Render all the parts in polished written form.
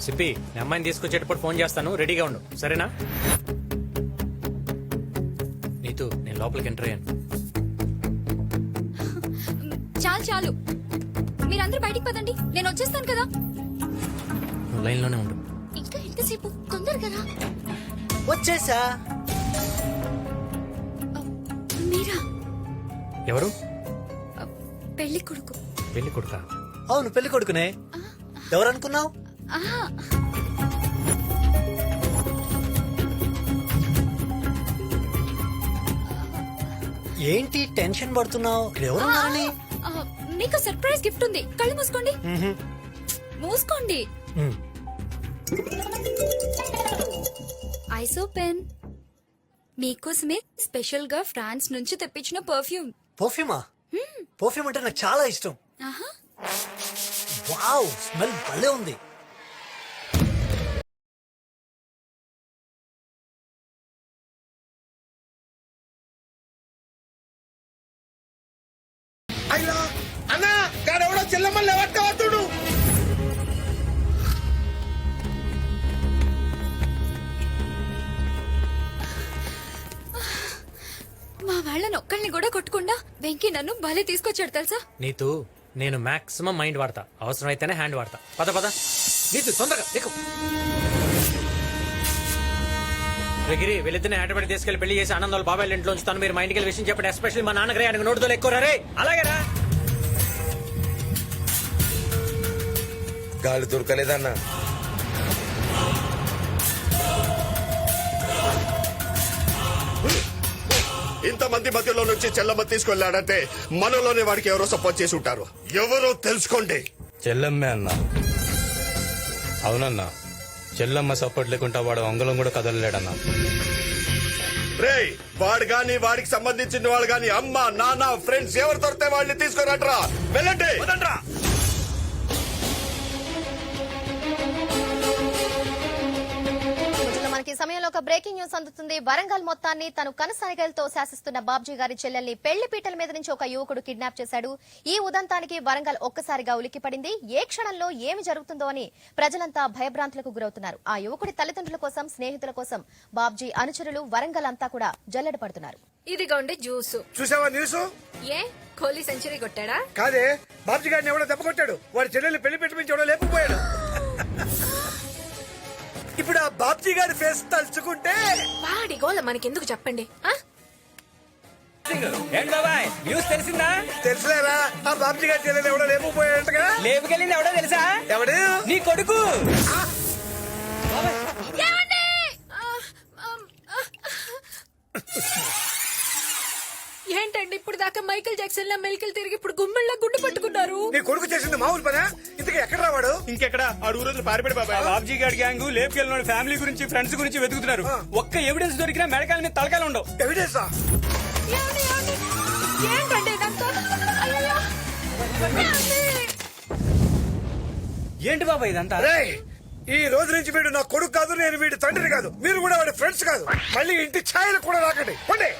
సిప్పి నేను అమ్మాయిని తీసుకొచ్చేటప్పుడు ఫోన్ చేస్తాను, రెడీగా ఉండు, సరేనా? నీతు నేను లోపలికి ఎంటర్ అయ్యాను. చాలు చాలు, మీరందరూ బయటికి పదండి, నేను వచ్చేస్తాను కదా. నువ్వు లైన్లోనే ఉండు. ఇంకా ఎంతసేపు, తొందరగా రా. వచ్చేసా. మీరా? ఎవరు? పెళ్లి కొడుకు. పెళ్లి కొడుకా? అవును, పెళ్లి కొడుకునే. ఎవరు అనుకున్నావు? ఏంటి టెన్షన్ పడుతున్నావు? ఎవరున్నారని? మీకు సర్ప్రైజ్ గిఫ్ట్ ఉంది, కళ్ళు మూసుకోండి. మూసుకోండి. ఐసో పెన్ మీకోసమే స్పెషల్ గా ఫ్రాన్స్ నుంచి తెప్పించిన పర్ఫ్యూమ్. పర్ఫ్యూమా? పర్ఫ్యూమ్ అంటే నాకు చాలా ఇష్టం. వావ్, స్మెల్ భలే ఉంది. అయ్యో అన్నా, గాడెవడో చెల్లమ్మని లేవట్టుడు. మా వాళ్ళని ఒక్కళ్ళని కూడా కొట్టకుండా వెంకీ నన్ను భలే తీసుకొచ్చాడు తెలుసా. నీతు నేను మాక్సిమం మైండ్ వాడతా, అవసరం అయితేనే హ్యాండ్ వాడతా. పద పద నీతు, తొందరగా ఎక్కు. గిరి వీళ్ళిద్దరిని హైదరాబాద్ తీసుకెళ్లి పెళ్లి చేసి ఆనందాలు బాబాయ్ ఇంట్లో ఉంచుతాను. మీరు మా ఇంటికి వెళ్ళి విషయం చెప్పండి. ఎస్పెషల్లీ మా నాన్నగారే ఆయనకు నోటుతో ఎక్కువ రే. అలాగేరా? గాలి దొరకలేదన్నా. ఇంతమంది మధ్యలో నుంచి చెల్లమ్మ తీసుకెళ్లాడంటే మనలోనే వాడికి ఎవరో సపోర్ట్ చేసి ఉంటారు. ఎవరో తెలుసుకోండి. చెల్లమ్మే అన్నా. అవునన్నా, చెల్లమ్మ సపోర్ట్ లేకుండా వాడు అంగళం కూడా కదలలేడన్నా. రేయ్, వాడు గాని వాడికి సంబంధించిన వాళ్ళు గాని అమ్మ నాన్న ఫ్రెండ్స్ ఎవరు దొరికితే వాళ్ళని తీసుకురాట్రా. వెళ్ళండి. మనకి సమయంలో ఒక బ్రేకింగ్ న్యూస్ అందుతుంది. వరంగల్ మొత్తాన్ని తను కనసాగలతో శాసిస్తున్న బాబ్జీ గారి చెల్లెల్ని పెళ్లి పీటల మీద నుంచి ఒక యువకుడు కిడ్నాప్ చేశాడు. ఈ ఉదంతానికి వరంగల్ ఒక్కసారిగా ఉలిక్కిపడింది. ఏ క్షణంలో ఏమి జరుగుతుందో అని ప్రజలంతా భయభ్రాంతులకు గురవుతున్నారు. ఆ యువకుడి తల్లిదండ్రుల కోసం, స్నేహితుల కోసం బాబ్జీ అనుచరులు వరంగల్ అంతా కూడా జల్లెడ పడుతున్నారు. ఇదిగా ఉండే జ్యూస్ చూసావా న్యూస్? ఏ కోహ్లీ సెంచరీ కొట్టాడా? కాదే, బాబ్జీ గారిని ఎవడో దెబ్బ కొట్టాడు. వాడి చెల్లెల్ని పెళ్లి పెట్టి ఎవడో లేకపోయాడు. ఇప్పుడు ఆ బాబ్జీ గారి ఫేస్ తలుచుకుంటే వాడి గోల మనకెందుకు చెప్పండి. న్యూస్ తెలిసిందా? తెలుసులేరా, ఆ బాబ్జీ గారి చెల్లెలు ఎవడో లేకపోయాడుగా. లేపుకెళ్ళింది ఎవడో తెలుసా? ఎవడు? నీ కొడుకు. ఏంటండి ఇప్పుడు దాకా మైకేల్ జాక్సన్ లా మెలికలు తిరిగి ఇప్పుడు గుమ్మెళ్ళ గుండు పట్టుకున్నారు. నీ కొడుకు చేసింది మామూలు పనా? ఇంతకీ ఎక్కడ రావాడు? ఇంకెక్కడ ఆడు రోజులు పారిపడి బాబా. బాబ్జీ గారి గ్యాంగ్ లేపుకెళ్ళిన ఫ్యామిలీ గురించి, ఫ్రెండ్స్ గురించి వెతుకుతున్నారు. ఒక్క ఎవిడెన్స్ దొరికినా మెడకాల మీద తలకాయలు ఉండవు. ఎవిడెన్సా? ఏంటండి ఇదంతా? అయ్యయ్యో. ఏంటి బాబా ఇదంతా? రేయ్, ఈ రోజు నుంచి వీడు నా కొడుకు కాదు, నేను వీడి తండ్రిని కాదు, మీరు కూడా వాడి ఫ్రెండ్స్ కాదు. మళ్ళీ ఇంటి ఛాయలు కూడా రాకండి. పోండి.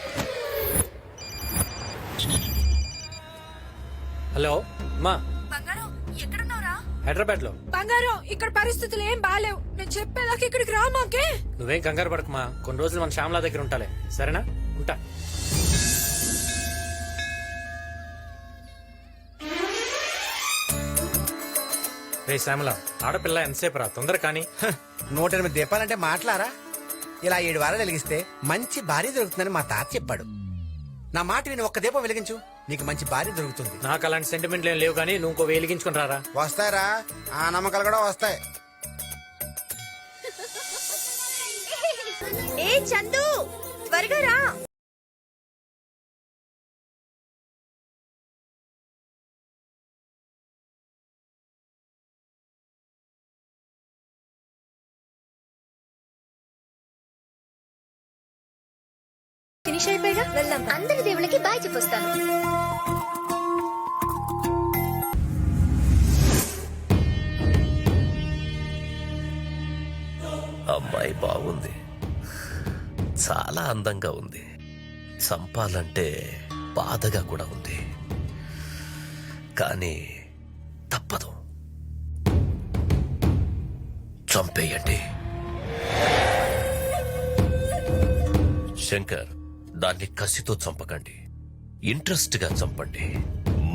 హలో మా బంగారం ఎక్కడున్నావురా? హైదరాబాద్ లో. బంగారం ఇక్కడ పరిస్థితులు ఏం బాలేవు. నేను చెప్పేదాకా ఇక్కడికి రా మాకే. నువ్వేం కంగారు పడకమా, కొన్ని రోజులు మన శ్యామలా దగ్గర ఉంటాలే, సరేనా? ఉంటా. రే శ్యామల, ఆడపిల్ల ఎంతసేపు రా, తొందర కానీ. 108 దీపాలంటే మాట్లారా? ఇలా 7 వారాలు వెలిగిస్తే మంచి భార్య దొరుకుతుందని మా తాత చెప్పాడు. నా మాట విని ఒక్క దీపం వెలిగించు, నీకు మంచి భార్య దొరుకుతుంది. నాకు అలాంటి సెంటిమెంట్లు ఏం లేవు, కానీ నువ్వు ఇంకో వెలిగించుకుని రారా. వస్తాయరా, ఆ నమ్మకాలు కూడా వస్తాయి. ఏ చందు, త్వరగా రా. ఫినిష్ అయిపోయిగా వెళ్దాం. అందరి దేవుళ్ళకి బాయ్ చెప్పొస్తాను. అమ్మాయి బాగుంది, చాలా అందంగా ఉంది. చంపాలంటే బాధగా కూడా ఉంది, కానీ తప్పదు. చంపేయండి. శంకర్, దాన్ని కసితో చంపకండి, ఇంట్రెస్ట్ గా చంపండి.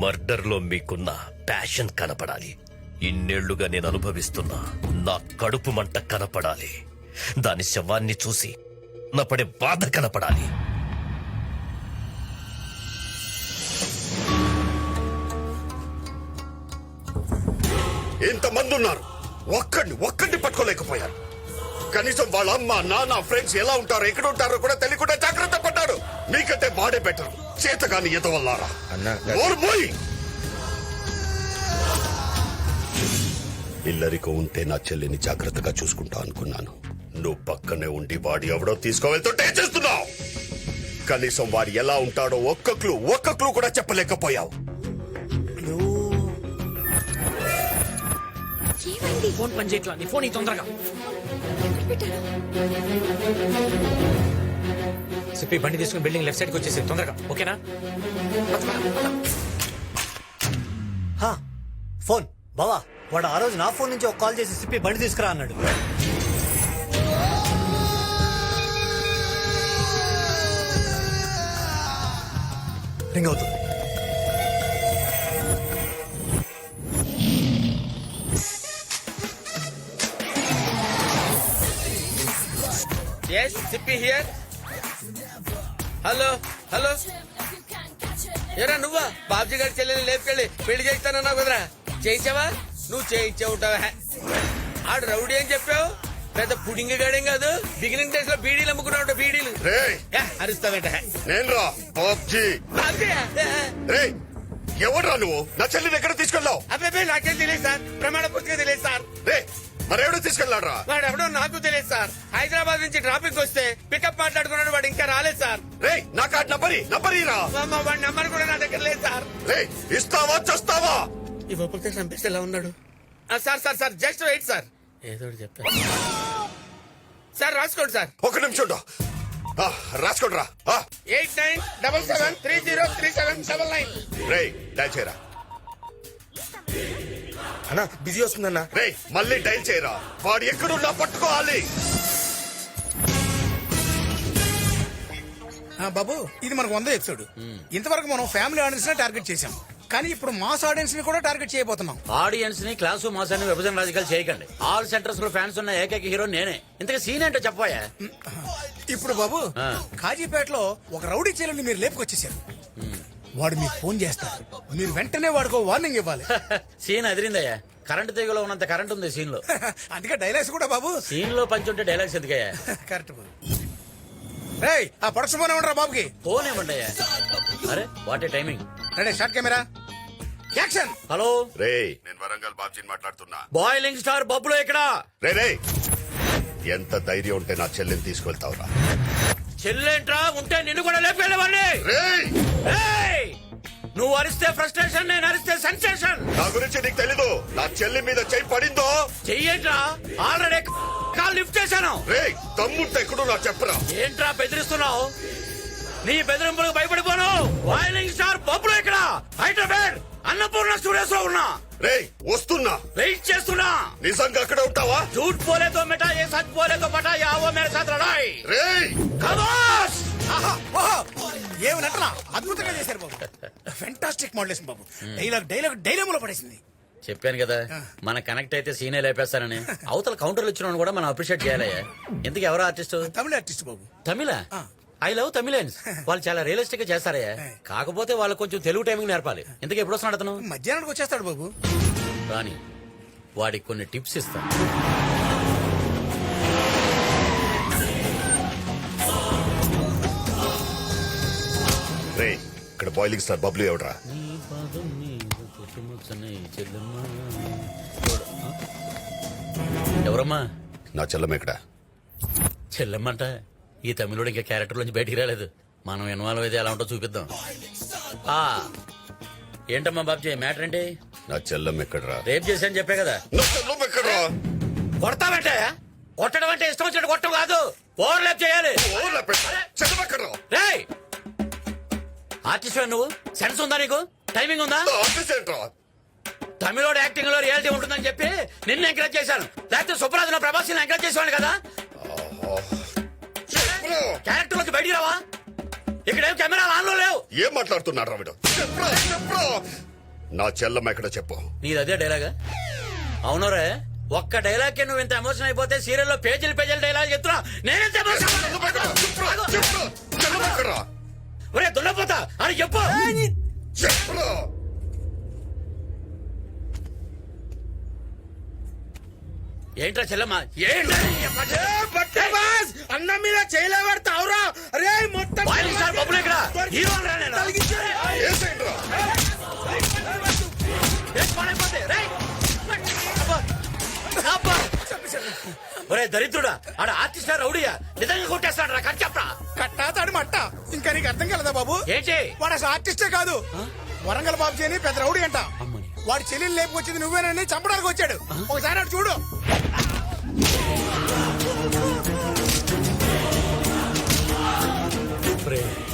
మర్డర్ లో మీకున్న ప్యాషన్ కనపడాలి. ఇన్నేళ్లుగా నేను అనుభవిస్తున్నా నా కడుపు మంట కనపడాలి. దాని శవాన్ని చూసి నా పడే బాధ కనపడాలి. ఇంతమంది ఉన్నారు, ఒక్కడిని పట్టుకోలేకపోయారు. కనీసం వాళ్ళ అమ్మ నాన్న ఫ్రెండ్స్ ఎలా ఉంటారో ఎక్కడ ఉంటారో కూడా తెలియకుండా జాగ్రత్త పడ్డారు. మీకంటే బాడే బెటర్. చేతగాని ఎదవల్లారా. ఇల్లరికో ఉంటే నా చెల్లిని జాగ్రత్తగా చూసుకుంటా అనుకున్నాను. నువ్వు పక్కనే ఉండి వాడి ఎవడో తీసుకువెళ్తుంటే ఏం చేస్తున్నావు? కనీసం వాడు ఎలా ఉంటాడో ఒక్క క్లూ కూడా చెప్పలేకపోయావు. ఫోన్ పని చేయట్లా, నీ ఫోన్ తొందరగా. సిప్పి బండి తీసుకుని బిల్డింగ్ లెఫ్ట్ సైడ్కి వచ్చేసి తొందరగా, ఓకేనా? హా, ఫోన్ బావా. వాడు ఆ రోజు నా ఫోన్ నుంచి ఒక కాల్ చేసి సిప్పి బండి తీసుకురా అన్నాడు. రింగ్ అవుతుంది. Yes, Sippy here. Hello hello, ఏరా నువ్వా? బాబ్జీ గారి చెల్లెని లేపుకెళ్ళి పెళ్లి చేస్తానన్నావు కదరా, చేయించావా? నువ్వు చేయించే ఉంటావా? ఆడు రౌడీ అని చెప్పావు, పెద్ద పుడింగి గాడేం కాదు. బిగినింగ్ డేస్ లో బీడీలు అమ్ముకున్నావు. బీడీలు అరుస్తావేంట? నేను రా బాబ్జీ. ఎవడ్రా నువ్వు? నా చెల్లిని ఎక్కడ తీసుకెళ్ళావు? అబ్బాయి నాకేం తెలియదు సార్, ప్రమాణ పుస్తకం తెలియదు సార్. మరెవడో తీసుకెళ్ళాడ్రా? వాడు ఎవడో నాకు తెలియదు సార్. హైదరాబాద్ నుంచి ట్రాఫిక్ వస్తే పికప్ మాట్లాడుకున్నాడు, వాడు ఇంకా రాలేదు సార్. నా కార్డు నంబరీరా. వాడి నంబర్ కూడా నా దగ్గర లేదు సార్. ఇస్తావా చస్తావా? ఇవ్వకపోతే చంపేస్తే ఎలా ఉన్నాడు? Sir sir sir just wait sir, ఏదో చెప్తా సార్. రాసుకోండి సార్. ఒక నిమిషం రాసుకోండి రా. 8977303799. డైల్ చేయరా. అన్నా బిజీ వస్తుందన్నా. మళ్ళీ డైల్ చేయరా. వాడు ఎక్కడున్నా పట్టుకోవాలి. బాబు, ఇది మనకు 100 ఎపిసోడ్. ఇంతవరకు మనం ఫ్యామిలీ ఆడియన్స్ ని టార్గెట్ చేసాం, కానీ ఇప్పుడు మాస్ ఆడియన్స్ ని కూడా టార్గెట్ చేయబోతున్నాం. ఆడియన్స్ ని క్లాసు మాసాన్ని విభజన రాజకీయాలు చేయకండి. ఆల్ సెంటర్స్ లో ఫ్యాన్స్ ఉన్న ఏకైక హీరో నేనే. ఇంతగా సీన్ ఏంటో చెప్పాయా? ఇప్పుడు బాబు, కాజీపేటలో ఒక రౌడీ చెల్లెల్ని మీరు లేపుకొచ్చేసారు. వాడు మీకు ఫోన్ చేస్తాడు, మీరు వెంటనే వాడికి వార్నింగ్ ఇవ్వాలి. సీన్ అదిరిందయ్యా. కరెంట్ తీగలో ఉన్నంత కరెంట్ ఉంది సీన్ లో. అందుకే డైలాగ్స్ కూడా బాబు. సీన్ లో పంచుంటే డైలాగ్స్ ఎందుకయ్యా? కరెక్ట్ బాబు. ఆ ప్రొడక్షన్ ఫోన్ ఇవ్వండి బాబుకి. ఫోన్ ఇవ్వండి. అరే what a timing. Ready, short camera, action. Hello నేను వరంగల్ బాబ్జీని మాట్లాడుతున్నా. బాయిలింగ్ స్టార్ బబ్బులో ఇక్కడ. ఎంత ధైర్యం ఉంటే నా చెల్లిని తీసుకెళ్తావురా? చెల్లేంట్రా, ఉంటే నిన్ను కూడా లేపేళ్ళవాడిని. నువ్వు అరిస్తే ఫ్రస్ట్రేషన్, నేను అరిస్తే సెన్సేషన్. నా గురించి నీకు తెలీదు. నా చెల్లి మీద చెయ్యి పడిందో చెయ్యేంట్రా, ఆల్రెడీ కాల్ లిఫ్ట్ చేశాను. తమ్ముంటే ఎక్కడో నా చెప్పరా. ఏంట్రా బెదిరిస్తున్నావు? నీ బెదిరింపులకు భయపడిపోను. బాయిలింగ్ స్టార్ బబ్బులో ఇక్కడ హైదరాబాద్ అన్నపూర్ణ స్టూడియోస్ లో ఉన్నా. వస్తున్నా, వెయిట్ చేస్తున్నా. నిజంగా అక్కడ ఉంటావా? झूठ बोले तो मिटा, ये सच बोले तो पटा, या वो मेरे साथ लड़ाई. खमोश. ఏమి నటన అద్భుతంగా చేశారు బాబు. ఫెంటాస్టిక్ మోడలేషన్ బాబు. డైలాగ్ లో పడేసింది. చెప్పాను కదా, మన కనెక్ట్ అయితే సీనే లేపేస్తానని. అవతల కౌంటర్లు ఇచ్చిన కూడా మనం అప్రిషియేట్ చేయాలయ్యా. ఇంతకు ఎవరో ఆర్టిస్ట్? తమిళ ఆర్టిస్ట్ బాబు. తమిళ? I love Tamilians. వాళ్ళు చాలా రియలిస్టిక్ గా చేస్తారయ్యా. కాకపోతే వాళ్ళు కొంచెం తెలుగు టైమింగ్ నేర్పాలి. ఇంతకు ఎప్పుడు వస్తున్నాడు అతను? మధ్యాహ్నానికి వచ్చేస్తాడు బాబు. రాని వాడికి కొన్ని టిప్స్ ఇస్తాను. ఇక్కడ బాయిలింగ్ స్టార్ బబ్లు ఎవడరా? ఎవరమ్మా? నా చెల్లమ్మ ఎక్కడ? చెల్లెమ్మంట ఈ తమిళుడు ఇంకా క్యారెక్టర్ నుంచి బయటికి రాలేదు. మనం ఇన్వాల్వ్ అయితే ఎలా ఉంటో చూపిద్దాం. ఏంటమ్మా బాబ్జీ, మ్యాటర్ ఏంటి? నా చెల్లమ్మ ఎక్కడరా? రేపు చేశాను చెప్పే కదా. నా చెల్లమ్మ ఎక్కడరా? కొడతామంటే కొట్టడం అంటే ఇష్టం వచ్చినట్టు కొట్టడం కాదు, ఓవర్ ల్యాప్ చేయాలి. చెల్లమ్మ ఎక్కడరా? ఆర్టిస్ట్ నువ్వు, సెన్స్ ఉందా నీకు? టైమింగ్ ఉందా? ఆర్టిస్ట్ ఏంట్రా? తమిళోడు యాక్టింగ్ లో రియాలిటీ ఉంటుందని చెప్పి నిన్ను ఎంకరేజ్ చేశాను. లేకపోతే సుప్రాజ్ ప్రభాస్ ఎంకరేజ్ చేసేవాడు కదా. క్యారెక్టర్ లోకి బయటికి రావా? ఇక్కడేం కెమెరాలు ఆన్ లో లేవు. ఏం మాట్లాడుతున్నాడు రావిడ? నా చెల్లమ్మ ఎక్కడ చెప్పు. నీది అదే డైలాగా? అవునరే, ఒక్క డైలాగ్ కి నువ్వు ఇంత ఎమోషన్ అయిపోతే సీరియల్లో పేజీలు పేజీలు డైలాగ్ చెప్తున్నా. నేనెంత ఒరే దున్నపోతా అని చెప్పు. ఏంట్రా చెల్లమ్మ? అన్న మీద చేయలేబడతావురా? అరే మొత్తం బబ్బులు ఇక్కడ హీరో ఒరే దరిద్రుడా, ఆడ ఆర్టిస్ట్ రౌడీయా? నిజంగా కొట్టేస్తాడు రా. కట్ చెప్పరా. కట్టాతాడు మట్ట. ఇంకా నీకు అర్థం కలదా బాబు? ఏంటి వాడు అసలు ఆర్టిస్టే కాదు, వరంగల్ బాబుజీ అని పెద్ద రౌడీ అంట. వాడి చెల్లెలు లేపుకొచ్చింది నువ్వేనని చంపడానికి వచ్చాడు. ఒకసారి అటు చూడు.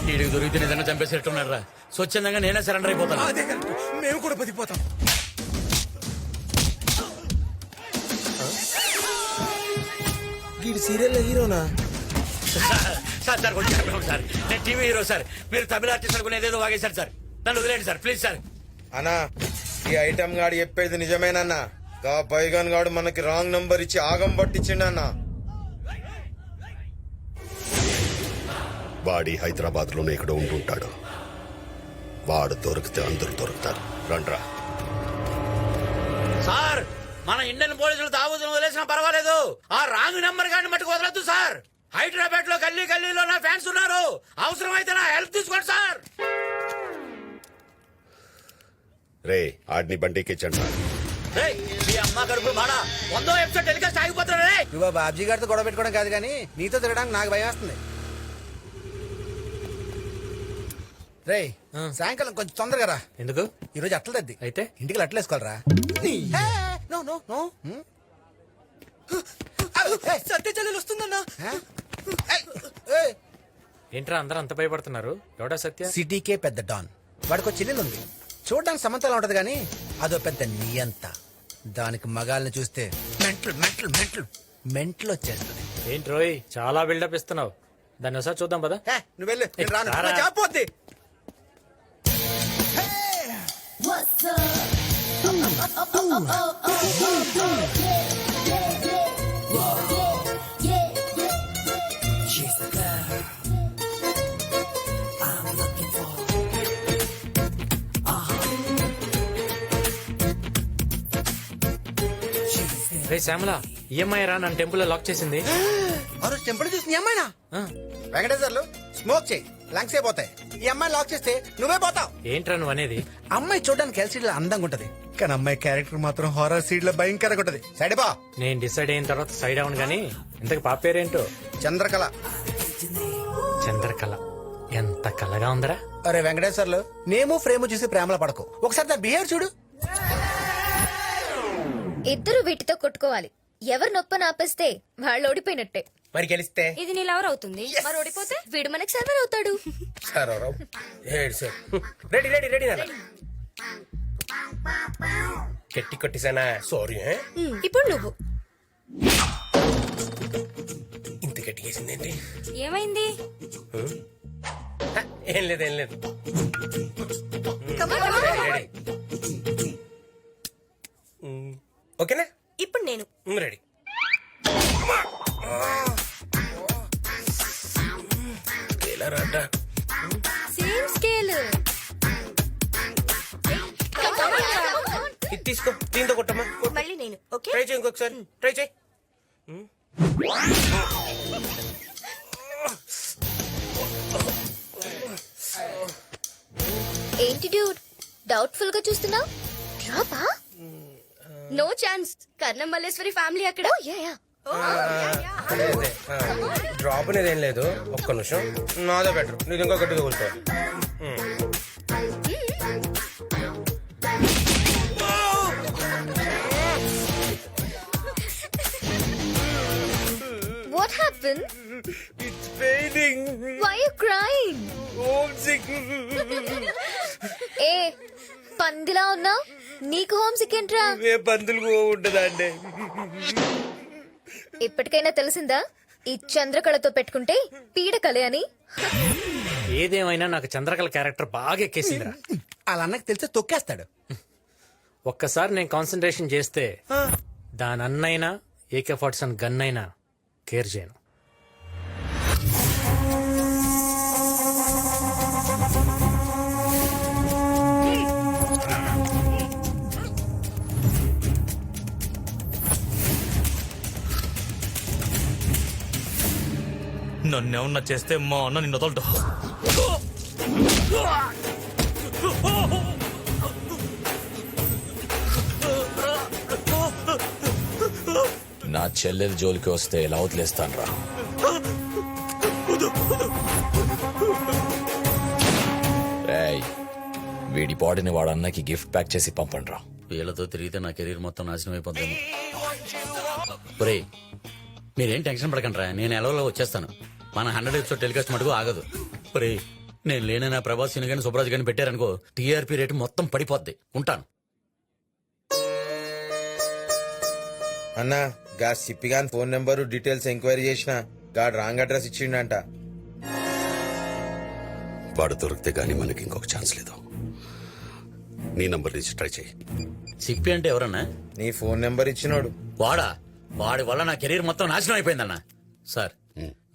వీడికి దొరికితే నిజంగా చంపేసేట్టున్నాడు రా. స్వచ్ఛందంగా నేనే సరెండర్ అయిపోతాను. అదే కరెక్ట్. మేము కూడా బతిపోతాం. వీడి సీరియల్ హీరోనా? సార్ సార్ కొంచెం చెప్పండి సార్. నేను టీవీ హీరో సార్. మీరు తమిళ ఆర్టిస్ట్ అనుకునేదేదో వాగేశారు సార్. నన్ను వదిలేండి సార్ ప్లీజ్ సార్. అన్నా ఈ ఐటమ్ గాడు చెప్పేది నిజమేనన్నా. గా బైగాన్ గాడు మనకి రాంగ్ నంబర్ ఇచ్చి ఆగం పట్టించిండన్నా. వాడి హైదరాబాద్ లోనే ఇక్కడ ఉంటుంటాడు. వాడు దొరికితే అందరూ దొరుకుతారు. రండ్రా. సార్ మన ఇండియన్ పోలీసులు తాగుతున్న వదిలేసినా పర్వాలేదు, ఆ రాంగ్ నెంబర్ గాని మట్టుకు వదలొద్దు సార్. హైదరాబాద్ లో గల్లీ గల్లీలో నా ఫ్యాన్స్ ఉన్నారు. అవసరం అయితే నా హెల్ప్ తీసుకోండి సార్. రే ఆడిని బండికిచ్చండి సార్. మీ అమ్మ గడుపు మాడ 100వ ఎపిసోడ్ టెలికాస్ట్ ఆగిపోతాడు. నువ్వు బాబ్జీ గారితో గొడవ పెట్టుకోవడం కాదు కానీ నీతో తిరగడానికి నాకు భయం వస్తుంది. రే సాయంకాలం కొంచెం తొందరగా రా. ఎందుకు? ఈ రోజు అట్ల తద్ది అయితే ఇంటికి అట్లేసుకోవాలరా. నో నో నో సత్య చెల్లెలు వస్తుందన్నా. ఏంట్రా అందరూ అంత భయపడుతున్నారు? ఎవడా సత్య? సిటీకే పెద్ద డాన్. వాడికి చెల్లెలు ఉంది. చూడడానికి సమంతలా ఉంటది గానీ అదో పెద్ద నియంత. దానికి మగాల్ని చూస్తే మెంటల్ మెంటల్ మెంటల్ మెంటల్ వచ్చేస్తుంది. ఏంటి రోయ్ చాలా బిల్డప్ ఇస్తున్నావు. దాన్ని ఒకసారి చూద్దాం పదా. నువ్వు వెళ్ళు, నేను రాను. రారా. నా జాబ్ పోద్ది. రే శ్యామల, ఈఎంఐ రా నన్ను టెంపుల్ లో లాక్ చేసింది. ఆ రోజు టెంపుల్ చూసి నీ అమ్మాయినా? వెంకటేశ్వర్లు స్మోక్ చేయి, లంగ్స్ అయిపోతాయి. ఈ అమ్మాయి లాక్ చేస్తే నువ్వే పోతావు. ఏంట్రా నువ్వు అనేది? అమ్మాయి చూడడానికి ఎల్సీడీ లో అందంగా ఉంటది, కానీ అమ్మాయి క్యారెక్టర్ మాత్రం హారర్ సీడ్ లో భయంకరంగా ఉంటది. సైడ్ బా. నేను డిసైడ్ అయిన తర్వాత సైడ్ అవును గానీ ఇంతకు పాప పేరేంటో? చంద్రకళ. చంద్రకళ. ఎంత కళగా ఉందరా. అరే వెంకటేశ్వర్లు, నేము ఫ్రేమ్ చూసి ప్రేమలో పడకు. ఒకసారి దాని బిహేవియర్ చూడు. ఇద్దరు వీటితో కొట్టుకోవాలి. ఎవరు నొప్పని ఆపేస్తే వాళ్ళు ఓడిపోయినట్టే. మరి గెలిస్తే ఇది నీ లవర్ అవుతుంది. మరి ఓడిపోతే వీడు మనకి సర్వర్ అవుతాడు. రెడీ రెడీ రెడీ నాన్న. గట్టి కొట్టేసానా? సారీ. ఇప్పుడు నువ్వు. ఇంత గట్టిగేసిందేంటి? ఏమైంది? ఏం లేదు ఏం లేదు. రెడీ. ఓకేనా? ఇప్పుడు నేను. రెడీ. ఎలా రాట? Same scale. ఇది తీసుకో, దీంతో కొట్టమ్మా. మళ్ళీ నేను. ఓకే ట్రై చేయి, ఇంకొకసారి ట్రై చేయి. ఏంటి డ్యూడ్ డౌట్ఫుల్ గా చూస్తున్నావు? డ్రాపా? No chance. Karnam Malleswari family అక్కడ. డ్రాప్ అనేది ఏం లేదు. ఒక్క నిమిషం, నాదే బెటర్. నీది ఇంకో గట్టిగా కూర్చోవాలి. What happened? It's fading. Why are you crying? Homesick. ఏ పందిలా ఉన్నావు? నీకు హోమ్ సిక్ ఏంట్రా? ఏ పందులు ఉంటదా అండి? ఇప్పటికైనా తెలిసిందా ఈ చంద్రకళతో పెట్టుకుంటే పీడకలే అని? ఏదేమైనా నాకు చంద్రకళ క్యారెక్టర్ బాగా ఎక్కేసిందిరా. అలా అన్నకి తెలిస్తే తొక్కేస్తాడు. ఒక్కసారి నేను కాన్సన్ట్రేషన్ చేస్తే దాని అన్నైనా AK-47 గన్ అయినా కేర్ చేయను. నన్నేమన్నా చేస్తే మా అన్న నిన్ను వదలడు. నా చెల్లెలు జోలికి వస్తే ఎలా వదిలేస్తాను రా. రేయ్, వీడి బాడీని వాడు అన్నకి గిఫ్ట్ ప్యాక్ చేసి పంపండి రా. వీళ్ళతో తిరిగితే నా కెరీర్ మొత్తం నాశనం అయిపోతుంది. ఒరేయ్, మీరేం టెన్షన్ పడకండి, నేను ఎలవలో వచ్చేస్తాను. మన 100 ఎపిసోడ్ టెలికాస్ట్ మటుకు ఆగదు. ఒరేయ్, నేను లేని నా ప్రభాస్ సిని కానీ సుబ్రాజ్ కానీ పెట్టారనుకో, TRP రేటు మొత్తం పడిపోద్ది. ఉంటాను. అన్నా గా సిప్పిగాన్ ఫోన్ నెంబరు డీటెయిల్స్ ఎంక్వైరీ చేసిన గాడు రాంగ్ అడ్రస్ ఇచ్చిండంట. వాడు దొరికితే గానీ మనకి ఇంకొక ఛాన్స్ లేదు. నీ నంబర్ నుంచి ట్రై చేయి. సిప్పి అంటే ఎవరన్నా? నీ ఫోన్ నెంబర్ ఇచ్చినోడు. వాడా? వాడి వల్ల నా కెరీర్ మొత్తం నాశనం అయిపోయిందన్నా. సార్,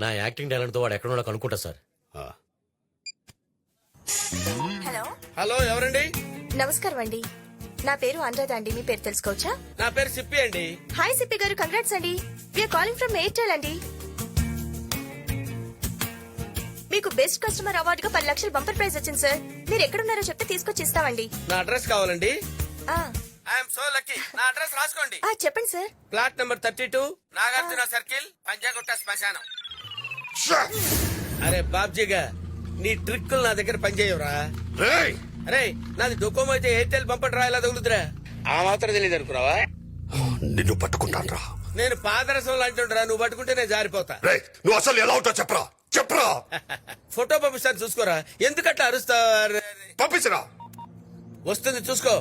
నా యాక్టింగ్ టాలెంట్ తో వాడు ఎక్కడో కనుక్కుంటా సార్. హలో హలో, ఎవరండి? నమస్కారం అండి, నా పేరు అనురాధ అండి. మీ పేరు తెలుసుకోవచ్చా? నా పేరు సిప్పి అండి. హాయ్ సిప్పి గారు, కంగ్రాట్స్ అండి. వీఆర్ కాలింగ్ ఫ్రమ్ ఎయిర్టెల్ అండి. మీకు బెస్ట్ కస్టమర్ అవార్డుగా 10 లక్షలు బంపర్ ప్రైజ్ వచ్చింది సార్. మీరు ఎక్కడున్నారో చెప్తే తీసుకొచ్చి ఇస్తామండి. నా అడ్రస్ కావాలండి. ఆ, ఐఎమ్ సో లక్కీ. నా అడ్రస్ రాసుకోండి. చెప్పండి sir. Plot number 32, Nagarjuna circle, Panjagutta శ్మశానం. అరే బాబ్జీగా, నీ ట్రిక్కులు నా దగ్గర పనిచేయవురా. అరే, నాది డొకోమో అయితే ఎయిర్టెల్ బంపర్ డ్రా ఎలా తగులుతురా? ఆ మాత్రం తెలియదు అనుకున్నావా? నిన్ను పట్టుకుంటాను రా. నేను పాదరసం లాంటిరా, నువ్వు పట్టుకుంటే నేను జారిపోతా. నువ్వు అసలు ఎలా ఉంటావు చెప్పరా చెప్పరా. ఫోటో పంపిస్తాను చూసుకోరా. ఎందుకట్లా అరుస్తావు? పంపించరా. వస్తుంది చూసుకో.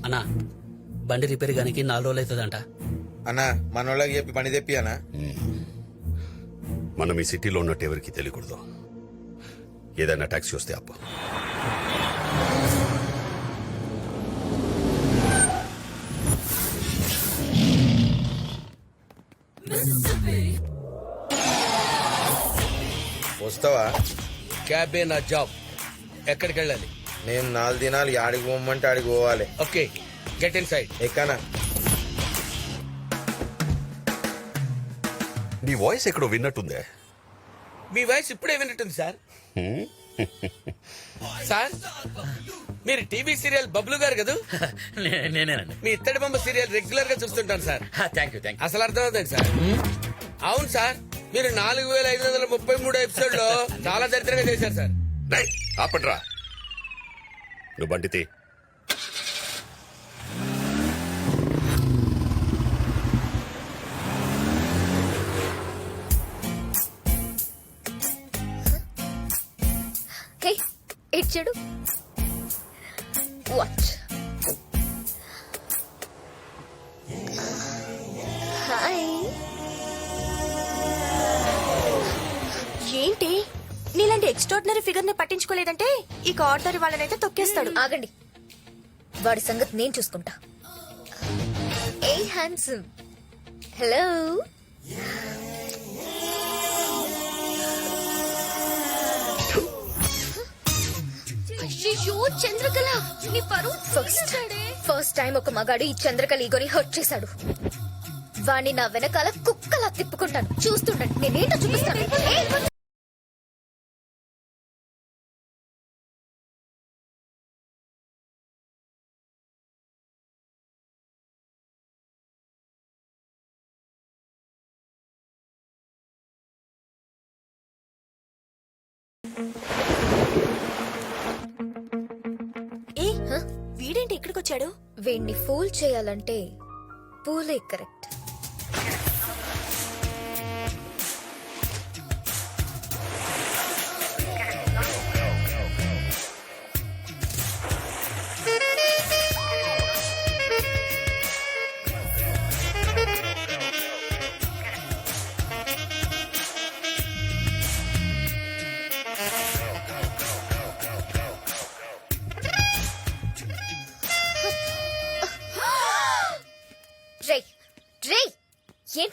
అన్నా, బండి రిపేర్ గానికి 4 రోజులు అవుతుందంట. అన్నా మనోళ్ళకి చెప్పి పని తెప్పి అన్నా. మనం ఈ సిటీలో ఉన్నట్టు ఎవరికి తెలియకూడదు. ఏదైనా టాక్సీ వస్తే అప్ప. వస్తావా? క్యాబే నా జాబ్. ఎక్కడికి వెళ్ళాలి? నేను 4 దినాలు ఆడికి పోమంటే ఆడికి పోవాలి. Okay, get inside. ఎక్కనా? నీ వాయిస్ ఎక్కడో విన్నట్టుందే. మీ వాయిస్ ఇప్పుడే విన్నట్టుంది సార్. సార్, మీరు టీవీ సీరియల్ బబ్లు గారు కదా? నేనేనండి. మీ ఇత్తడి బొమ్మ సీరియల్ రెగ్యులర్ గా చూస్తుంటాను సార్. Thank you. అసలు అర్థమవుతుంది సార్. అవును సార్, మీరు 4533 ఎపిసోడ్ లో చాలా దరిద్రంగా చేశారు సార్. ఆపండ్రా. నువ్వు బండితే ఇచ్చాడు. వాట్? హాయ్. ఏంటి, నీలాంటి ఎక్స్ట్రాడినరీ ఫిగర్ ని పట్టించుకోలేదంటే ఇక ఆర్డర్ వాళ్ళనైతే తొక్కేస్తాడు. ఆగండి, వాడి సంగతి నేను చూసుకుంటా. ఏ హ్యాండ్సమ్. హలో. అయ్యో చంద్రకళ, నీ పరువు. ఫస్ట్ టైం ఒక మగాడు ఈ చంద్రకళ ఈగోని హర్ట్ చేశాడు. వాణ్ణి నా వెనకాల కుక్కలా తిప్పుకుంటాను, చూస్తుండండి. నేనేంటో చూపిస్తాను. ఏ, వీడేంటి ఇక్కడికి వచ్చాడు? వీణ్ణి ఫూల్ చేయాలంటే పూలే కరెక్ట్.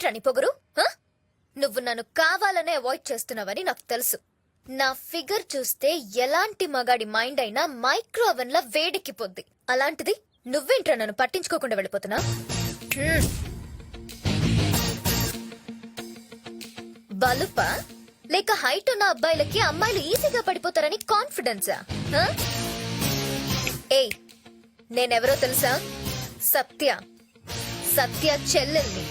ఏంట్రా నీ పొగరు హ? నువ్వు నన్ను కావాలనే అవాయిడ్ చేస్తున్నావని నాకు తెలుసు. నా ఫిగర్ చూస్తే ఎలాంటి మగాడి మైండ్ అయినా మైక్రో ఓవెన్ లా వేడెక్కిపోద్ది. అలాంటిది నువ్వేంట్రా నన్ను పట్టించుకోకుండా వెళ్ళిపోతున్నా? బలుపా లేక హైట్ ఉన్న అబ్బాయిలకి అమ్మాయిలు ఈజీగా పడిపోతారని కాన్ఫిడెన్సా? హ? ఏయ్, నేనెవరో తెలుసా? సత్య చెల్లెల్ని.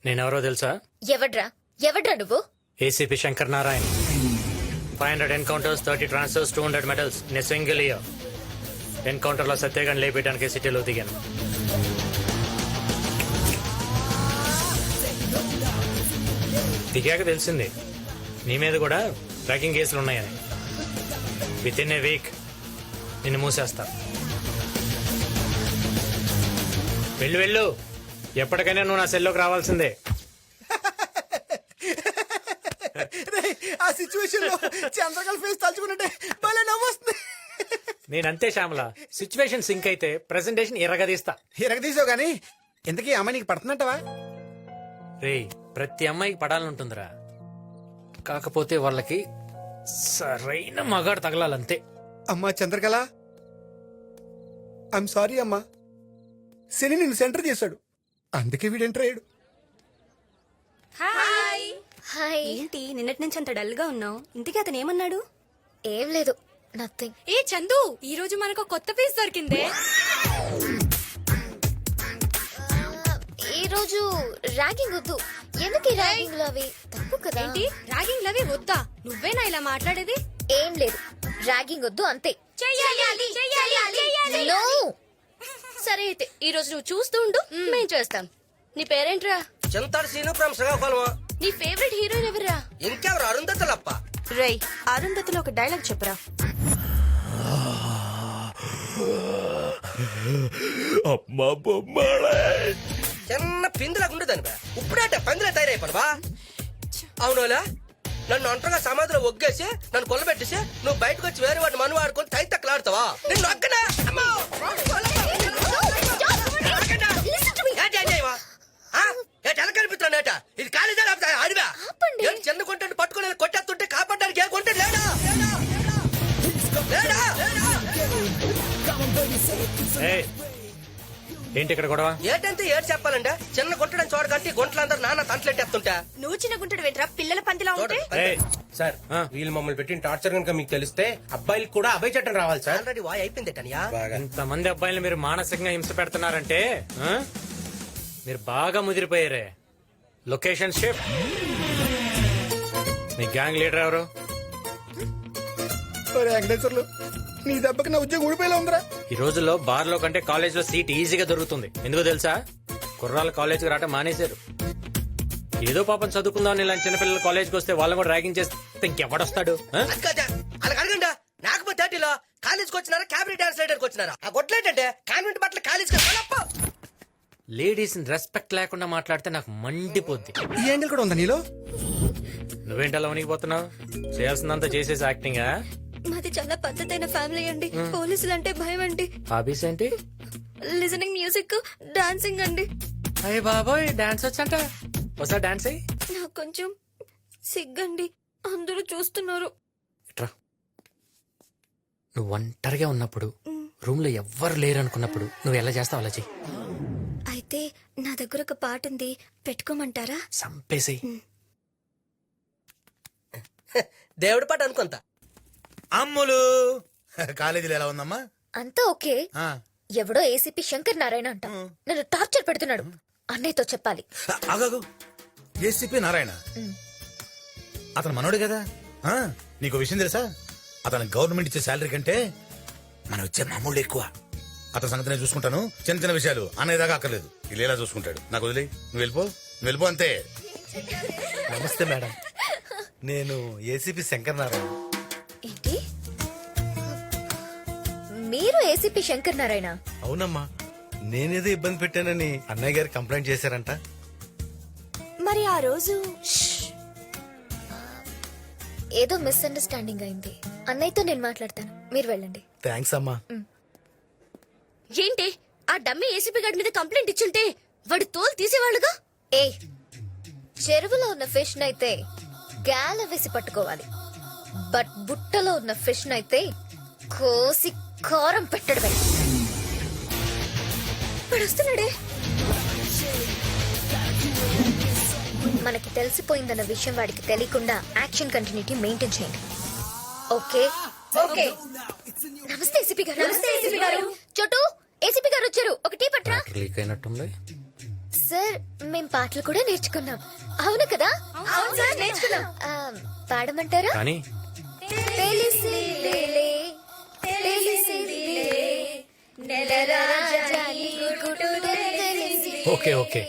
నేనెవరో తెలుసా? ఎవడ్రా నువ్వు? ACP Shankar Narayan. 500 encounters, 30 transfers, 200 medals in single year. Encounter లో సత్యగాన్ని లేపేయడానికి సిటీలో దిగాను. దిగాక తెలిసింది నీ మీద కూడా ట్రాకింగ్ కేసులు ఉన్నాయని. విత్ ఇన్ ఏ వీక్ నిన్ను మూసేస్తా. వెళ్ళు, ఎప్పటికైనా నువ్వు నా సెల్లోకి రావాల్సిందే. ఆ సిచ్యువేషన్ లో చంద్రకళ ఫేస్ తలుచుకుంటే భలే నవ్వొస్తుంది. నేనంతే శ్యామల, సిచ్యువేషన్ సింక్ అయితే ప్రెసెంటేషన్ ఎరగదీస్తా. తీసావు గానీ ఇంతకీ అమ్మాయి నీకు పడుతుందంటవా? రేయ్, ప్రతి అమ్మాయికి పడాలనుంటుందిరా. కాకపోతే వాళ్ళకి సరైన మగాడు తగలాలంతే. అమ్మా చంద్రకళ, ఐఎమ్ సారీ అమ్మా. శని నిన్ను సెంటర్ చేశాడు, అందుకే వీడు ఎంటర్ అయ్యాడు. హాయ్. ఏంటి నిన్నటి నుంచి అంత డల్ గా ఉన్నావు? ఇంతకీ అతను ఏమన్నాడు? ఏం లేదు, నథింగ్. ఏ చందు, ఈ రోజు మనకు కొత్త పీస్ దొరికిందే. ఈ రోజు ర్యాగింగ్ వద్దు. ఎందుకు ర్యాగింగ్ లో అవి తప్పు కదా? ఏంటి ర్యాగింగ్ లవి వద్దా? నువ్వేనా ఇలా మాట్లాడేది? ఏం లేదు, ర్యాగింగ్ వద్దు అంతే. No. సరే అయితే ఈ రోజు నువ్వు చూస్తూ ఉండు, మేం చేస్తాం. నీ పేరేంట్రా? చింతాడు సీను ఫ్రమ్ శ్రీకాకుళం. నీ ఫేవరెట్ హీరోయిన్ ఎవరా? ఇంకెవరు? అరుంధతులప్ప. రై, అరుంధతిలో ఒక డైలాగ్ చెప్పురా. అమ్మా బొమ్మలే. చిన్న పిందులకు ఉండదని బా. ఇప్పుడేట పందిలా తయారైపోను బా. అవునోలా, నన్ను ఒంటరిగా సమాధిలో ఒగ్గేసి నన్ను కొల్లబెట్టేసి నువ్వు బయటకు వచ్చి వేరే వాడిని మను ఆడుకొని తై తక్కలాడతావా? నిన్ను ఒక్కనా? కనిపిస్తున్నాడట. ఇది కాలేజా అడివా? చిన్న కొంటాడు పట్టుకుని కొట్టేస్తుంటే కాపాడడానికి ఏ కొంటాడు లేడా? లేడా? ఏయ్, ఏంటి ఇక్కడ గొడవ? ఏటంటే ఏడు చెప్పాలంటే చిన్న గుంటడని చూడకంటే గుంటలందరూ నాన్న తంటలెట్టేస్తుంటా. నువ్వు చిన్న గుంటడు వెంట్రా, పిల్లల పందిలా ఉంటే. ఏయ్, సార్, వీళ్ళు మమ్మల్ని పెట్టిన టార్చర్ కనుక మీకు తెలిస్తే అబ్బాయిలకు కూడా అభయ చట్టం రావాలి సార్. ఆల్రెడీ వాయ్ అయిపోయిందేటనియా. ఇంతమంది అబ్బాయిలు మీరు మానసికంగా హింస పెడుతున్నారంటే ఆ? మీరు బాగా ముదిరిపోయారే. Location shift. మీ గ్యాంగ్ లీడర్ ఎవరు? వెంకటేశ్వర్లు, నీ దెబ్బకి నా ఉద్యోగం ఊడిపోయేలా ఉందిరా. ఈ రోజుల్లో బార్ లో కంటే కాలేజ్ లో సీట్ ఈజీగా దొరుకుతుంది. ఎందుకు తెలుసా? కుర్రాళ్ళు కాలేజ్కి రావటం మానేశారు. ఏదో పాపం చదువుకుందాం ఇలాంటి చిన్నపిల్లలు కాలేజ్కి వస్తే వాళ్ళని కూడా ర్యాగింగ్ చేస్తే ఇంకెవడొస్తాడు? అలా అడగండా. నాకు 30లో కాలేజ్కి వచ్చినారా, క్యాబినెట్ డాన్స్ రైడర్కి వచ్చినారా? ఆ గొట్లేటంటే కాన్వెంట్ బట్టలు కాలేజ్కి లేడీస్ రెస్పెక్ట్ లేకుండా మాట్లాడితే నాకు మండిపోద్ది. ఈ యాంగిల్ కూడా ఉందా నీలో? నువ్వేంటి అలా వణికిపోతున్నావు? చేయాల్సిందంతా చేసేసి యాక్టింగ్. మాది చాలా పద్ధతైన ఫ్యామిలీ అండి. పోలీసులు అంటే భయం అండి. హాబీస్ ఏంటి? లిజనింగ్ మ్యూజిక్, డాన్సింగ్ అండి. అయ్య బాబోయ్, డాన్స్ వచ్చంట. ఒకసారి డాన్స్ అయ్యి. నాకు కొంచెం సిగ్గండి, అందరూ చూస్తున్నారు. ఇట్రా. నువ్వు ఒంటరిగా ఉన్నప్పుడు, రూమ్ లో ఎవ్వరు లేరు అనుకున్నప్పుడు నువ్వు ఎలా చేస్తావు అలా చెయ్యి. అయితే నా దగ్గర ఒక పాట ఉంది, పెట్టుకోమంటారా? సంపేసి. దేవుడి పాట అనుకుంత. అమ్ములు కాలేజీలో ఎలా ఉందమ్మా? అంతా ఓకే. ఎవడో ఏసీపీ శంకర్ నారాయణ అంట నన్ను టార్చర్ పెడుతున్నాడు. అన్నయ్యతో చెప్పాలి. ఆగాగు, ఏసీపీ నారాయణ అతను మనోడు కదా. నీకు విషయం తెలుసా? అతను గవర్నమెంట్ ఇచ్చే శాలరీ కంటే మనం ఇచ్చే మామూలు ఎక్కువ. అతని సంగతి నేను చూసుకుంటాను. చిన్న చిన్న విషయాలు అనేదాకా అక్కర్లేదు. ఇలా చూసుకుంటాడు. నాకు వదిలే, నువ్వు వెళ్ళిపో అంతే. నమస్తే మేడం, నేను ఏసీపీ శంకర్ నారాయణ. ఏంటి, మీరు ఏసీపీ శంకర్ నారాయణ? అవునమ్మా, నేనేదో ఇబ్బంది పెట్టానని అన్నయ్య గారు కంప్లైంట్ చేశారంట. మరి ఆ రోజు ఏదో మిస్అండర్స్టాండింగ్ అయింది. అన్నయ్యతో నేను మాట్లాడతాను, మీరు వెళ్ళండి. థ్యాంక్స్ అమ్మా. ఏంటి ఆ డమ్మి ఏసీపీ గారి మీద కంప్లైంట్ ఇచ్చుంటే వాడి తోలు తీసేవాళ్ళుగా. ఏ చెరువులో ఉన్న ఫిష్ నైతే గాల వేసి పట్టుకోవాలి, బట్ బుట్టలో ఉన్న ఫిష్ నైతే కోసి కారం పెట్టడమే. వాడు వస్తున్నాడే. మనకి తెలిసిపోయిందన్న విషయం వాడికి తెలియకుండా యాక్షన్ కంటిన్యూటీ మెయింటైన్ చేయండి. Okay okay. నమస్తే ఏసీపీ గారు. నమస్తే ఏసీపీ గారు. చోటు, ఏసీపీ గారు వచ్చారు. ఒక టీ పట్రా. లీక్ అయినట్టుంది. సార్ మేం పాటలు కూడా నేర్చుకున్నాం. అవును కదా? అవును సార్, నేర్చుకున్నాం. పాడమంటారా? కానీ తెలిసిలేలే, తెలిసిలేలే, నెలరాజాని గుడుడు తెలిసి. Okay okay.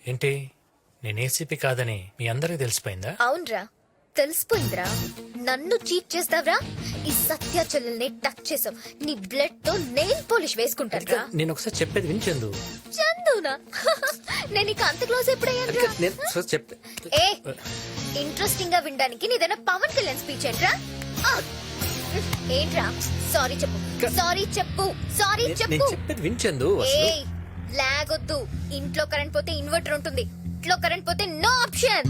ఏంటి నేను ఏసీపీ కాదని మీ అందరికి తెలిసిపోయిందా? అవునరా, తెలిసిపోయిందిరా. నన్ను చీట్ చేస్తావరా? ఈ సత్య చెల్లెల్ని టచ్ చేసావు, నీ బ్లడ్ తో నెయిల్ పాలిష్ వేసుకుంటారా? నేను ఒకసారి చెప్పేది వినిచెందు. చందునా? నేను ఇక అంత క్లోజ్ ఎప్పుడయ్యాను? నేను ఒకసారి చెప్పే ఏ ఇంట్రెస్టింగ్ గా వినడానికి నీదైనా పవన్ కళ్యాణ్ స్పీచ్ ఏంట్రా? ఏంట్రా? సారీ చెప్పు, సారీ చెప్పు, సారీ నేను చెప్పు. చెప్పేది వినిచెందు. ఏ లాగొద్దు. ఇంట్లో కరెంట్ పోతే ఇన్వర్టర్ ఉంటుంది, ఇంట్లో కరెంట్ పోతే నో ఆప్షన్.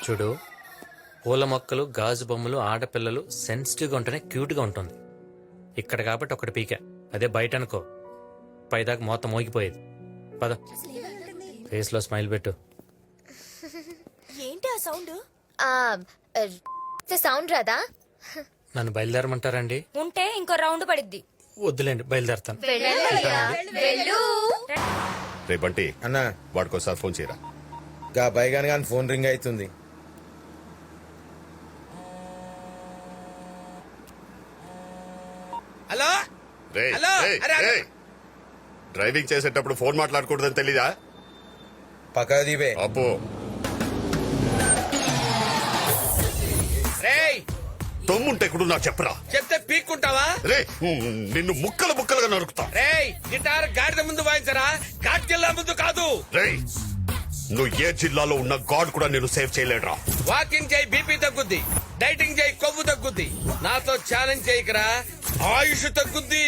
చూడు, పూల మొక్కలు, గాజు బొమ్మలు, ఆడపిల్లలు సెన్సిటివ్ గా ఉంటేనే క్యూట్ గా ఉంటుంది. ఇక్కడ కాబట్టి ఒకటి పీక, అదే బయట అనుకో పైదాకా మొత్తం మోగిపోయేది. పద, ఫేస్ లో స్మైల్ పెట్టు. ఏంటి ఆ సౌండ్? సౌండ్ రాదా? నన్ను బయలుదేరమంటారండి? ఉంటే ఇంకో రౌండ్ పడిద్ది. వద్దులేండి, బయలుదేరతాను. వెళ్ళు. రే బంటి అన్నా, వాడికోసారి ఫోన్ చేయరా. గా బైగాన్ గాని ఫోన్ రింగ్ అవుతుంది. హలో రేయ్, హలో, రేయ్, అరే, అరే. రేయ్. డ్రైవింగ్ చేసేటప్పుడు ఫోన్ మాట్లాడకూడదని తెలీదా? పక్క దీపే. అబ్బో, రేయ్ తమ్ముంటే కూడా నాకు చెప్పరా. చెప్తే పీక్కుంటావా? రే నిన్ను ముక్కలు ముక్కలుగా నరుకుతా. రేయ్ గిటార్ గాడిద ముందు వాయించరా, ఘాట్కెళ్ళ ముందు కాదు. రేయ్ నువ్వు ఏ జిల్లాలో ఉన్న గాడ్ కూడా నేను సేవ్ చేయలేడురా. వాకింగ్ చేయి, బీపీ తగ్గుద్ది. డైటింగ్ చేయి, కొవ్వు తగ్గుద్ది. నాతో ఛాలెంజ్ చేయకరా, ఆయుష్ తగ్గుద్ది.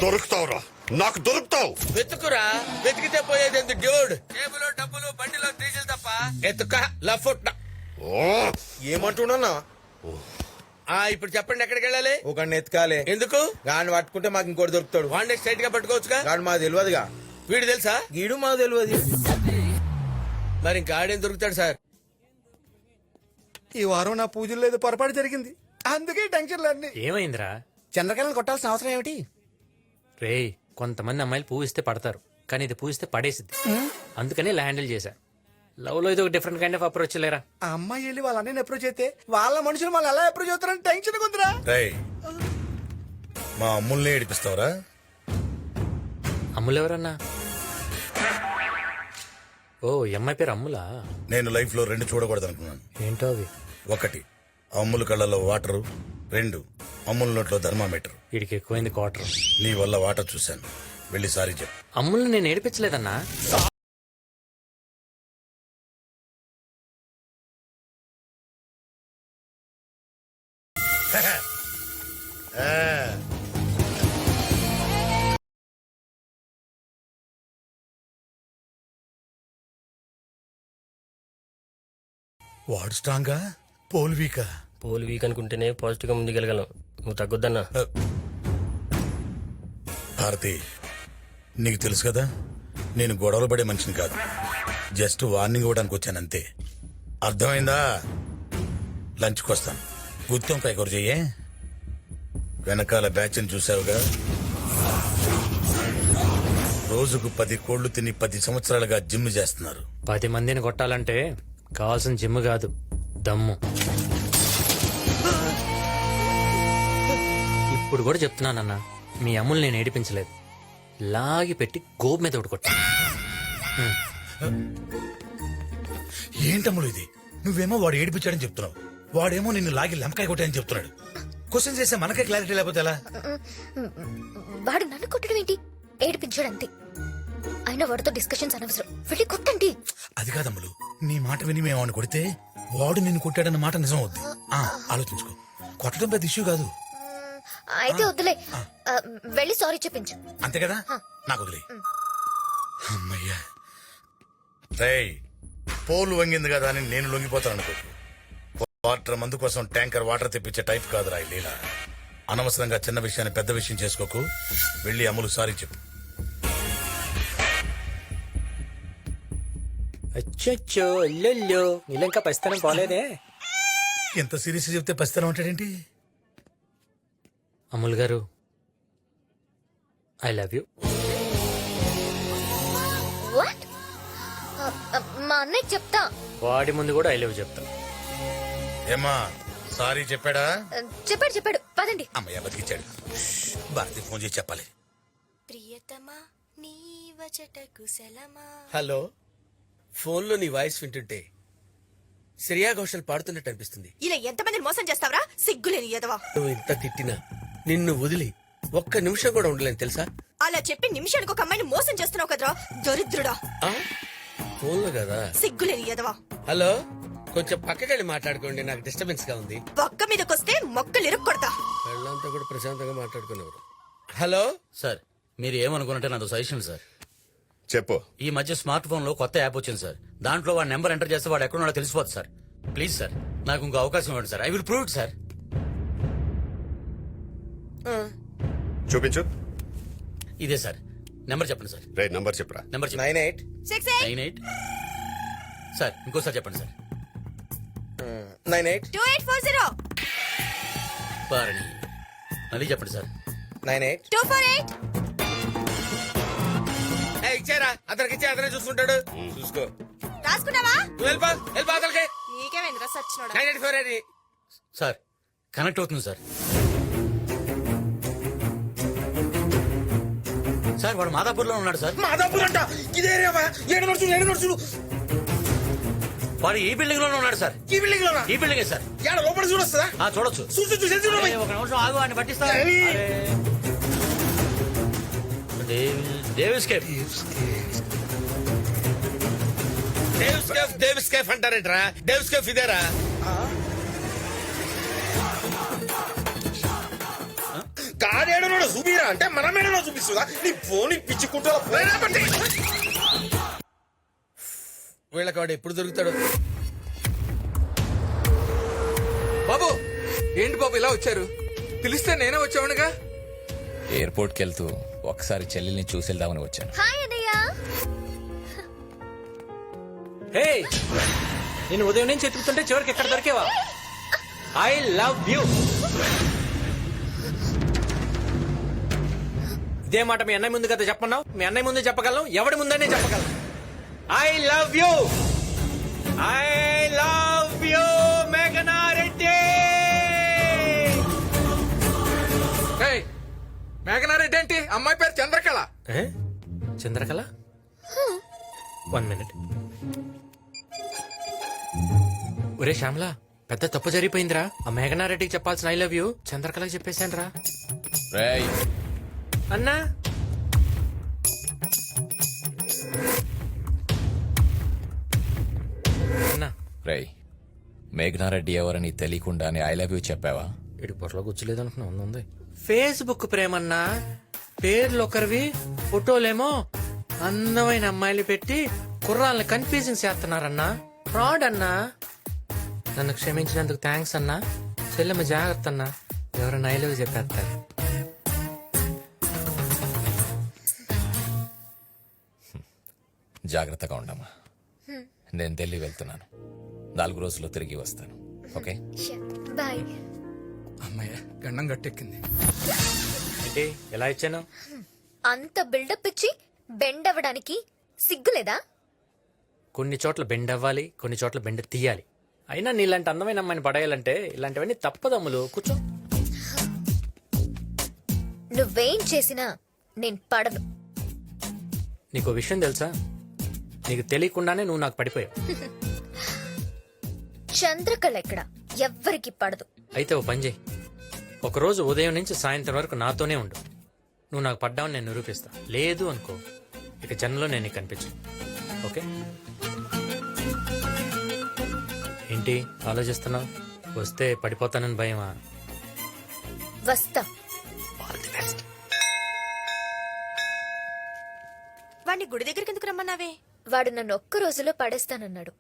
దొరుకుతావురా, నాకు దొరుకుతావు. వెతుకురా, వెతికితే పోయేది ఎందుకు డ్యూడ్? టేబుల్ డబ్బులు బండిలో డీజిల్ తప్ప ఎత్తుక లఫుట్. ఏమంటున్నా? ఇప్పుడు చెప్పండి, ఎక్కడికి వెళ్ళాలి? ఒక ఎత్కాలే. ఎందుకు? గాని పట్టుకుంటే మాకు ఇంకోటి దొరుకుతాడు. వన్ డే స్ట్రైట్ గా పట్టుకోవచ్చుగా. గాని మాకు తెలియదుగా. వీడు తెలుసా? గీడు మాకు తెలియదు. మరి ఇంకా ఆడేం దొరుకుతాడు సార్? ఈ వారం నా పూజలు లేదు, పొరపాటు జరిగింది, అందుకే టెన్షన్లు అన్ని. ఏమైందిరా? చంద్రకళను కొట్టాల్సిన అవసరం ఏమిటి? రేయ్, కొంతమంది అమ్మాయిలు పూవిస్తే పడతారు, కానీ ఇది పూవిస్తే పడేసిద్ది. అందుకని ఇలా హ్యాండిల్ చేశా. లవ్ లో ఇది ఒక డిఫరెంట్ కైండ్ ఆఫ్ అప్రోచ్ లేరా. ఆ అమ్మాయి వెళ్ళి వాళ్ళ అన్నయ్యని అప్రోచ్ అయితే వాళ్ళ మనుషులు వాళ్ళు ఎలా అప్రోచ్ అవుతారని టెన్షన్ ఉందిరా. రేయ్, మా అమ్ముల్ని ఏడిపిస్తావరా? అమ్ములు ఎవరన్నా? ఓ, ఈ అమ్మాయి పేరు అమ్ములా? నేను లైఫ్ లో రెండు చూడకూడదు అనుకున్నాను. ఏంటో అవి? ఒకటి, అమ్ముల కళ్ళలో వాటరు. రెండు, అమ్ముల నోట్లో థర్మామీటర్. వీడికి ఎక్కువైంది క్వార్టర్. నీ వల్ల వాటర్ చూశాను, వెళ్ళి సారీ చెప్పు. అమ్ముల్ని నేను ఏడిపించలేదన్నా. వాడు స్ట్రాంగా, పోల్ వీకా? పోల్ వీక్ అనుకుంటేనే పాజిటివ్ గా ముందుకెళ్ళగలం. నువ్వు తగ్గొద్దన్నా. భారతి, నీకు తెలుసు కదా నేను గొడవలు పడే మనిషిని కాదు. జస్ట్ వార్నింగ్ ఇవ్వడానికి వచ్చానంతే. అర్థమైందా? లంచ్కి వస్తాను. గుత్తంకాయ కూర చెయ్యే. వెనకాల బ్యాచ్ని చూసావుగా, రోజుకు 10 కోళ్లు తిని 10 సంవత్సరాలుగా జిమ్ చేస్తున్నారు. 10 మందిని కొట్టాలంటే కావాల్సిన జిమ్ కాదు, దమ్ము. ఇప్పుడు కూడా చెప్తున్నానన్నా, మీ అమ్ములు నేను ఏడిపించలేదు. లాగి పెట్టి గోపు మీద ఒకటి కొట్టా. ఏంటమ్ములు ఇది? నువ్వేమో వాడు ఏడిపించాడని చెప్తున్నావు, వాడేమో నిన్ను లాగి లెంకాయ కొట్టాయని చెప్తున్నాడు. క్వశ్చన్ చేస్తే మనకే క్లారిటీ లేకపోతే ఎలా? వాడు నన్ను కొట్టడం ఏంటి? ఏడిపించాడు అంతే. అయినా వాడితో డిస్కషన్స్ అనవసరం, వెళ్ళి కొట్టండి. అది కాదమ్ములు, నీ మాట విని మేము కొడితే వాడు నిన్ను కొట్టాడన్న మాట నిజం అవుద్ది. ఆలోచించుకో. కొట్టడం పెద్ద ఇష్యూ కాదు. అయితే వద్దులే. వెళ్ళి సారీ చెప్పించు. అంతే కదా, నాకు వదిలే. అమ్మయ్యా. రేయ్, పోలు వంగింది కదా అని నేను లొంగిపోతాను అనుకో. వాటర్ మందు కోసం ట్యాంకర్ వాటర్ తెప్పించే టైప్ కాదురా ఈ లీల. అనవసరంగా చిన్న విషయాన్ని పెద్ద విషయం చేసుకోకు. వెళ్ళి అమ్ములు సారీ చెప్పు. అచ్చో అల్లెల్లో నీళ్ళు ఇంకా పరిస్థితి పోలేదే. ఎంత సీరియస్ చెప్తే పసితనం ఉంటాడేంటి? అమ్ముల్ గారు, ఐ లవ్ యూ. వాట్? మా అన్నయ్య చెప్తా. వాడి ముందు కూడా ఐ లవ్ చెప్తా. ఏమా సారీ చెప్పాడా? చెప్పాడు. పదండి. అమ్మయ్య బతికిచ్చాడు. భారతి ఫోన్ చేసి చెప్పాలి. ప్రియతమా నీ వచట కుశలమా. హలో, ఫోన్లో నీ వాయిస్ వింటుంటే శ్రేయా ఘోషల్ పాడుతున్నట్టు అనిపిస్తుంది. ఇలా ఎంతమందిని మోసం చేస్తావరా? సిగ్గులేని ఎదవా. నువ్వు ఇంత తిట్టినా నిన్ను వదిలి ఒక్క నిమిషం కూడా ఉండలేను తెలుసా? అలా చెప్పి నిమిషానికి ఒక అమ్మాయిని మోసం చేస్తున్నావు కదరా దరిద్రుడా. ఫోన్లో కదా. సిగ్గులేని ఎదవా. హలో, కొంచెం పక్కకెళ్ళి మాట్లాడుకోండి, నాకు డిస్టర్బెన్స్ గా ఉంది. పక్క మీదకొస్తే మొక్కలు ఇరుక్కొడతా. వాళ్ళంతా కూడా ప్రశాంతంగా మాట్లాడుకునేవారు. హలో సార్, మీరు ఏమనుకున్నట్టే నాతో సజెషన్ సార్. చెప్పు. ఈ మధ్య స్మార్ట్ ఫోన్ లో కొత్త యాప్ వచ్చింది సార్. దాంట్లో వాడి నెంబర్ ఎంటర్ చేస్తే వాడు ఎక్కడున్నాడో తెలిసిపోతుంది సార్. ప్లీజ్ సార్, నాకు ఇంకో అవకాశం ఇవ్వండి sir. I will prove it sir. చూపించు. ఇదే సార్ నెంబర్ చెప్పండి సార్. రే నంబర్ చెప్పురా. Number 98 sir. ఇంకోసారి చెప్పండి సార్. 2840 పారణి. మళ్ళీ చెప్పండి సార్. 248. ఇచ్చారా? అతనికి ఇచ్చే అతనే చూసుకుంటాడు. చూసుకో. రాసుకున్నావా? నువ్వు వెళ్ళిపో అతనికి. నీకేమైందిరా సచ్చినోడా? 984 అది. సార్ కనెక్ట్ అవుతుంది సార్. సార్ వాడు మాదాపూర్ లో ఉన్నాడు సార్. మాదాపూర్ అంట. ఇదే ఏడు నడుచుడు. వాడు ఈ బిల్డింగ్ లోనే ఉన్నాడు సార్. ఈ బిల్డింగ్ లోనా? ఈ బిల్డింగే సార్. ఏడ లోపల చూడొస్తుందా? చూడొచ్చు. చూసి ఒక నిమిషం ఆగు, అని పట్టిస్తా. Davis cafe. డేవిస్ కేఫ్ అంటారేంట్రా? డేవిస్ కేఫ్ ఇదేరా? కాడేడనోడు చూపిరా అంటే మన మేడలో చూపిస్తుందా? నీ ఫోన్ పిచ్చుకుంటా. వీళ్ళకి వాడు ఎప్పుడు దొరుకుతాడు? బాబు, ఏంటి బాబు ఇలా వచ్చారు? పిలిస్తే నేనే వచ్చావునుగా. ఎయిర్పోర్ట్ కి వెళ్తూ ఒకసారి చెల్లెల్ని చూసి వెళ్దామని వచ్చాను. హాయ్ అన్నయ్య. హే, నేను ఉదయం నుంచి ఎత్తుకుతుంటే చివరికి ఎక్కడ దొరికేవా? I love you. ఇదే మాట మీ అన్నయ్య ముందు కదా చెప్పన్నావు. మీ అన్నయ్య ముందు చెప్పగలను, ఎవడి ముందనే చెప్పగలను. I love you. I love you మేఘనా రెడ్డి. మేఘనారెడ్డి ఏంటి? అమ్మాయి పేరు చంద్రకళ. చంద్రకళ? 1 మినిట్. ఒరే శ్యామలా, పెద్ద తప్పు జరిగిపోయిందిరా. ఆ మేఘనారెడ్డికి చెప్పాల్సిన ఐ లవ్ యూ చంద్రకళకి చెప్పేశాను రా. రేయ్ అన్నా, అన్నా. రేయ్, మేఘనారెడ్డి ఎవరని తెలియకుండానే ఐ లవ్ యూ చెప్పావా? ఇటు పొరలో కూర్చోలేదు అనుకున్నా. ఉంది ఫేస్బుక్ ప్రేమన్నా. పేర్లు ఒకరివి, ఫోటోలేమో అందమైన అమ్మాయిలు పెట్టి కుర్రాళ్ళని కన్ఫ్యూజింగ్ చేస్తున్నారన్నా. ఫ్రాడ్ అన్నా. నన్ను క్షమించినందుకు థ్యాంక్స్ అన్నా. చెల్లెమ్మ జాగ్రత్త అన్నా, ఎవరైనా ఐ లవ్ చెప్పేస్తారు. జాగ్రత్తగా ఉండమ్మా. నేను ఢిల్లీ వెళ్తున్నాను. 4 రోజుల్లో తిరిగి వస్తాను. Okay bye. అమ్మాయ గండం గట్టెక్కింది. ఏంటి ఎలా ఇచ్చాను? అంత బిల్డప్ ఇచ్చి బెండ్ అవ్వడానికి సిగ్గులేదా? కొన్ని చోట్ల బెండ్ అవ్వాలి, కొన్ని చోట్ల బెండ్ తీయాలి. అయినా నీలాంటి అందమైన అమ్మాయిని పడేయాలంటే ఇలాంటివన్నీ తప్పదమ్ములు. కూర్చో. నువ్వేం చేసినా నేను పడను. నీకు విషయం తెలుసా? నీకు తెలియకుండానే నువ్వు నాకు పడిపోయావు. చంద్రకళ ఎక్కడ ఎవ్వరికి పడదు. అయితే ఓ పని చేయి, ఒకరోజు ఉదయం నుంచి సాయంత్రం వరకు నాతోనే ఉండు. నువ్వు నాకు పడ్డావని నేను నిరూపిస్తా. లేదు అనుకో, ఇక జన్మలో నేను నీకు కనిపించు. ఓకే? ఏంటి ఆలోచిస్తున్నావు? వస్తే పడిపోతానని భయమా? వస్తా. వాడిని గుడి దగ్గరికి ఎందుకు రమ్మన్నావే? వాడు నన్ను ఒక్క రోజులో పడేస్తానన్నాడు.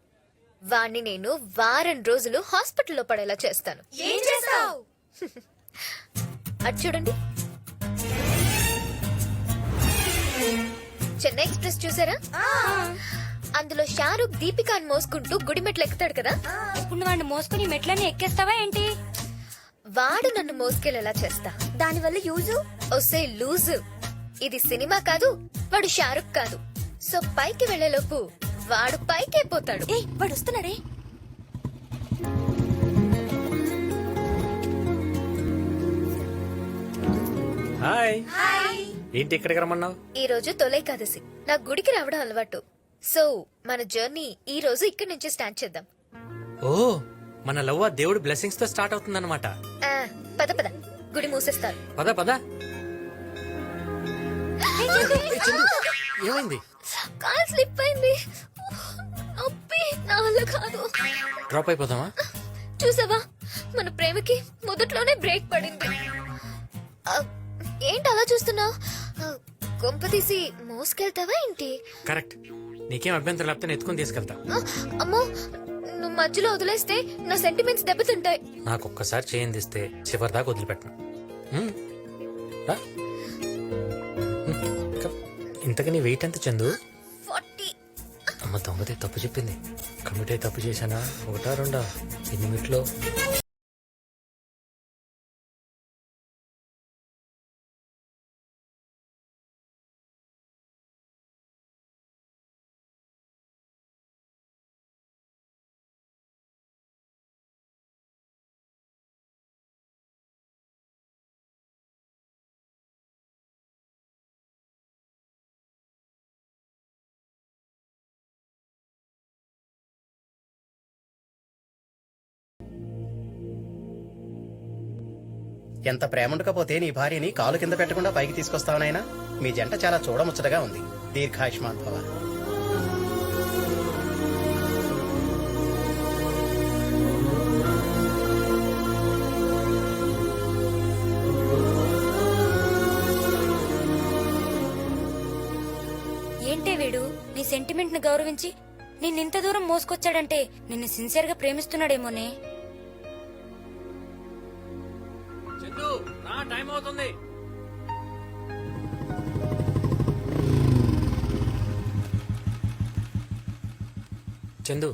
వాణ్ణి నేను వారం రోజులు హాస్పిటల్లో పడేలా చేస్తాను. ఏం చేస్తావు? అది చూడండి. చెన్నై ఎక్స్ప్రెస్ చూసారా? అందులో షారూక్ దీపికాని మోసుకుంటూ గుడి మెట్లు ఎక్కుతాడు కదా. ఇప్పుడు వాడిని మోసుకుని మెట్లని ఎక్కేస్తావా ఏంటి? వాడు నన్ను మోసుకెళ్ళేలా చేస్తా. దానివల్ల యూజు? ఒసే లూజు, ఇది సినిమా కాదు, వాడు షారుఖ్ కాదు. సో పైకి వెళ్లేలోపు వాడు పైకే పోతాడు. ఏ వాడు వస్తున్నాడే. హాయ్. ఏంటి ఇక్కడికి రమ్మన్నావు? ఈ రోజు తొలైకాదశి. నా గుడికి రావడం అలవాటు. సో మన జర్నీ ఈ రోజు ఇక్కడి నుంచి స్టార్ట్ చేద్దాం. ఓ, మన లవ్ ఆ దేవుడి బ్లెస్సింగ్స్ తో స్టార్ట్ అవుతుందన్నమాట. పద పద, గుడి మూసేస్తారు. పద పద. ఏమైంది? కాల్ స్లిప్ అయింది. నొప్పి నా వల్ల కాదు. డ్రాప్ అయిపోదామా? చూసావా, మన ప్రేమకి మొదట్లోనే బ్రేక్ పడింది. ఏంటి అలా చూస్తున్నావు? కొంప తీసి మోసుకెళ్తావా ఏంటి? కరెక్ట్. నీకేం అభ్యంతరం లేకపోతే నేను ఎత్తుకుని తీసుకెళ్తా. అమ్మో, నువ్వు మధ్యలో వదిలేస్తే నా సెంటిమెంట్స్ దెబ్బతింటాయి. నాకు ఒక్కసారి చేయందిస్తే చివరి దాకా వదిలిపెట్టను. రా. ఇంతకు నీ వెయిట్ ఎంత చందు? 40. అమ్మ దొంగతే తప్పు చెప్పింది. కమిట్ అయి తప్పు చేశానా? ఒకటా రెండా? ఎన్ని మిట్లో? ఎంత ప్రేమ ఉండకపోతే నీ భార్యని కాలు కింద పెట్టకుండా పైకి తీసుకొస్తావనైనా. మీ జంట చాలా చూడముచ్చటగా ఉంది. దీర్ఘాయుష్మాన్ భవ. ఏంటే వీడు నీ సెంటిమెంట్ ని గౌరవించి నిన్నింత దూరం మోసుకొచ్చాడంటే నిన్ను సిన్సియర్ గా ప్రేమిస్తున్నాడేమోనే. చందు, రా, టైం అవుతుంది. చందు,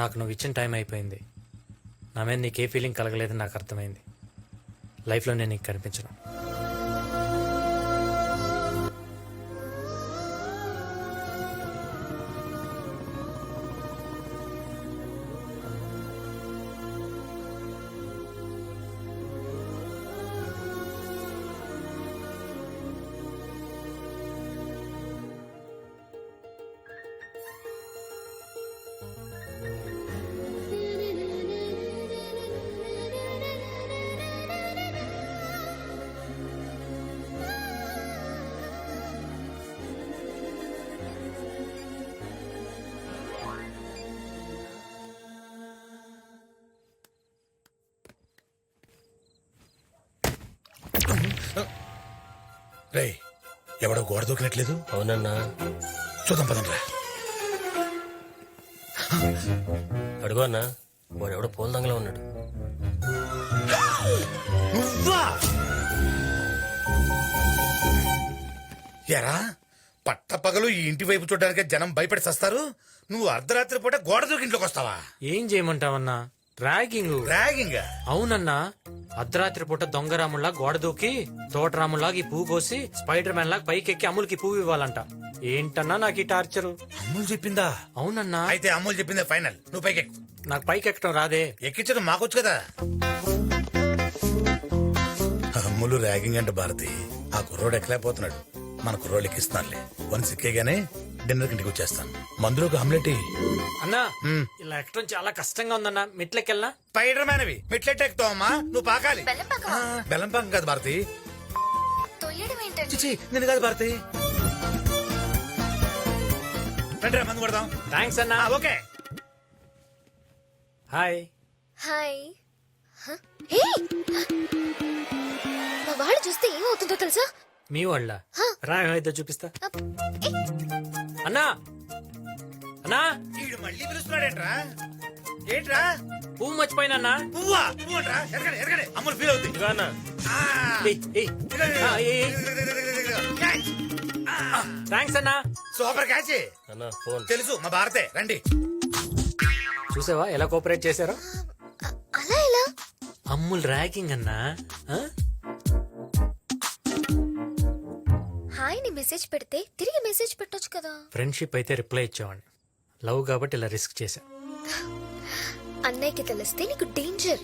నాకు నువ్వు ఇచ్చిన టైం అయిపోయింది. నా మీద నీకే ఫీలింగ్ కలగలేదని నాకు అర్థమైంది. లైఫ్లో నేను నీకు కనిపించను. రే, ఎవడో గోడ దూకినట్లేదు? అవునన్నా. చూద్దాం పదండ్రా. అడుగు అన్నా, వాడు ఎవడో పూల దంగలో ఉన్నాడు. నువ్వా? ఎరా, పట్టపగలు ఈ ఇంటి వైపు చూడడానికి జనం భయపడి సస్తారు. నువ్వు అర్ధరాత్రి పూట గోడ దూకి ఇంట్లోకి వస్తావా? ఏం చేయమంటావన్నా? ర్యాగింగ్. ర్యాగింగ్? అవునన్నా. అర్ధరాత్రి పూట దొంగరాముల్లా గోడ దూకి తోటరాముల్లాగా ఈ పువ్వు కోసి స్పైడర్ మ్యాన్ లాగా పైకి ఎక్కి అమ్ములకి పువ్వు ఇవ్వాలంట. ఏంటన్నా నాకు ఈ టార్చరు? అమ్ములు చెప్పిందా? అవునన్నా. అయితే అమ్ములు చెప్పిందే ఫైనల్. నువ్వు పైకి ఎక్కు. నాకు పైకి ఎక్కడం రాదే. ఎక్కించడం మాకొచ్చు కదా. అమ్ములు ర్యాగింగ్ అంటే భారతి. ఆ కుర్రోడు ఎక్కలేకపోతున్నాడు. మన కుర్రోడు ఎక్కిస్తున్నారులే. వన్ సిక్కేగానే డిన్నర్ ఇంటికి వచ్చేస్తాను. మందులోకి ఆమ్లెట్. అన్నా, ఇలా ఎక్కడం చాలా కష్టంగా ఉందన్నా. మెట్లకెళ్ళనా? స్పైడర్ మ్యాన్ అవి మెట్లెట్ ఎక్కుతావు అమ్మా. నువ్వు పాకాలి. బెల్లం పాకం కాదు భారతి. చిచి, నేను కాదు భారతి. రండి రా, మందు కొడదాం. థ్యాంక్స్ అన్నా. ఓకే. హాయ్. హాయ్. ఏయ్! మా వాళ్ళు చూస్తే ఏమవుతుందో తెలుసా? మీ వాళ్ళ రా ఏమైతే చూపిస్తా. అన్నా అన్నా ఈడు మళ్ళీ పిలుస్తున్నాడేంట్రా? ఏంట్రా? పువ్వు మర్చిపోయినా. పువ్వా? పువ్వు అంట్రా? ఎరగడే, ఎరగడే. అమ్ములు ఫీల్ అవుతుంది. థ్యాంక్స్ అన్నా. Super catch. అన్నా ఫోన్. తెలుసు మా భారతే. రండి. చూసావా ఎలా కోఆపరేట్ చేశారో? అలా ఎలా? అమ్ముల్ ర్యాకింగ్ అన్నా. ఆ? హాయ్ ని మెసేజ్ పెడితే తిరిగి మెసేజ్ పెట్టొచ్చు కదా. ఫ్రెండ్షిప్ అయితే రిప్లై ఇచ్చేవాడిని. లవ్ కాబట్టి ఇలా రిస్క్ చేశా. అన్నయ్యకి తెలిస్తే నీకు డేంజర్.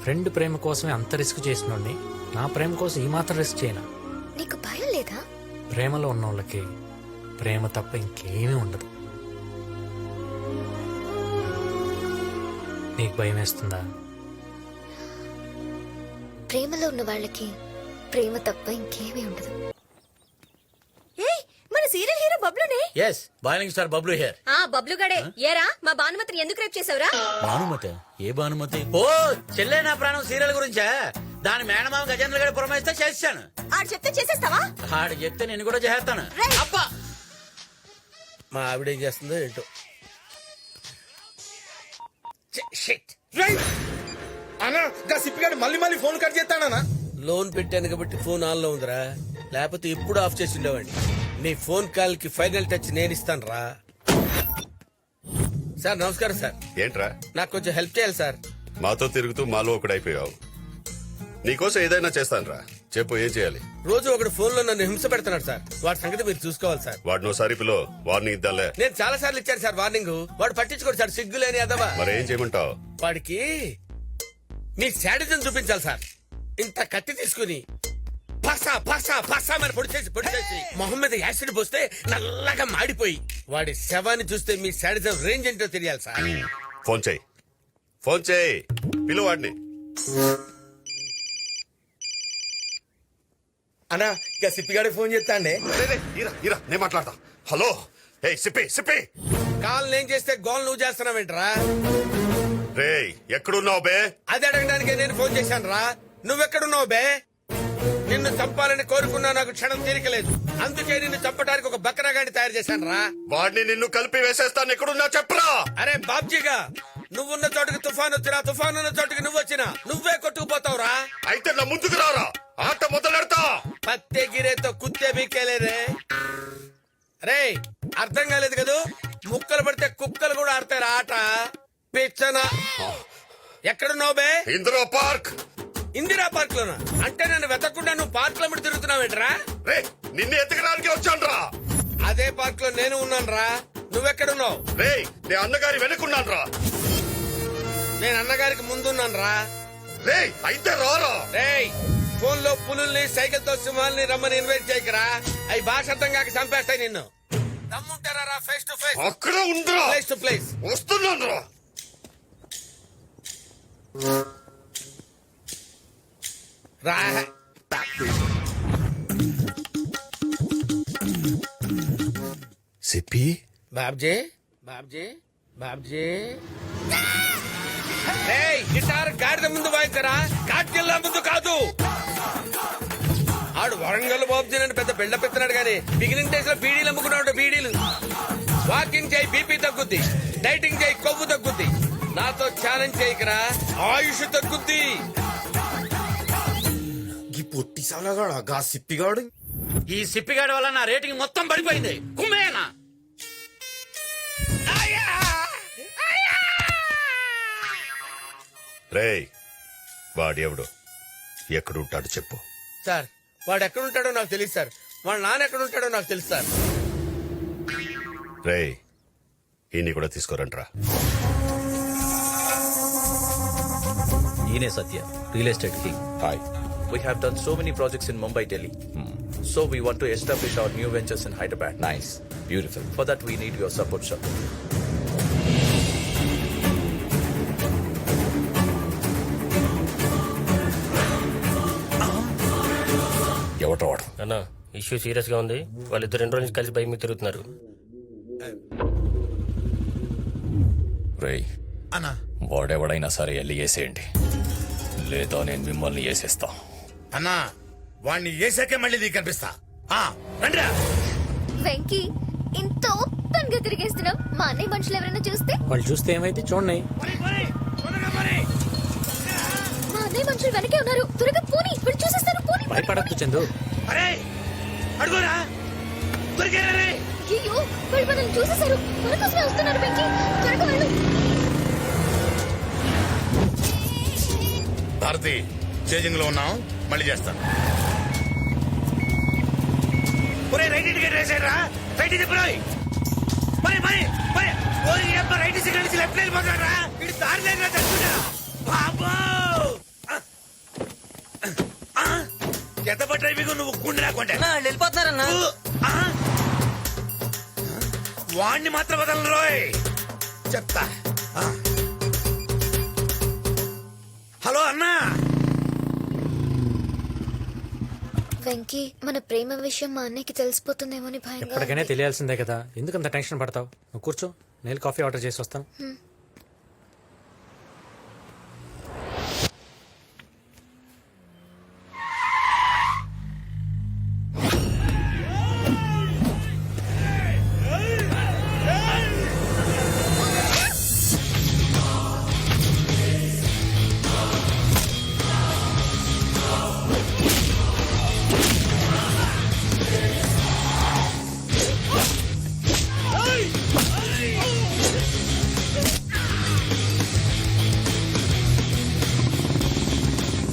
ఫ్రెండ్ ప్రేమ కోసమే అంత రిస్క్ చేసినోడిని నా ప్రేమ కోసం ఈ మాత్రం రిస్క్ చేయనా? నీకు భయం లేదా? ప్రేమలో ఉన్న వాళ్ళకి ప్రేమ తప్ప ఇంకేమీ ఉండదు. నీకు భయం వేస్తుందా? ప్రేమలో ఉన్న వాళ్ళకి ప్రేమ తప్ప ఇంకేమీ ఉండదు. ఏయ్ మన సీరియల్ హీరో బబ్లునే. Yes, boiling star Bablu here. ఆ బబ్లు గడే ఏరా మా భానుమతిని ఎందుకు రేప్ చేసావురా? భానుమతి? ఏ భానుమతి? ఓ చెల్లె నా ప్రాణం సీరియల్ గురించా? దాని మేనమామ గజేంద్ర గడి పురమాయిస్తే చేస్తాను. ఆడు చెప్తే చేసేస్తావా? ఆడు చెప్తే నేను కూడా చేస్తాను. అబ్బా మా ఆవిడ ఏం చేస్తుందో ఏంటో. అన్నా గా సిప్పిగాడు మళ్ళీ మళ్ళీ ఫోన్ కట్ చేస్తాడనా? లోన్ పెట్టాను కాబట్టి ఫోన్ ఆన్ లో ఉందిరా, లేకపోతే ఎప్పుడు ఆఫ్ చేసి ఉండేవాడిని. నీ ఫోన్ కాల్ కి ఫైనల్ టచ్ నేను ఇస్తాను రా. సార్ నమస్కారం సార్. ఏంట్రా నాకు కొంచెం హెల్ప్ చేయాలి సార్. మాతో తిరుగుతూ మాలో ఒకడైపోయావు. నీకోసం ఏదైనా చేస్తానురా. చెప్పు, ఏం చేయాలి? రోజు ఒకడు ఫోన్ లో నన్ను హింస పెడుతున్నాడు సార్. వాడి సంగతి మీరు చూసుకోవాలి సార్. వాడిని ఒకసారి పిలో, వార్నింగ్ ఇద్దాలే. నేను చాలా సార్లు ఇచ్చాను సార్ వార్నింగ్. వాడు పట్టించుకోడు సార్, సిగ్గులేని అదవా. మరేం చేయమంటావు? వాడికి మీ శాడిజం చూపించాలి సార్. ఇంత కత్తి తీసుకుని పసా పసా పసా మరి పొడి చేసి మొహం మీద యాసిడ్ పోస్తే నల్లగా మాడిపోయి వాడి శవాన్ని చూస్తే మీ శాడిజం రేంజ్ ఏంటో తెలియాలి సార్. ఫోన్ చేయి, ఫోన్ చేయి, పిలు వాడిని. అన్నా ఇక సిప్పిగాడికి ఫోన్ చేస్తాండే. నేను మాట్లాడతా. హలో, ఏ సిప్పి సిప్పి. కాల్ నేను చేస్తే గోల్ నువ్వు చేస్తున్నావేంట్రా? రే ఎక్కడున్నావు బే? అది అడగడానికి నేను ఫోన్ చేశాను రా. నువ్వెక్కడున్నావు బే? నిన్ను చంపాలని కోరుకున్నా, నాకు క్షణం తీరికలేదు. అందుకే నిన్ను చంపడానికి ఒక బక్రాగాడిని తయారు చేశాను రా. వాడిని నిన్ను కలిపి వేసేస్తాను. ఎక్కడున్నా చెప్పరా? అరే బాబ్జీగా, నువ్వున్న చోటుకి తుఫాన్ వచ్చినా, తుఫాన్ ఉన్న చోటుకి నువ్వు వచ్చినా నువ్వే కొట్టుకుపోతావురా. అయితే నా ముందుకు రారా, ఆట మొదలెడతా. పత్తే గిరేతో కుత్తే బీకేలేరే. రే అర్థం కాలేదు కదూ? ముక్కలు పడితే కుక్కలు కూడా ఆడతారు ఆట. పిచ్చన ఎక్కడున్నావు బే? ఇందిరా పార్క్. ఇందిరా పార్క్ లోనా? అంటే నన్ను వెతకుండా నువ్వు పార్క్ లో తిరుగుతున్నావేంట్రా? రే నిన్ను ఎతకడానికి వచ్చాను రా. అదే పార్క్ లో నేను ఉన్నాను రా. నువ్వెక్కడున్నావు? రే నేను అన్నగారి వెనుకున్నాను రా. నేను అన్నగారికి ముందున్నాను రా. రే అయితే రారా. రే ఫోన్ లో పులుల్ని, సైకిల్ తో సింహాల్ని రమ్మని ఇన్వైట్ చేయకరా. అవి భాష అర్థం కాక చంపేస్తాయి నిన్ను. దమ్ముంటారా ఫేస్ టు ఫేస్? అక్కడ ఉందిరా. ప్లేస్ టు ప్లేస్ వస్తున్నాను రా. రా. సిప్పి. బాబ్జీ బాబ్జీ బాబ్జీ. రేయ్ గిటార్ గాడిద ముందు వాయించరా, కాట్కెళ్ళ ముందు కాదు. ఆడు వరంగల్ బాబ్జీ అని పెద్ద బిల్డప్ ఎత్తున్నాడు గానీ బిగినింగ్ డేస్ లో బీడీలు అమ్ముకున్నాడు. బీడీలు. వాకింగ్ చేయి బీపీ తగ్గుద్ది, డైటింగ్ చేయి కొవ్వు తగ్గుద్ది. నాతో ఛాలెంజ్ చేయకరా, ఆయుష్ తగ్గుద్ది. ఈ పొట్టి సాలగాడు గా సిప్పిగాడు. ఈ సిప్పిగాడి వల్ల నా రేటింగ్ మొత్తం పడిపోయింది. కుమ్మేనా? రే వాడు ఎవడు, ఎక్కడుంటాడు చెప్పు. సార్ వాడు ఎక్కడుంటాడో నాకు తెలియదు సార్. వాళ్ళ నాన్న ఎక్కడుంటాడో నాకు తెలుసు సార్. రే ఈయన్ని కూడా తీసుకోరంట్రా. ఈయనే Satya, real estate king. Hi. We have done so many projects in Mumbai, Delhi. So we want to establish our new ventures in Hyderabad. Nice. Beautiful. For that we need your support, sir. ఎవటో అన్న issue serious గా ఉంది. వాళ్ళిద్దరు 2 రోజుల నుంచి కలిసి bike మీద తిరుగుతున్నారు. రేయ్ అన్నా వాడెవడైనా సరే వెళ్ళి వేసేయండి. లేదా నేను మిమ్మల్ని వేసేస్తా. అన్నా వాణ్ణి వేసాకే మళ్ళీ నీకు కనిపిస్తా. రండిరా. వెంకీ ఇంత ఓపెన్ గా తిరిగేస్తున్నావు. మా అన్నయ్య మనుషులు ఎవరైనా చూస్తే? వాళ్ళు చూస్తే ఏమైతే చూడండి. మా అన్నయ్య మనుషులు వెనకే ఉన్నారు. త్వరగా పోనీ, వీళ్ళు చూసేస్తారు. పోనీ. భయపడద్దు చందు. అడుగురా. అయ్యో వాళ్ళు మనల్ని చూసేశారు. మనకోసమే వస్తున్నారు వెంకీ, త్వరగా వెళ్ళు. భారతి చేజింగ్ లో ఉన్నాం, మళ్ళీ చేస్తాను. రైట్ టికెట్ వేసారా? రైట్ రైట్ సిగ్నల్ నుంచి లెఫ్ట్ వెళ్ళిపోతారా? ఇటు దారి లేదురా తెలుసురా. ఎంత పట్టాయి మీకు? నువ్వు గుండె రాకుంటే వెళ్ళిపోతున్నారన్నా. వాణ్ణి మాత్రం వదలను రోయ్, చెప్తా. హలో అన్నా. వెంకీ మన ప్రేమ విషయం మా అన్నయ్యకి తెలిసిపోతుందేమోని భయంగా. ఎప్పటికైనా తెలియాల్సిందే కదా, ఎందుకంత టెన్షన్ పడతావు? నువ్వు కూర్చో, నేను కాఫీ ఆర్డర్ చేసి వస్తాను.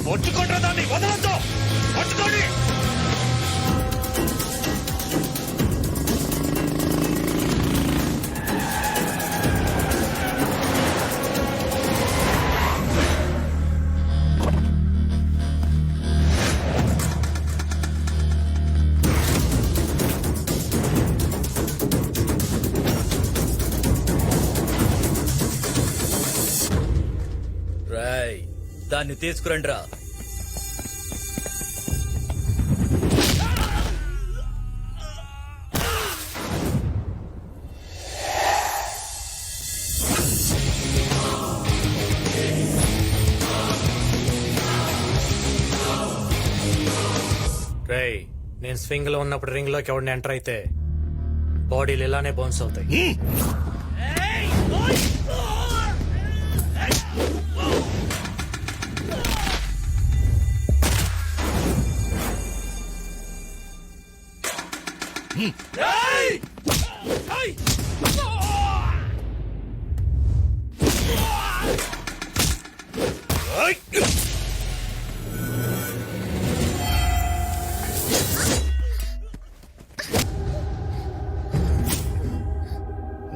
పట్టుకోండి దాన్ని, వదలొద్దు. పట్టుకోండి. దాన్ని తీసుకురండి రా. రేయ్, నేను స్వింగ్ లో ఉన్నప్పుడు రింగ్ లోకి ఎవరిని ఎంటర్ అయితే బాడీలు ఇలానే బౌన్స్ అవుతాయి.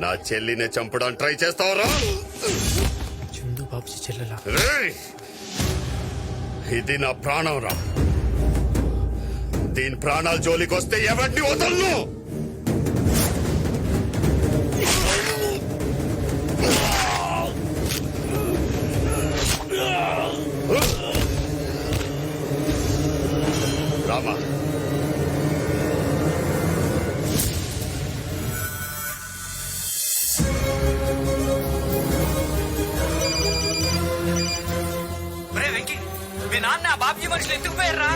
నా చెల్లిని చంపడానికి ట్రై చేస్తావరా? చందు బాబుజీ చెల్లెలా? ఇది నా ప్రాణం రా. దీని ప్రాణాల జోలికి వస్తే ఎవరిని వదలను. రామా, వెంకీ మీ నాన్న బాబ్జీ మనుషులు ఎత్తుకుపోయారా?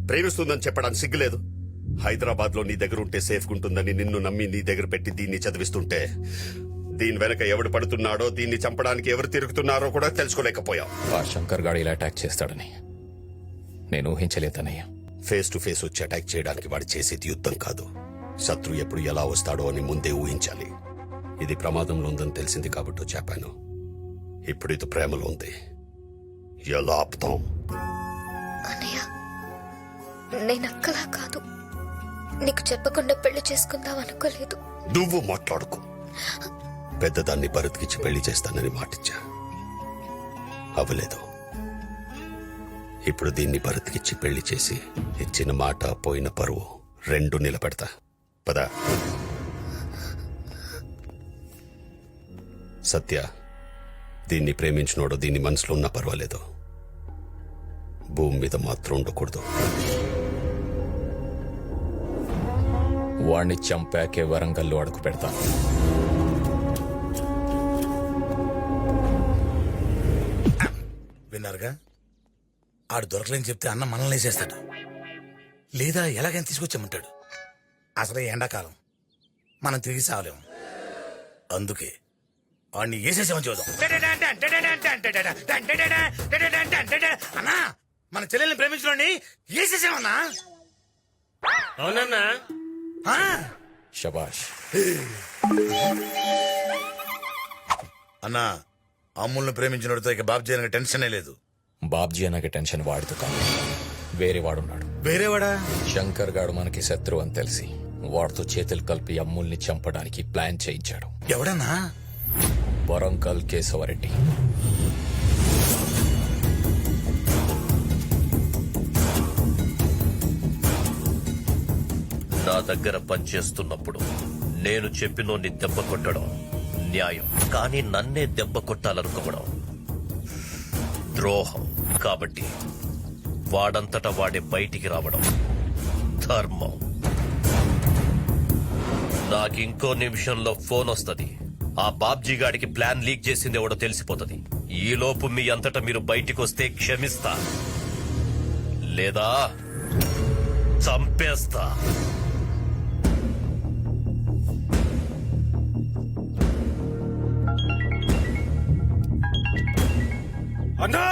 ప్రేమిస్తుందని చెప్పడానికి సిగ్గులేదు? హైదరాబాద్ లో నీ దగ్గర ఉంటే సేఫ్ ఉంటుందని నిన్ను నమ్మి నీ దగ్గర పెట్టి దీన్ని చదివిస్తుంటే దీని వెనక ఎవడు పడుతున్నాడో, దీన్ని చంపడానికి ఎవరు తిరుగుతున్నారో కూడా తెలుసుకోలేకపోయాం. ఆ శంకర్ గాడు ఇలా అటాక్ చేస్తాడని నేను ఊహించలేదన్నయ్య. ఫేస్ టు ఫేస్ వచ్చి అటాక్ చేయడానికి వాడు చేసేది యుద్ధం కాదు. శత్రు ఎప్పుడు ఎలా వస్తాడో అని ముందే ఊహించాలి. ఇది ప్రమాదంలో ఉందని తెలిసింది కాబట్టి చెప్పాను. ఇప్పుడు ఇది ప్రేమలో ఉంది. ఎలా ఆపుతాం? అన్నయ్య, నేను అక్కలా కాదు. నీకు చెప్పకుండా పెళ్లి చేసుకుందాం అనుకోలేదు. నువ్వు మాట్లాడుకో. పెద్దదాన్ని భరత్కిచ్చి పెళ్లి చేస్తానని మాటిచ్చా, అవ్వలేదు. ఇప్పుడు దీన్ని భరత్కిచ్చి పెళ్లి చేసి ఇచ్చిన మాట పోయిన పరువు రెండు నిలబెడతా. పద. సత్య, దీన్ని ప్రేమించినోడు దీన్ని మనసులో ఉన్నా పర్వాలేదు, భూమి మీద మాత్రం ఉండకూడదు. వాణ్ణి చంపాకే వరంగల్లో అడుగు పెడతాను. విన్నారుగా, ఆడు దొరకలేని చెప్తే అన్న మనల్ని వేసేస్తాడు, లేదా ఎలాగైనా తీసుకొచ్చామంటాడు. అసలే ఎండాకాలం, మనం తిరిగి సావలేము. అందుకే వాడిని వేసేసామని చూద్దాం. అన్నా, మన చెల్లెల్ని ప్రేమించడాన్ని వేసేసామన్నా. అవునన్నా. శబాష్. అన్నా, అమ్ముల్ని ప్రేమించినోడితో ఇక బాబ్జీ అనగా టెన్షనే లేదు. బాబ్జీ అనగా టెన్షన్ వాడితో కాదు, వేరే వాడున్నాడు. వేరేవాడా? శంకర్ గాడు మనకి శత్రువు అని తెలిసి వాడితో చేతులు కలిపి అమ్ముల్ని చంపడానికి ప్లాన్ చేయించాడు. ఎవడన్నా? వరంగల్ కేశవరెడ్డి. నా దగ్గర పనిచేస్తున్నప్పుడు నేను చెప్పినోన్ని దెబ్బ కొట్టడం న్యాయం, కానీ నన్నే దెబ్బ కొట్టాలనుకోవడం ద్రోహం. కాబట్టి వాడంతటా వాడే బయటికి రావడం ధర్మం. నాకింకో నిమిషంలో ఫోన్ వస్తది. ఆ బాబ్జీ గాడికి ప్లాన్ లీక్ చేసింది ఎవడో తెలిసిపోతుంది. ఈలోపు మీ అంతటా మీరు బయటికి వస్తే క్షమిస్తా, లేదా చంపేస్తా. అన్నా,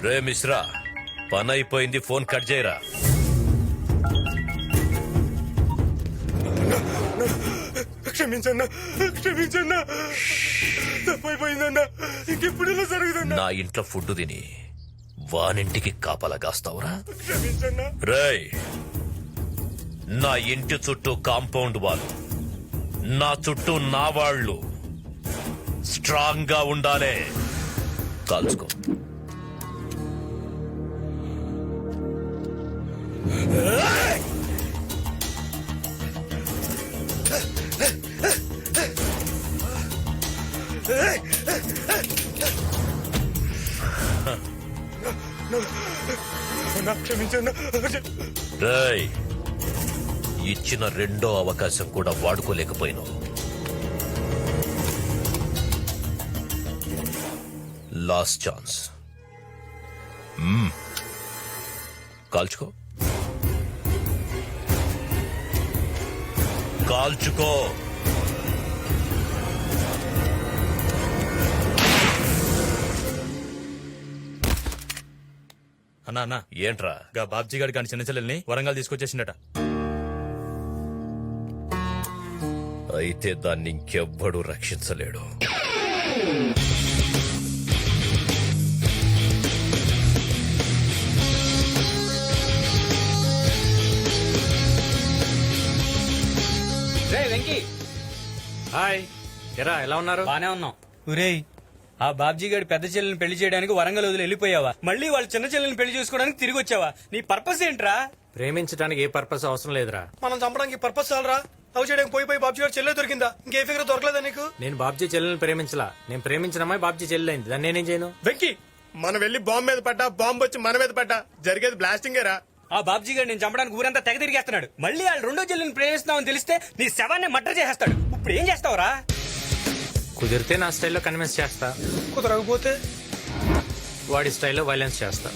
రే మిశ్రా, పని అయిపోయింది, ఫోన్ కట్ చేయరా. క్షమించన్నా, క్షమించన్నా, తప్పైపోయిందన్నా, ఇంకెప్పుడు ఇలా జరుగుతుందా? నా ఇంట్లో ఫుడ్ తిని వానింటికి కాపలా కాస్తావురా? క్షమించన్నా. రేయ్, నా ఇంటి చుట్టూ కాంపౌండ్ వాళ్ళు, నా చుట్టూ నా వాళ్ళు స్ట్రాంగ్ గా ఉండాలే. కాల్చుకో. క్షమించన్నా. రేయ్, ఇచ్చిన రెండో అవకాశం కూడా వాడుకోలేకపోయినావు. Last chance. కాల్చుకో, కాల్చుకో. అన్నా అన్నా, ఏంట్రా? గా బాబ్జీ గారి కానీ చిన్న చెల్లెల్ని వరంగల్ తీసుకొచ్చేసిండట. అయితే దాన్ని ఇంకెవ్వడూ రక్షించలేడు. వెంకీ, హాయ్, ఎరా ఎలా ఉన్నారు? బానే ఉన్నాం. ఒరేయ్, ఆ బాబ్జీ గారి పెద్ద చెల్లెని పెళ్లి చేయడానికి వరంగల్ వదిలి వెళ్ళిపోయావా? మళ్ళీ వాళ్ళ చిన్న చెల్లెని పెళ్లి చేసుకోవడానికి తిరిగి వచ్చావా? నీ పర్పస్ ఏంట్రా? ప్రేమించడానికి ఏ పర్పస్ అవసరం లేదురా. మనం చంపడానికి పర్పస్ చాలరా? లవ్ చేయడానికి పోయి బాబ్జీ గారి చెల్లె దొరికిందా? ఇంకే ఫిగర్ దొరకలేదా నీకు? నేను బాబ్జీ చెల్లెల్ని ప్రేమించలా. నేను ప్రేమించిన అమ్మాయి బాబ్జీ చెల్లెలైంది. దాన్ని నేనేం చేయను? వెంకీ, మనం వెళ్ళి బాంబు మీద పడ్డా, బాంబు వచ్చి మన మీద పడ్డా, జరిగేది బ్లాస్టింగేరా. ఆ బాబ్జీ గారు నేను చంపడానికి ఊరంతా తెగ తిరిగేస్తున్నాడు. మళ్ళీ వాళ్ళు రెండో చెల్లెని ప్రేమిస్తున్నావని తెలిస్తే నీ శవాన్ని మర్డర్ చేసేస్తాడు. ఇప్పుడు ఏం చేస్తావురా? కుదిరితే నా స్టైల్లో కన్విన్స్ చేస్తా, కుదరకపోతే వాడి స్టైల్లో వైలెన్స్ చేస్తా.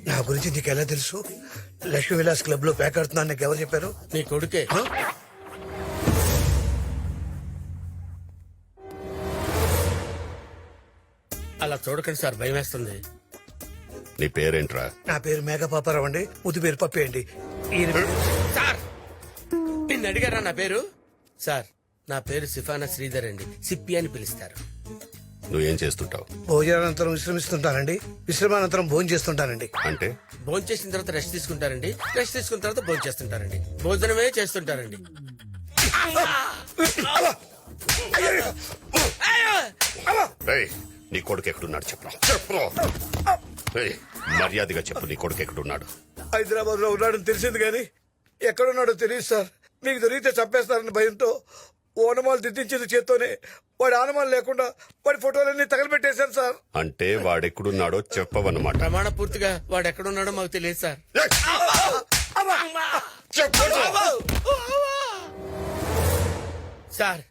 నా గురించి నీకు ఎలా తెలుసు? లక్ష్మీ విలాస్ క్లబ్ లో ప్యాక్ ఆడుతున్నాను నీకు ఎవరు చెప్పారు? నీ కొడుకే. అలా చూడకండి సార్, భయం వేస్తుంది. నీ పేరేంట్రా? నా పేరు మేఘపాపారావు అండి, ముద్దు పేరు పప్పి అండి. సార్, నిన్ను అడిగారా నా పేరు? సార్, నా పేరు సిఫానా శ్రీధర్ అండి. సిప్పి అని పిలుస్తారు. నువ్వేం చేస్తుంటావు? భోజనానంతరం విశ్రమిస్తుంటానండి, విశ్రమానంతరం భోజనం చేస్తుంటానండి. అంటే భోజనం చేసిన తర్వాత రెస్ట్ తీసుకుంటారండి, రెస్ట్ తీసుకున్న తర్వాత భోజనం చేస్తుంటారండి, భోజనమే చేస్తుంటారండి. రేయ్, నీ కొడుకు ఎక్కడున్నాడు చెప్పరా? చెప్పరా. రేయ్, మర్యాదగా చెప్పు నీ కొడుకు ఎక్కడున్నాడు? హైదరాబాద్ లో ఉన్నాడని తెలిసింది కానీ ఎక్కడున్నాడో తెలియదు సార్. మీకు దొరికితే చంపేస్తారని భయంతో ఓనమాలు దిద్దించింది చేత్తోనే. వాడి ఆనమాలు లేకుండా వాడి ఫోటోలన్నీ తగలబెట్టేశాను సార్. అంటే వాడెక్కడున్నాడో చెప్పవన్నమాట. ప్రమాణ పూర్తిగా వాడు ఎక్కడున్నాడో మాకు తెలియదు సార్. సార్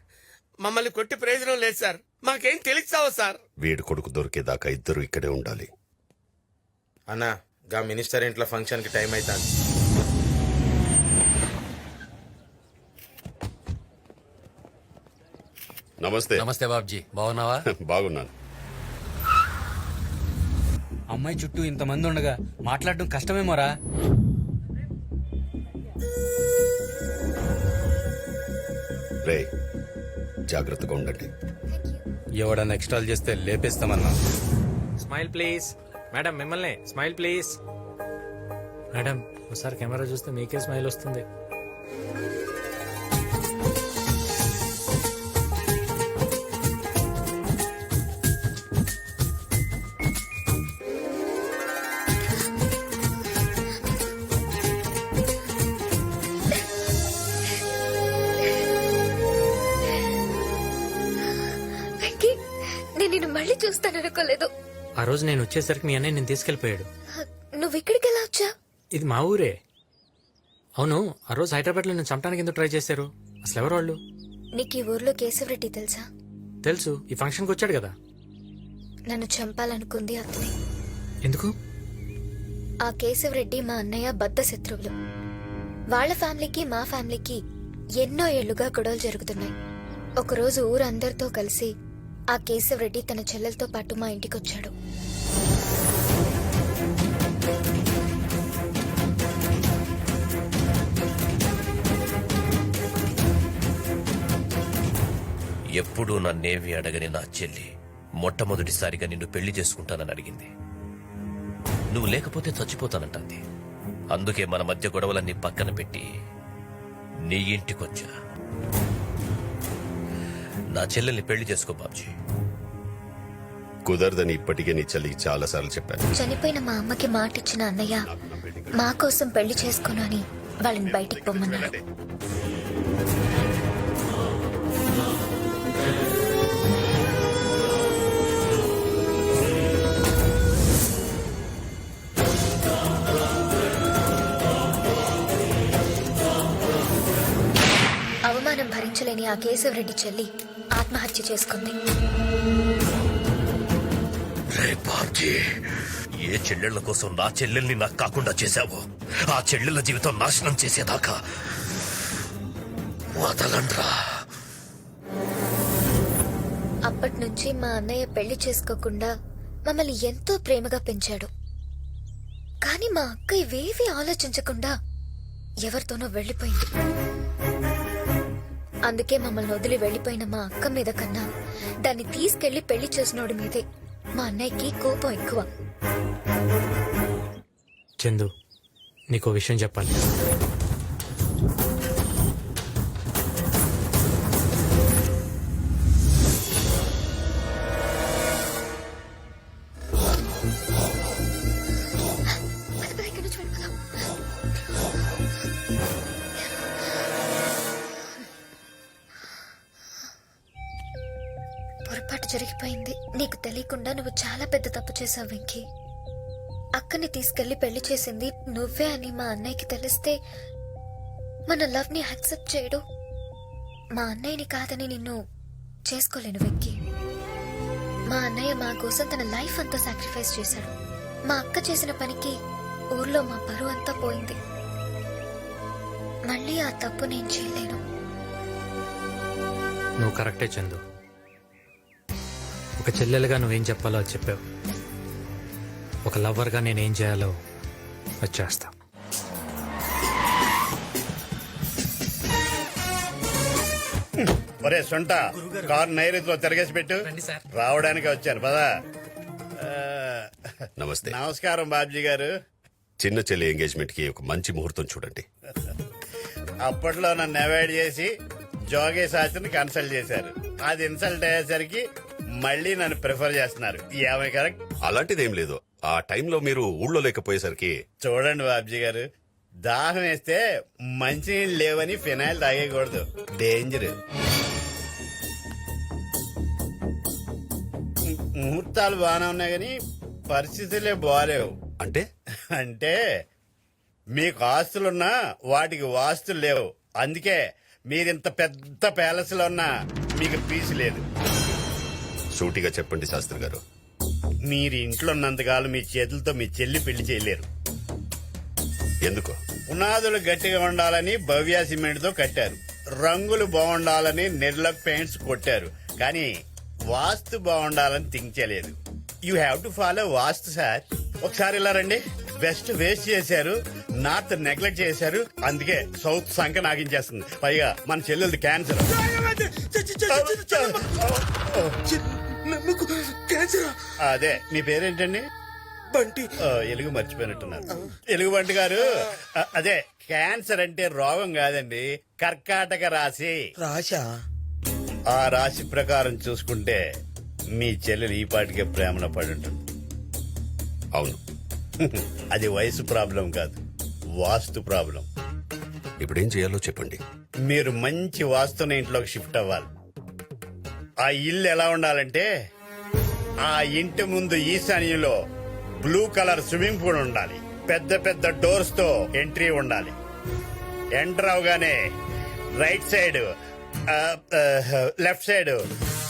మమ్మల్ని కొట్టి ప్రయోజనం లేదు సార్. మాకేం తెలుస్తావా సార్? వీడి కొడుకు దొరికేదాకా ఇద్దరు ఇక్కడే ఉండాలి. అన్నా గా మినిస్టర్ ఇంట్లో ఫంక్షన్ కి టైం అవుతుంది. నమస్తే. నమస్తే బాబ్జీ, బాగున్నావా? బాగున్నాను. అమ్మాయి చుట్టూ ఇంతమంది ఉండగా మాట్లాడడం కష్టమేమోరా. రే జాగ్రత్తగా ఉండండి. ఎవడన్నా ఎక్స్ట్రాల్ చేస్తే లేపేస్తామన్నా. Smile please. మేడం మిమ్మల్ని స్మైల్ ప్లీజ్. మేడం ఒకసారి కెమెరా చూస్తే మీకే స్మైల్ వస్తుంది. నేను నిన్ను మళ్ళీ చూస్తాననుకోలేదు. ఆ రోజు నేను వచ్చేసరికి మీ అన్నయ్య నేను తీసుకెళ్లిపోయాడు. నువ్వు ఇక్కడికి ఎలా వచ్చా? ఇది మా ఊరే. అవును, ఆ రోజు హైదరాబాద్ లో నేను చంపడానికి ఎందుకు ట్రై చేశారు? అసలు ఎవరు వాళ్ళు? నీకు ఈ ఊర్లో కేశవరెడ్డి తెలుసా? తెలుసు, ఈ ఫంక్షన్కి వచ్చాడు కదా. నన్ను చంపాలనుకుంది అతనే. ఎందుకు? ఆ కేశవరెడ్డి మా అన్నయ్య బద్ద శత్రువులు. వాళ్ళ ఫ్యామిలీకి మా ఫ్యామిలీకి ఎన్నో ఏళ్లుగా గొడవలు జరుగుతున్నాయి. ఒకరోజు ఊరందరితో కలిసి ఆ కేశవరెడ్డి తన చెల్లెలతో పాటు మా ఇంటికొచ్చాడు. ఎప్పుడూ నన్నేవి అడగని నా చెల్లి మొట్టమొదటిసారిగా నిన్ను పెళ్లి చేసుకుంటానని అడిగింది. నువ్వు లేకపోతే చచ్చిపోతానంటుంది. అందుకే మన మధ్య గొడవలన్నీ పక్కన పెట్టి నీ ఇంటికొచ్చా. నా చెల్లెల్ని పెళ్లి చేసుకో బాబ్జీ. కుదరదని ఇప్పటికే నీ చెల్లికి చాలా సార్లు చెప్పాను. చనిపోయిన మా అమ్మకి మాట ఇచ్చిన అన్నయ్య మా కోసం పెళ్లి చేసుకోను అని వాళ్ళని బయటికి పొమ్మన్నాడు. అవమానం భరించలేని ఆ కేశవరెడ్డి చెల్లి ఆత్మహత్య చేసుకుంది. రే బాబ్జీ, ఏ చెల్లెళ్ల కోసం నా చెల్లెల్ని నాకు కాకుండా చేశావో ఆ చెల్లెళ్ళ జీవితం నాశనం చేసేదాకా వదలండ్రా. అప్పటి నుంచి మా అన్నయ్య పెళ్లి చేసుకోకుండా మమ్మల్ని ఎంతో ప్రేమగా పెంచాడు. కానీ మా అక్క ఇవేవీ ఆలోచించకుండా ఎవరితోనో వెళ్లిపోయింది. అందుకే మమ్మల్ని వదిలి వెళ్లిపోయిన మా అక్క మీద కన్నా దాన్ని తీసుకెళ్లి పెళ్లి చేసినోడి మీదే మా అన్నయ్యకి కోపం ఎక్కువ. చందు, నీకో విషయం చెప్పాలి. పొరపాటు జరిగిపోయింది. నీకు తెలియకుండా నువ్వు చాలా పెద్ద తప్పు చేసావు వెంకీ. అక్కని తీసుకెళ్లి పెళ్లి చేసింది నువ్వే అని మా అన్నయ్యకి తెలిస్తే మన లవ్ ని యాక్సెప్ట్ చేయడు. మా అన్నయ్యని కాదని నిన్ను చేసుకోలేను వెంకీ. మా అన్నయ్య మా కోసం తన లైఫ్ అంతా సాక్రిఫైస్ చేశాడు. మా అక్క చేసిన పనికి ఊర్లో మా పరువు అంతా పోయింది. మళ్ళీ ఆ తప్పు నేను చేయలేను. నువ్వు కరెక్టే చందు. ఒక చెల్లెలుగా నువ్వేం చెప్పాలో అది చెప్పావు. ఒక లవర్గా నేనేం చేయాలో అది చేస్తా. ఒరే సొంట, కారు నైరుతిలో తిరగేసి పెట్టు. రావడానికి వచ్చాను పదా. నమస్తే. నమస్కారం బాబ్జీ గారు. చిన్న చెల్లి ఎంగేజ్మెంట్ కి ఒక మంచి ముహూర్తం చూడండి. అప్పట్లో నన్ను అవాయిడ్ చేసి జోగే శాస్త్రిని కన్సల్ట్ చేశారు. అది ఇన్సల్ట్ అయ్యేసరికి మళ్ళీ నన్ను ప్రిఫర్ చేస్తున్నారు. ఏమై కరెక్ట్? అలాంటిదేం లేదు. ఆ టైంలో మీరు ఊళ్ళో లేకపోయేసరికి చూడండి బాబ్జీ గారు, దాహం వేస్తే మంచినీళ్ళు లేవని ఫినాయిల్ తాగేయకూడదు, డేంజర్. ముహూర్తాలు బాగానే ఉన్నాయి కానీ పరిస్థితులే బాగాలేవు. అంటే అంటే మీకు ఆస్తులున్నా వాటికి వాస్తులు లేవు. అందుకే మీరింత పెద్ద ప్యాలెస్ లో ఉన్నా మీకు పీసు లేదు. సూటిగా చెప్పండి శాస్త్రి గారు. మీరు ఇంట్లో ఉన్నంతకాలం మీ చేతులతో మీ చెల్లి పెళ్లి చేయలేరు. ఎందుకు? పునాదులు గట్టిగా ఉండాలని భవ్య సిమెంట్ తో కట్టారు, రంగులు బాగుండాలని నిర్లక్ పెయింట్స్ కొట్టారు, కానీ వాస్తు బాగుండాలని థింక్ చేయలేదు. You have to follow vastu sir. ఒకసారి ఇలా రండి. వెస్ట్ వేస్ట్ చేశారు, నార్త్ నెగ్లెక్ట్ చేశారు, అందుకే సౌత్ సంఖ్య నాగించేస్తుంది. పైగా మన చెల్లెలది క్యాన్సర్. అదే మీ పేరేంటండి? బంటి. ఎలుగు మర్చిపోయినట్టున్నారు. ఎలుగు బంటి గారు, అదే క్యాన్సర్ అంటే రోగం కాదండి, కర్కాటక రాశి. రాశా? ఆ రాశి ప్రకారం చూసుకుంటే మీ చెల్లెలు ఈ పాటికే ప్రేమలో పడి ఉంటుంది. అవును. అది వయసు ప్రాబ్లం కాదు, వాస్తు ప్రాబ్లం. ఇప్పుడేం చేయాలో చెప్పండి. మీరు మంచి వాస్తున్న ఇంట్లోకి షిఫ్ట్ అవ్వాలి. ఆ ఇల్లు ఎలా ఉండాలంటే, ఆ ఇంటి ముందు ఈశాన్యంలో బ్లూ కలర్ స్విమ్మింగ్ పూల్ ఉండాలి, పెద్ద పెద్ద డోర్స్ తో ఎంట్రీ ఉండాలి, ఎంటర్ అవగానే right side left side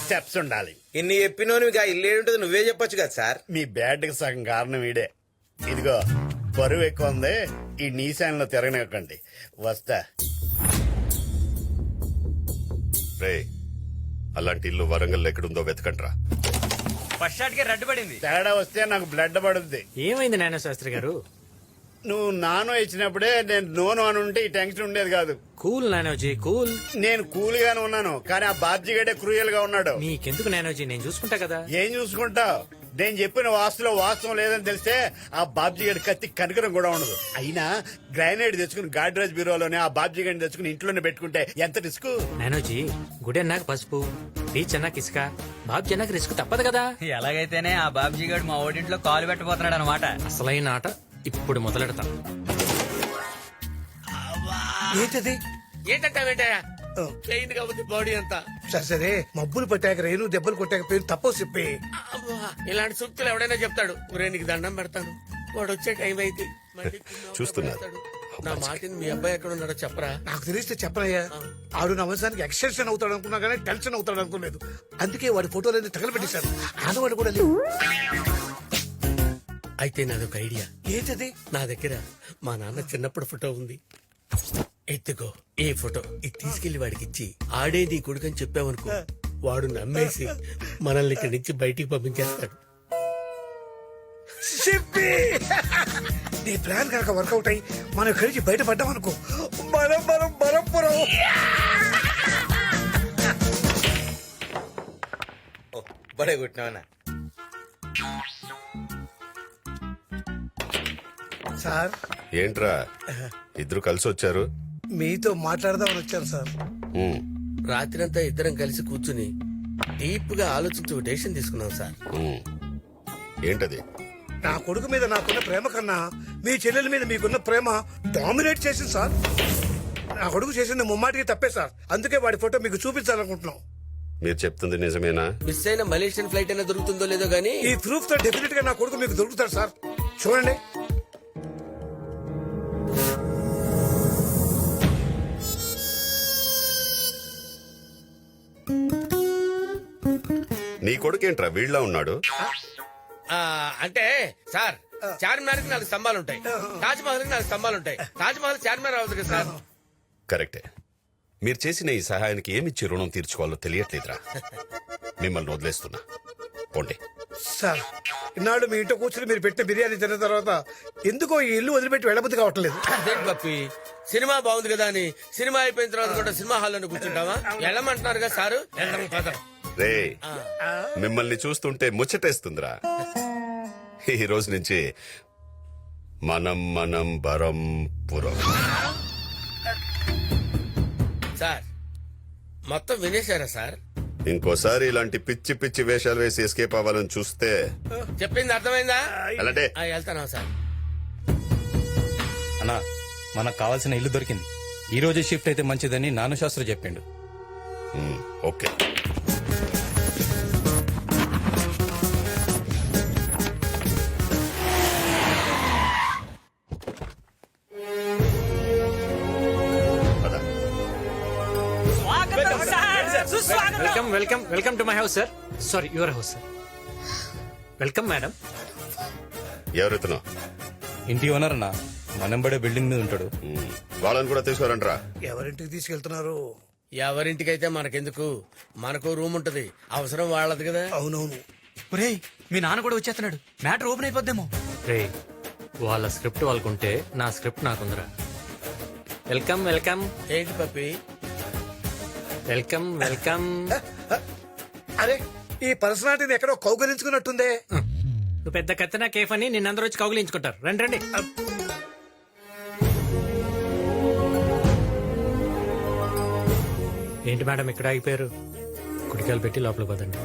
steps ఉండాలి. ఇన్ని చెప్పినోని ఇల్లు ఏంటో నువ్వే చెప్పొచ్చు కదా సార్. మీ బ్యాడ్ కి సగం కారణం ఈడే. ఇదిగో బరువు ఎక్కువ ఉంది, ఈ నీశాన్లో తిరగనివ్వకండి. వస్తా. రే, అలాంటి ఇల్లు వరంగల్ ఎక్కడుందో వెతకండ్రా. ఫస్ట్ షాట్ కి రెడ్ పడింది. తేడా వస్తే నాకు బ్లడ్ పడుద్ది. ఏమైంది నాన్న శాస్త్రి గారు? నువ్వు నానో ఇచ్చినప్పుడే నేను నోను అని ఉంటే ఈ టెన్షన్ ఉండేది కాదు. కూల్ నానోజీ, కూల్. నేను కూల్ గానే ఉన్నాను, కానీ ఆ బాబ్జీ గడే క్రూయల్ గా ఉన్నాడు. నీకెందుకు నానోజీ, నేను చూసుకుంటా కదా. ఏం చూసుకుంటావు? నేను చెప్పిన వాస్తులో వాస్తవం లేదని తెలిస్తే ఆ బాబ్జీ గడి కత్తి కనకరం కూడా ఉండదు. అయినా గ్రానైట్ తెచ్చుకుని గాడ్రేజ్ బ్యూరోలోనే ఆ బాబ్జీ గడిని తెచ్చుకుని ఇంట్లోనే పెట్టుకుంటే ఎంత రిస్క్. నానోజీ, గుడి అన్నాక పసుపు, టీచ్ అన్నాక ఇసుక, బాబ్జీ అన్నాక రిస్క్ తప్పదు కదా. ఎలాగైతేనే ఆ బాబ్జీ గారు మా ఓడింట్లో కాలు పెట్టబోతున్నాడు అనమాట. అసలైన ఆట ఇప్పుడు మొదలెడతా. ఏంటది? ఏంటంటావేంటయా? ప్లెయిన్ గా ఉంది బాడీ అంతా. సరే సరే, మబ్బులు పట్టాక రేణు, దెబ్బలు కొట్టాక పేరు తప్పో చెప్పి. ఇలాంటి సూక్తులు ఎవడైనా చెప్తాడు. ఊరే నీకు దండం పెడతాను, వాడు వచ్చే టైం అయితే చూస్తున్నారు. నా మాటిని మీ అబ్బాయి ఎక్కడ ఉన్నాడో చెప్పరా. నాకు తెలిస్తే చెప్పనయ్యా. ఆడు నా వంశానికి ఎక్స్టెన్షన్ అవుతాడు అనుకున్నా కానీ టెన్షన్ అవుతాడు అనుకోలేదు. అందుకే వాడి ఫోటోలన్నీ తగలబెట్టేశారు. ఆడవాడు కూడా లేవు. అయితే నాదొక ఐడియా. ఏంటది? నా దగ్గర మా నాన్న చిన్నప్పుడు ఫోటో ఉంది. ఎత్తుకో ఏ ఫోటో, ఇది తీసుకెళ్లి వాడికి ఇచ్చి ఆడే నీ కొడుకని చెప్పావనుకో, వాడు నమ్మేసి మనల్ని ఇక్కడి నుంచి బయటికి పంపించేస్తాడు. చెప్పి నీ ప్లాన్ కనుక వర్కౌట్ అయ్యి మనం ఇక్కడి నుంచి బయటపడ్డాం అనుకో, మనం మనం బలంపురం. బడే కొట్టినావనా? సార్, ఏంట్రా ఇద్దరు కలిసి వచ్చారు? మీతో మాట్లాడదామని వచ్చాను సార్. రాత్రంతా ఇద్దరం కలిసి కూర్చుని డీప్ గా ఆలోచించి ఒక డెసిషన్ తీసుకున్నాం సార్. ఏంటది? నా కొడుకు మీద నాకున్న ప్రేమ కన్నా మీ చెల్లెల మీద మీకున్న ప్రేమ డామినేట్ చేసింది సార్. నా కొడుకు చేసింది ముమ్మాటికి తప్పే సార్. అందుకే వాడి ఫోటో మీకు చూపించాలనుకుంటున్నాం. మీరు చెప్తుంది నిజమేనా? మిస్ అయిన మలేషియన్ ఫ్లైట్ అయినా దొరుకుతుందో లేదో గానీ ఈ ప్రూఫ్ తో డెఫినెట్ గా నా కొడుకు మీకు దొరుకుతాడు సార్. చూడండి. నీ కొడుకేంట్రా వీళ్ళ ఉన్నాడు? అంటే సార్, చార్మినార్ కి 4 స్తంభాలు ఉంటాయి, తాజ్ మహల్ కి 4 స్తంభాలు ఉంటాయి. తాజ్ మహల్ చార్మినార్ అవుతుంది కదా సార్. కరెక్టే. మీరు చేసిన ఈ సహాయానికి ఏమిచ్చి రుణం తీర్చుకోవాలో తెలియట్లేదురా. మిమ్మల్ని వదిలేస్తున్నా, పోండి. సార్, ఇన్నాళ్ళు మీ ఇంట్లో కూర్చుని మీరు పెట్టిన బిర్యానీ తిన్న తర్వాత ఎందుకో ఈ ఇల్లు వదిలిపెట్టి వెళ్ళబుద్ధి కావట్లేదు. అదేంటి పప్పి, సినిమా బాగుంది కదా అని సినిమా అయిపోయిన తర్వాత కూడా సినిమా హాల్లోనే కూర్చుంటావా? వెళ్ళమంటున్నారు కదా సారు. రే, మిమ్మల్ని చూస్తుంటే ముచ్చటేస్తుందిరా. ఈ రోజు నుంచి మనం మనం బరం పురం. సార్, మొత్తం వినేశారా సార్? ఇంకోసారి ఇలాంటి పిచ్చి పిచ్చి వేషాలు వేసి ఎస్కేప్ అవ్వాలని చూస్తే చెప్పింది అర్థమైందా? అలాంటే వెళ్తానా సార్? అన్నా మనకు కావాల్సిన ఇల్లు దొరికింది. ఈ రోజే షిఫ్ట్ అయితే మంచిదని నాను శాస్త్రి చెప్పిండు. Okay. Welcome welcome welcome to my house sir. Sorry, your house sir. Welcome madam. ఎవరెత్తునో? ఇంటి ఓనర్ అన్న మనంబడే బిల్డింగ్ మీద ఉంటాడు. వాళ్ళని కూడా తీసుకోరంట్రా. ఎవరింటికి తీసుకెళ్తున్నారు? ఎవరింటికైతే మనకెందుకు, మనకు రూమ్ ఉంటది, అవసరం వాళ్ళది కదా. అవునవును. ఒరేయ్, మీ నాన్న కూడా వచ్చేస్తున్నాడు. Matter open అయిపోద్దేమో. రే, వాళ్ళ స్క్రిప్ట్ వాళ్ళకుంటే నా స్క్రిప్ట్ నాకుందిరా. Welcome welcome. ఏంటి పప్పి? Welcome welcome. అరే, ఈ పర్సనాలిటీని ఎక్కడో కౌగలించుకున్నట్టుందే. నువ్వు పెద్ద కత్తినా కేఫ్ అని నిన్నందరూ వచ్చి కౌగిలించుకుంటారు. రండి రండి. ఏంటి మేడం ఇక్కడ ఆగిపోయారు? కుడికాయలు పెట్టి లోపల పదండి.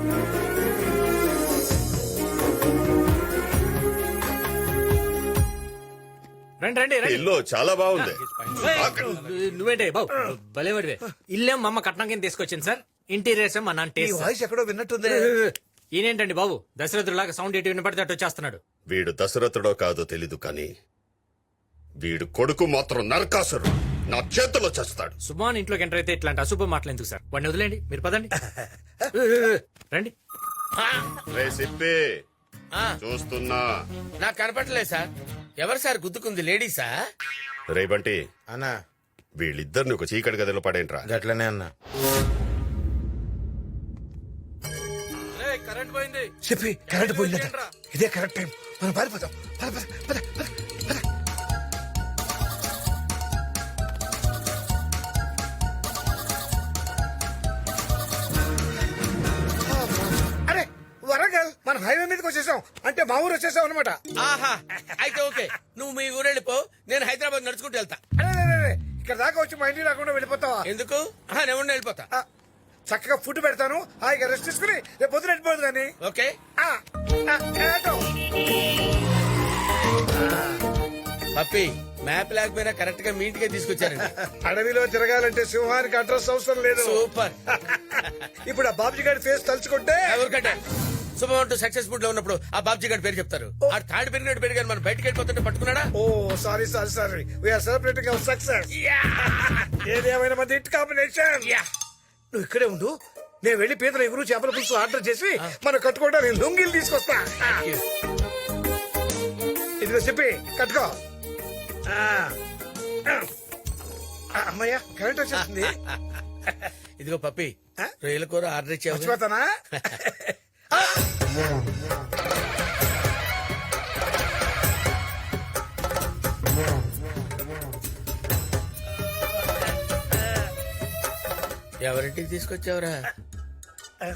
రండి రండి రండి. ఇల్లు చాలా బాగుంది. నువ్వేంటే బాబు భలేవాడివే. ఇల్లేం మా అమ్మ కట్నం కింద తీసుకొచ్చింది సార్. ఇంటీరియర్స్ మా నాన్న ఈ టేస్ట్. వాయిస్ ఎక్కడో విన్నట్టుందే. ఈయనేంటండి బాబు దశరథులాగా సౌండ్ ఎటు వినపడితే అటు వచ్చేస్తున్నాడు. వీడు దశరథుడో కాదో తెలీదు కానీ వీడు కొడుకు మాత్రం నరకాసురు. నా చేతిలో చేస్తాడు. సుమాన్ ఇంట్లోకి ఎంటర్ అయితే ఇట్లాంటి అశుభ మాటలు ఎందుకు సార్? వాడిని వదిలేండి, మీరు పదండి. రండి. రే సిప్పి, చూస్తున్నా. నాకు కనపడలేదు సార్. ఎవరు సార్ గుద్దుకుంది? లేడీసా? రే బంటి అన్నా, వీళ్ళిద్దరిని ఒక చీకటి గదిలో పడేంట్రా. గట్లనే అన్నా. కరెంట్ పోయింది. చెప్పి కరెంట్ పోయిందట. ఇదే కరెక్ట్ టైం, మనం పారిపోతాం. పద, పద, పద, పద, పద. అరే వరంగల్, మనం హైవే మీదకి వచ్చేసాం. అంటే మా ఊరు వచ్చేసాం అనమాట. ఆహా, అయితే ఓకే. నువ్వు మీ ఊరు వెళ్ళిపో, నేను హైదరాబాద్ నడుచుకుంటూ వెళ్తా. అరే, ఇక్కడ దాకా వచ్చి మా ఇంటికి రాకుండా వెళ్ళిపోతావా? ఎందుకు? నేను ఉండి వెళ్ళిపోతా. చక్కగా ఫుడ్ పెడతాను, హాయిగా రెస్ట్ తీసుకుని రేపు పొద్దున వెళ్ళిపోదు కానీ. ఓకే. పప్పి, మ్యాప్ లేకపోయినా కరెక్ట్ గా మీ ఇంటికే తీసుకొచ్చారండి. అడవిలో తిరగాలంటే సింహానికి అడ్రస్ అవసరం లేదు. సూపర్. ఇప్పుడు ఆ బాబుజీ గారి ఫేస్ తలుచుకుంటే ఎవరికంటే శుభమంటూ సక్సెస్ఫుల్ లో ఉన్నప్పుడు ఆ బాబ్జీ గారి పేరు చెప్తారు. ఆ తాడు పెరిగినట్టు పెరిగారు, మనం బయటకు వెళ్ళిపోతుంటే పట్టుకున్నాడా? ఓ sorry sorry sorry, we're celebrating our success. ఏదేమైనా మంది హిట్ కాంబినేషన్. నువ్వు ఇక్కడే ఉండు, నేను వెళ్లి పీతల ఎగురు చేపల పులుసు ఆర్డర్ చేసి మనం కట్టుకోవడానికి లొంగిలు తీసుకొస్తా. ఇదిగో చెప్పి కట్టుకో. అమ్మయ్యా, కరెంట్ వచ్చేస్తుంది. ఇదిగో పప్పి, రొయ్యల కూర ఆర్డర్ ఇచ్చావు. మర్చిపోతానా? ఎవరింటికి తీసుకొచ్చావురా?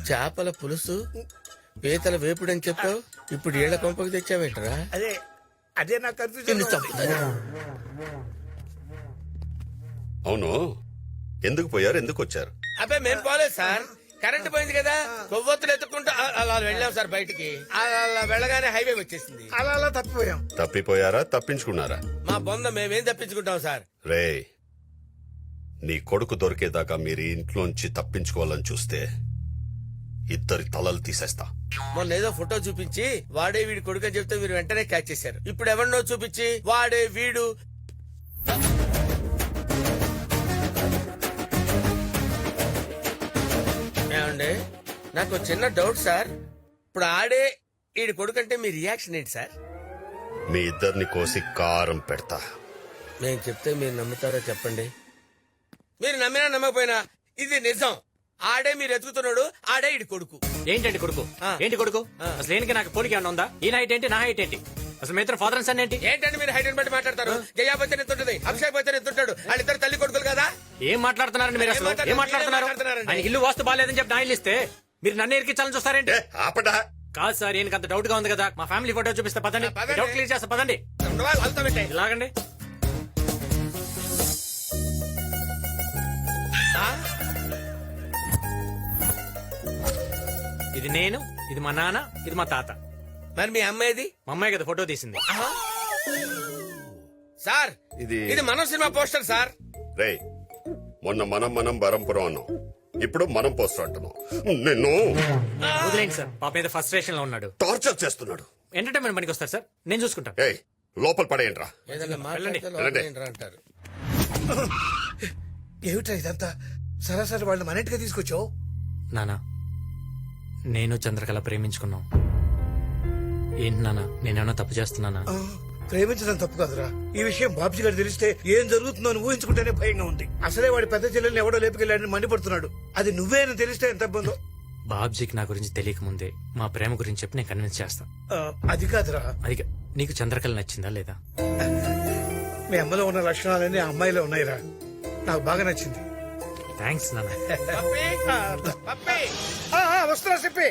చేపల పులుసు, పీతల వేపుడు అని చెప్పావు, ఇప్పుడు ఏళ్ల కొంపకి తెచ్చావేంటరా? అదే అదే నాకు కన్ఫ్యూజన్. అవును, ఎందుకు పోయారు, ఎందుకు వచ్చారు? అబ్బాయి మేము పోలేదు సార్, కరెంట్ పోయింది కదా, కొవ్వొత్తులు ఎత్తుకుంటూ అలా వెళ్ళాం సార్ బయటికి. అలా వెళ్ళగానే హైవే వచ్చేసింది. అలా తప్పిపోయాం. తప్పిపోయారా, తప్పించుకున్నారా? మా బొంద మేమేం తప్పించుకుంటాం సార్. రే, నీ కొడుకు దొరికేదాకా మీరు ఇంట్లోంచి తప్పించుకోవాలని చూస్తే ఇద్దరి తలలు తీసేస్తా. మొన్న ఏదో ఫోటో చూపించి వాడే వీడి కొడుకు అని చెప్తే మీరు వెంటనే క్యాచ్ చేశారు. ఇప్పుడు ఎవరినో చూపించి వాడే వీడు. ఏమండి, నాకు చిన్న డౌట్ సార్. ఇప్పుడు ఆడే వీడి కొడుకు అంటే మీ రియాక్షన్ ఏంటి సార్? మీ ఇద్దరిని కోసి కారం పెడతా. నేను చెప్తే మీరు నమ్ముతారో చెప్పండి. మీరు నమ్మినా నమ్మకపోయినా ఇది నిజం. ఆడే మీరు ఎత్తుకుతున్నాడు, ఆడే ఇడి కొడుకు. ఏంటండి కొడుకు? ఏంటి కొడుకు? అసలు ఏంటి? నాకు పోలిక ఏమన్నా ఉందా? ఈయన హైట్ ఏంటి, నా హైట్ ఏంటి? అసలు మీ ఇద్దరు ఫాదర్ అండ్ సన్ ఏంటి? ఏంటంటే మీరు హైట్ బట్టి మాట్లాడతారు? జయా బచ్చన్ ఎత్తుంటది, అభిషేక్ బచ్చన్ ఎత్తుంటాడు, వాళ్ళిద్దరు తల్లి కొడుకులు కదా. ఏం మాట్లాడుతున్నారండి మీరు? అసలు ఏం మాట్లాడుతున్నారు? ఆయన ఇల్లు వాస్తు బాగాలేదని చెప్పి నా ఇల్లు ఇస్తే మీరు నన్ను ఎరికించాలని చూస్తారేంటి? ఆపడా. కాదు సార్, ఈయనకి అంత డౌట్ గా ఉంది కదా. మా ఫ్యామిలీ ఫోటో చూపిస్తే పదండి, డౌట్ క్లియర్ చేస్తా. పదండి, ఇలాగండి. ఇది నేను, ఇది మా నాన్న, ఇది మా తాత. మరి మీ అమ్మాయిది? మా అమ్మాయి కదా ఫోటో తీసింది. సార్ ఇది మనం సినిమా పోస్టర్ సార్. రే మొన్న మనం బరంపురం అన్నాం, ఇప్పుడు మనం పోస్టర్ అంటున్నాం. నిన్ను వదిలేండి సార్, పాప మీద ఫస్ట్ స్టేషన్ లో ఉన్నాడు. టార్చర్ చేస్తున్నాడు. ఎంటర్టైన్మెంట్ పనికి వస్తారు సార్, నేను చూసుకుంటాను. ఏయ్ లోపల పడేయండిరా. ఏదైనా మాట్లాడితే వెళ్ళండి. లోపల ఏంట్రా అంటారు. ఏమిట్రా ఇదంతా? సరాసరి వాళ్ళని మన ఇంటికి తీసుకొచ్చావు. నానా నేను చంద్రకళ ప్రేమించుకున్నాం. ఏంటి నానా, నేనేమన్నా తప్పు చేస్తున్నానా? ప్రేమించడం తప్పు కాదురా. ఈ విషయం బాబ్జీ గారు తెలిస్తే ఏం జరుగుతుందో అని ఊహించుకుంటేనే భయంగా ఉంది. అసలే వాడి పెద్ద చెల్లెల్ని ఎవడో లేపుకెళ్ళాడని మండిపడుతున్నాడు. అది నువ్వే అని తెలిస్తే ఎంత ఇబ్బందో. బాబ్జీకి నా గురించి తెలియక ముందే మా ప్రేమ గురించి చెప్పి నేను కన్విన్స్ చేస్తా. అది కాదురా. అది నీకు చంద్రకళ నచ్చిందా లేదా? మీ అమ్మలో ఉన్న లక్షణాలన్నీ ఆ అమ్మాయిలో ఉన్నాయిరా. నాకు బాగా నచ్చింది. థ్యాంక్స్ నాన్న. వస్తున్నా చెప్పి.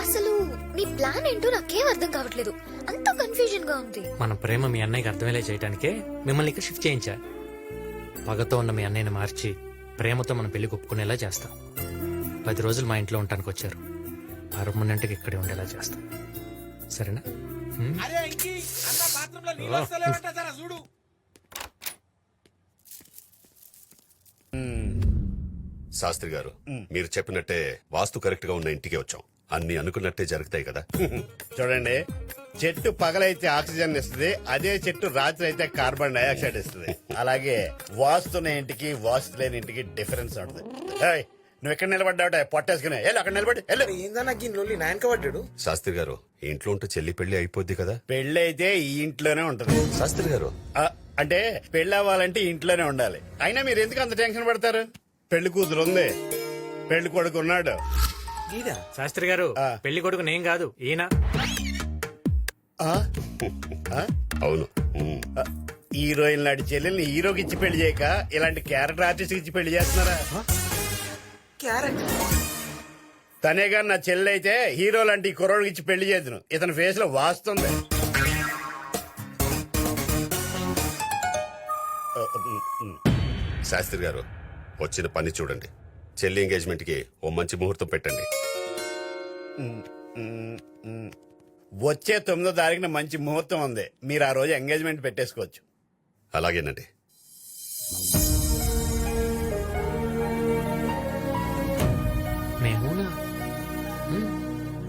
అసలు నీ ప్లాన్ ఏంటో నాకేం అర్థం కావట్లేదు. అంత కన్ఫ్యూజన్ గా ఉంది. మన ప్రేమ మీ అన్నయ్యకి అర్థమయ్యేలా చేయడానికే మిమ్మల్ని ఇక్కడ షిఫ్ట్ చేయించా. పగతో ఉన్న మీ అన్నయ్యని మార్చి ప్రేమతో మన పెళ్లి ఒప్పుకునేలా చేస్తాం. 10 రోజులు మా ఇంట్లో ఉండటానికి వచ్చారు. పర్మనెంట్ గా ఇక్కడే ఉండేలా చేస్తాం. సరేనా? చూడు. శాస్త్రి గారు మీరు చెప్పినట్టే వాస్తు కరెక్ట్ గా ఉన్న ఇంటికి వచ్చాం. అన్ని అనుకున్నట్టే జరుగుతాయి కదా. చూడండి, చెట్టు పగలైతే ఆక్సిజన్ ఇస్తుంది, అదే చెట్టు రాత్రి అయితే కార్బన్ డైఆక్సైడ్ ఇస్తుంది. అలాగే వాస్తున్న ఇంటికి వాస్తు లేని ఇంటికి డిఫరెన్స్ ఉంటుంది. ఏయ్, నువ్వు ఎక్కడ నిలబడ్డావుట పొట్టేసుకునే అక్కడ నిలబడి ఏందన్నా గిన్నెలు నాయనక పడ్డాడు. శాస్త్రి గారు ఇంట్లో ఉంటే చెల్లి పెళ్లి అయిపోద్ది కదా. పెళ్లి అయితే ఈ ఇంట్లోనే ఉంటది. శాస్త్రి గారు అంటే పెళ్లి అవ్వాలంటే ఇంట్లోనే ఉండాలి. అయినా మీరు ఎందుకు అంత టెన్షన్ పడతారు? పెళ్లి కూతురు ఉంది, పెళ్లి కొడుకు ఉన్నాడు. శాస్త్రి గారు పెళ్లి కొడుకు నేను కాదు, ఈయన. అవును. హీరోయిన్ నాటి చెల్లెల్ని హీరోకి ఇచ్చి పెళ్లి చేయక ఇలాంటి క్యారెక్టర్ ఆర్టిస్ట్ ఇచ్చి పెళ్లి చేస్తున్నారా? తనే గారు నా చెల్లె అయితే హీరో లాంటి కుర్రోడికి ఇచ్చి పెళ్లి చేద్దును. ఇతని ఫేస్ లో వాస్తుంది. శాస్త్రి గారు వచ్చిన పని చూడండి. చెల్లి ఎంగేజ్మెంట్ కి ఓ మంచి ముహూర్తం పెట్టండి. వచ్చే 9వ తారీఖున మంచి ముహూర్తం ఉంది. మీరు ఆ రోజు ఎంగేజ్మెంట్ పెట్టేసుకోవచ్చు. అలాగేనండి.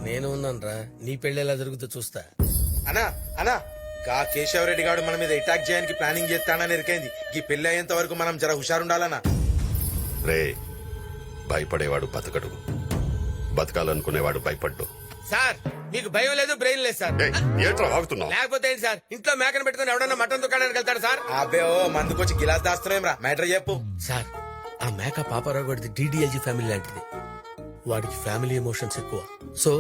నేను ఉన్నాను రా, నీ పెళ్లి ఎలా జరుగుతుందో చూస్తా. అనా గా కేశవరెడ్డి గారు మన మీద అటాక్ చేయడానికి ప్లానింగ్ చేస్తానని ఎరికైంది. ఈ పెళ్లి అయ్యేంత వరకు మనం జర హుషారుండాలనా. రే భయపడేవాడు బతకడు, బతకాలనుకునేవాడు భయపడ్డు. సార్ మీకు భయం లేదు, బ్రెయిన్ లేదు సార్. ఏంట్రా ఆగుతున్నావు? లేకపోతే ఏంటి సార్, ఇంట్లో మేకను పెట్టుకుని ఎవడన్నా మటన్ దుకాణానికి వెళ్తాడు సార్? అబ్బే ఓ మందుకొచ్చి గిలాస్ దాస్తున్నాం రా. మ్యాటర్ చెప్పు సార్. ఆ మేక పాపారావు గడిది DDLG ఫ్యామిలీ లాంటిది. వాడికి ఫ్యామిలీ ఎమోషన్స్ ఎక్కువ. సో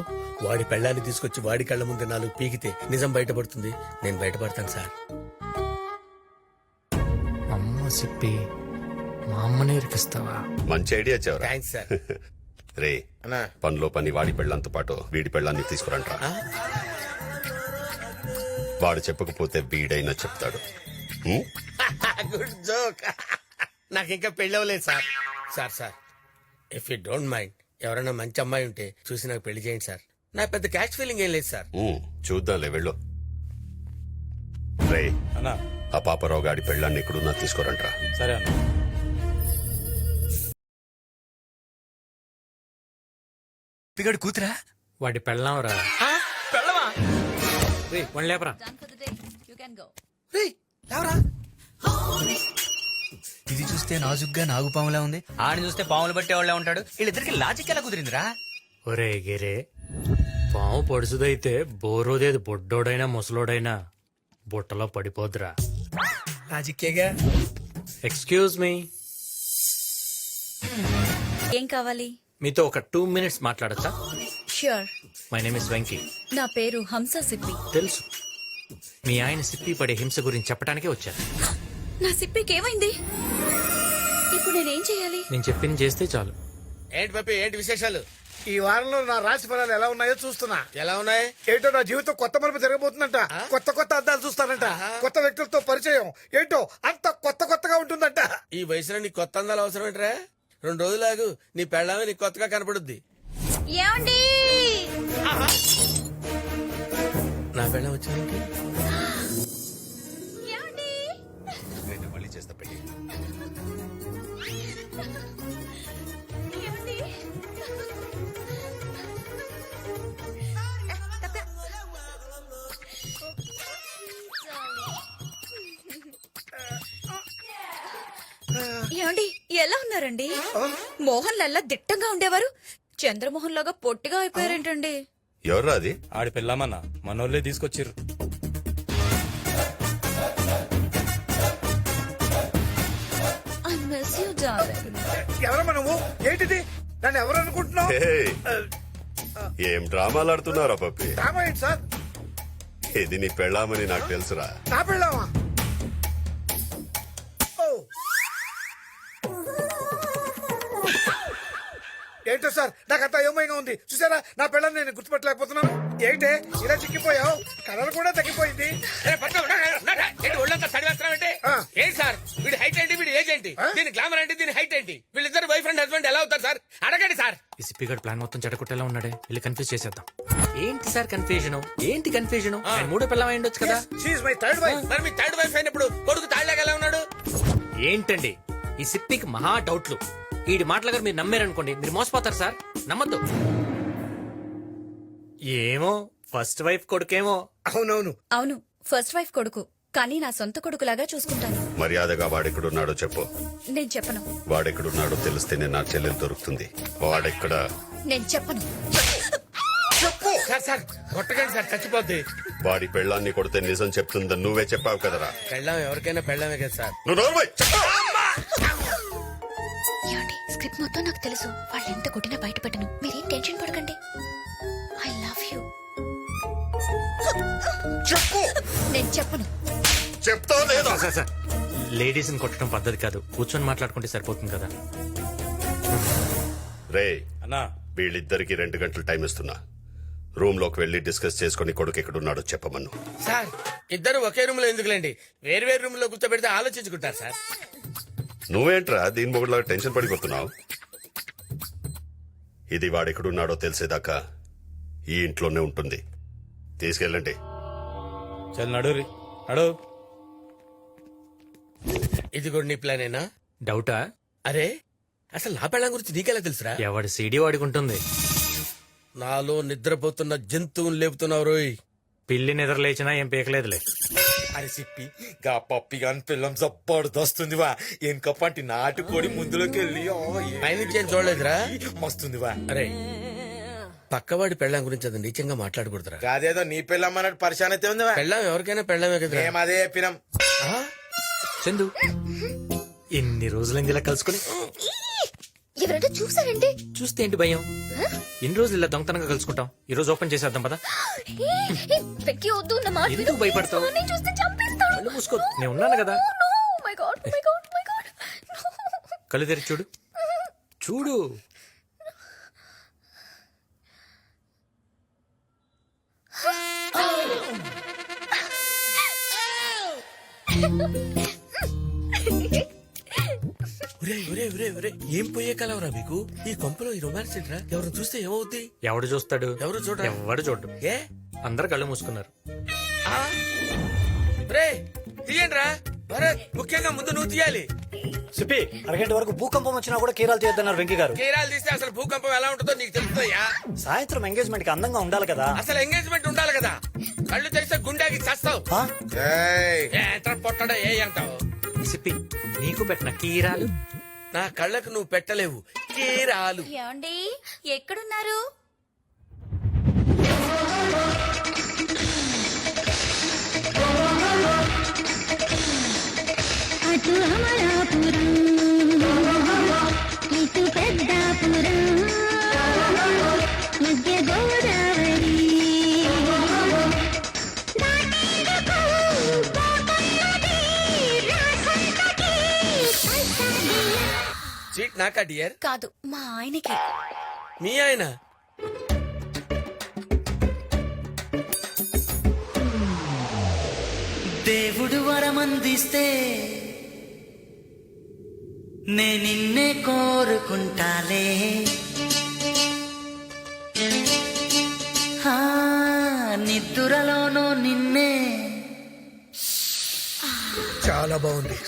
వాడి పెళ్ళాన్ని తీసుకొచ్చి వాడి కళ్ళ ముందు 4 పీకితే నిజం బయటపడుతుంది. నేను బయటపడతాను సార్. అమ్మ చెప్పి మా అమ్మనే ఇరికిస్తావా? మంచి ఐడియా చెవరా. Thanks sir. రే పనిలో పని వాడి పెళ్ళంతో పాటు వీడి పెళ్ళాన్ని తీసుకురంట్రా. వాడు చెప్పకపోతే వీడైనా చెప్తాడు. Good joke. నాకు ఇంకా పెళ్ళి అవ్వలేదు sir. Sir sir if you don't mind ఎవరైనా మంచి అమ్మాయి ఉంటే చూసి నాకు పెళ్లి చేయండి సార్. నా పెద్ద క్యాష్ ఫీలింగ్ ఏం లేదు సార్. చూద్దాంలే వెళ్ళు. రే ఆ పాపారావు గాడి పెళ్ళాన్ని ఎక్కడున్నా తీసుకురంట్రా. సరే అన్న. పిగడు కూతురా? వాడి పెళ్ళాంరా. లేపరా. ఇది చూస్తే నాజుగ్గా నాగుపాములా ఉంది, ఆడిని చూస్తే పాములు పట్టేవాళ్ళ ఉంటాడు. వీళ్ళిద్దరికి లాజిక్ ఎలా కుదిరిందిరా? ఒరే గిరే, పాము పొడుసుదైతే బోరోదేది బొడ్డోడైనా ముసలోడైనా బుట్టలో పడిపోద్దురా. లాజిక్కేగా. ఎక్స్క్యూజ్ మీ, ఏం కావాలి? మీతో ఒక 2 minutes మాట్లాడచ్చా? Sure. My name is Venky. నా పేరు హంస సిప్పి. తెలుసు, మీ ఆయన సిప్పి పడే హింస గురించి చెప్పడానికే వచ్చాను. నా సిప్పికి ఏమైంది? ఇప్పుడు నేనేం చేయాలి? నేను చెప్పింది చేస్తే చాలు. ఏంటి పప్పి, ఏంటి విశేషాలు? ఈ వారంలో నా రాశి ఫలాలు ఎలా ఉన్నాయో చూస్తున్నా. ఎలా ఉన్నాయి? ఏంటో నా జీవితం కొత్త మలుపు జరగబోతుందంట. కొత్త కొత్త అద్దాలు చూస్తానంట. కొత్త వ్యక్తులతో పరిచయం. ఏంటో అంత కొత్తగా ఉంటుందంట. ఈ వయసులో నీ కొత్త అందాలు అవసరం ఏంట్రా? 2 రోజులాగు నీ పెళ్ళామే నీకు కొత్తగా కనపడుద్ది. ఏమండి? నా పెళ్ళం వచ్చింది. మళ్ళీ చేస్తా పెళ్లి. ఏమండి ఎలా ఉన్నారండి? మోహన్ లల్లా దిట్టంగా ఉండేవారు, చంద్రమోహన్ లాగా పొట్టిగా అయిపోయారేంటండి? ఎవర్రా అది? ఆడి పిల్లమన్నా మనోళ్ళే తీసుకొచ్చిర్రు. I miss you darling. ఎవరమ్మా నువ్వు? ఏంటిది? నన్ను ఎవరు అనుకుంటున్నావు? ఏయ్, ఏం డ్రామాలు ఆడుతున్నారా పప్పి? డ్రామా ఏంటి సార్? ఇది నీ పెళ్ళామని నాకు తెలుసురా. నా పెళ్ళామా? ఏంటో సార్ నాకంతా ఏమైనా ఉంది. చూసారా నా పిల్లల్ని నేను గుర్తుపట్టలేకపోతున్నాను. ఏంటే ఇలా చిక్కిపోయావు? కలర్ కూడా తగ్గిపోయింది. ఒళ్ళంతా చదివేస్తామంటే ఏంటి సార్? వీడి హైట్ ఏంటి, వీడి ఏజ్ ఏంటి, దీని గ్లామర్ ఏంటి, దీని హైట్ ఏంటి? వీళ్ళిద్దరు బాయ్ ఫ్రెండ్ హస్బెండ్ ఎలా అవుతారు సార్? అడగండి సార్. ఈ సిప్పిగడ్ ప్లాన్ మొత్తం చెడగొట్టేలా ఉన్నాడే, వెళ్ళి కన్ఫ్యూజ్ చేసేద్దాం. ఏంటి సార్ కన్ఫ్యూజన్? ఏంటి కన్ఫ్యూజన్? మూడో పిల్లం అయి ఉండొచ్చు కదా. She's my third wife. మరి మీ థర్డ్ వైఫ్ అయినప్పుడు కొడుకు తాళ్ళగా ఎలా ఉన్నాడు? ఏంటండి ఈ సిప్పికి మహా డౌట్లు. వీడి మాటల గారు మీరు నమ్మారనుకోండి, మీరు మోసపోతారు సార్. నమ్మద్దు. ఏమో ఫస్ట్ వైఫ్ కొడుకేమో. అవునవును అవును, ఫస్ట్ వైఫ్ కొడుకు, కానీ నా సొంత కొడుకులాగా చూసుకుంటాను. మర్యాదగా వాడెక్కడున్నాడో చెప్పు. నేను చెప్పను. వాడెక్కడున్నాడో తెలిస్తేనే నా చెల్లెలు దొరుకుతుంది. వాడెక్కడ? నేను చెప్పను. చెప్పు సార్. సార్ కొట్టకండి సార్, చచ్చిపోద్ది. వాడి పెళ్ళాన్ని కొడితే నిజం చెప్తుందని నువ్వే చెప్పావు కదరా. పెళ్ళాం ఎవరికైనా పెళ్ళామే కదా సార్. నువ్వు నోర్మై. ఏమండి స్క్రిప్ట్ మొత్తం నాకు తెలుసు. వాళ్ళు ఎంత కొట్టినా బయట పెట్టను. మీరేం టెన్షన్ పడకండి. I love you. చెప్పు. నేను చెప్పను. చెప్తావు లేదా? సార్ లేడీస్ ని కొట్టడం పద్ధతి కాదు. కూర్చొని మాట్లాడుకుంటే సరిపోతుంది కదా. రే అన్నా, వీళ్ళిద్దరికి 2 గంటలు టైం ఇస్తున్నా. రూమ్ లోకి వెళ్లి డిస్కస్ చేసుకుని కొడుకు ఎక్కడున్నాడో చెప్పమను. సార్ ఇద్దరు ఒకే రూమ్ లో ఎందుకులేండి, వేరు వేరు రూమ్ లో కూర్చోబెడితే ఆలోచించుకుంటారు సార్. నువ్వేంట్రా దీని మొగుడులా టెన్షన్ పడిపోతున్నావు? ఇది వాడెక్కడున్నాడో తెలిసేదాకా ఈ ఇంట్లోనే ఉంటుంది. తీసుకెళ్ళండి. చల్ నడు రీ నడు. ఇది కూడా నీ ప్లానేనా? డౌటా? అరే అసలు నా పెళ్ళం గురించి నీకెలా తెలుసురా? ఎవడి సీడీ వాడికి ఉంటుంది. నాలో నిద్రపోతున్న జంతువుని లేపుతున్నావు రోయ్. పిల్లి నిద్ర లేచినా ఏం పీకలేదులే. అరే సిప్పి గా పప్పి గాని పిల్లం జబ్బర్దొస్తుంది వా. ఎనకప్పటి నాటుకోడి ముందులోకి వెళ్ళి పైనుంచి ఏం చూడలేదురా? మస్తుంది వా. అరే పక్కవాడి పెళ్ళం గురించి అది నీచంగా మాట్లాడకూడదురా. కాదేదో నీ పిల్లం అన్నట్టు పరిశాన్ అయితే ఉంది. పెళ్ళం ఎవరికైనా పెళ్ళమే కదా. మేము అదే చెప్పినాం. చందు ఎన్ని రోజులైంది ఇలా కలుసుకుని. ఎవరైనా చూసారండి? చూస్తే ఏంటి భయం? ఎన్ని రోజులు ఇలా దొంగతనంగా కలుసుకుంటాం. ఈ రోజు ఓపెన్ చేసేద్దాం పదా. వెక్కి వద్దు నా మాట విను. ఎందుకు భయపడతావు? నేను చూస్తే చంపేస్తాను. కళ్ళు మూసుకో, నేను ఉన్నాను కదా. My God my God my God. కళ్ళు తెరిచి చూడు. చూడు. ఏం పోయే కలవరా మీకు? ఈ కొంపలో ఈ రొమాన్స్ ఏంట్రా? ఎవరు చూస్తే ఏమవుద్ది? ఎవడు చూస్తాడు? ఎవరు చూడరా? ఎవడు చూడు. ఏ అందరు కళ్ళు మూసుకున్నారు. రే తీయండిరా. భరత్ ముఖ్యంగా ముందు నువ్వు తీయాలి. సిప్పి అరగంట వరకు భూకంపం వచ్చినా కూడా కీరాలు చేయొద్దన్నారు వెంకీ గారు. కీరాలు తీస్తే అసలు భూకంపం ఎలా ఉంటుందో నీకు తెలుస్తుందయ్యా. సాయంత్రం ఎంగేజ్మెంట్ కి అందంగా ఉండాలి కదా. అసలు ఎంగేజ్మెంట్ ఉండాలి కదా. కళ్ళు తెరిస్తే గుండెకి చేస్తావు. ఎంత పొట్టడా ఏ అంటావు? సిప్పి నీకు పెట్టిన కీరాలు నా కళ్ళకు నువ్వు పెట్టలేవు. కీరాలు. ఏమండి ఎక్కడున్నారు? అటు అమలాపురం, ఇటు పెద్దాపురం, మధ్య గోదావరి, సీట్ నాకా డియర్? కాదు, మా ఆయనకి. మీ ఆయన దేవుడు వరమందిస్తే నే నిన్నే కోరుకుంటాలే. ఆ, నిద్దురలోనూ నిన్నే. చాలా బాగుంది.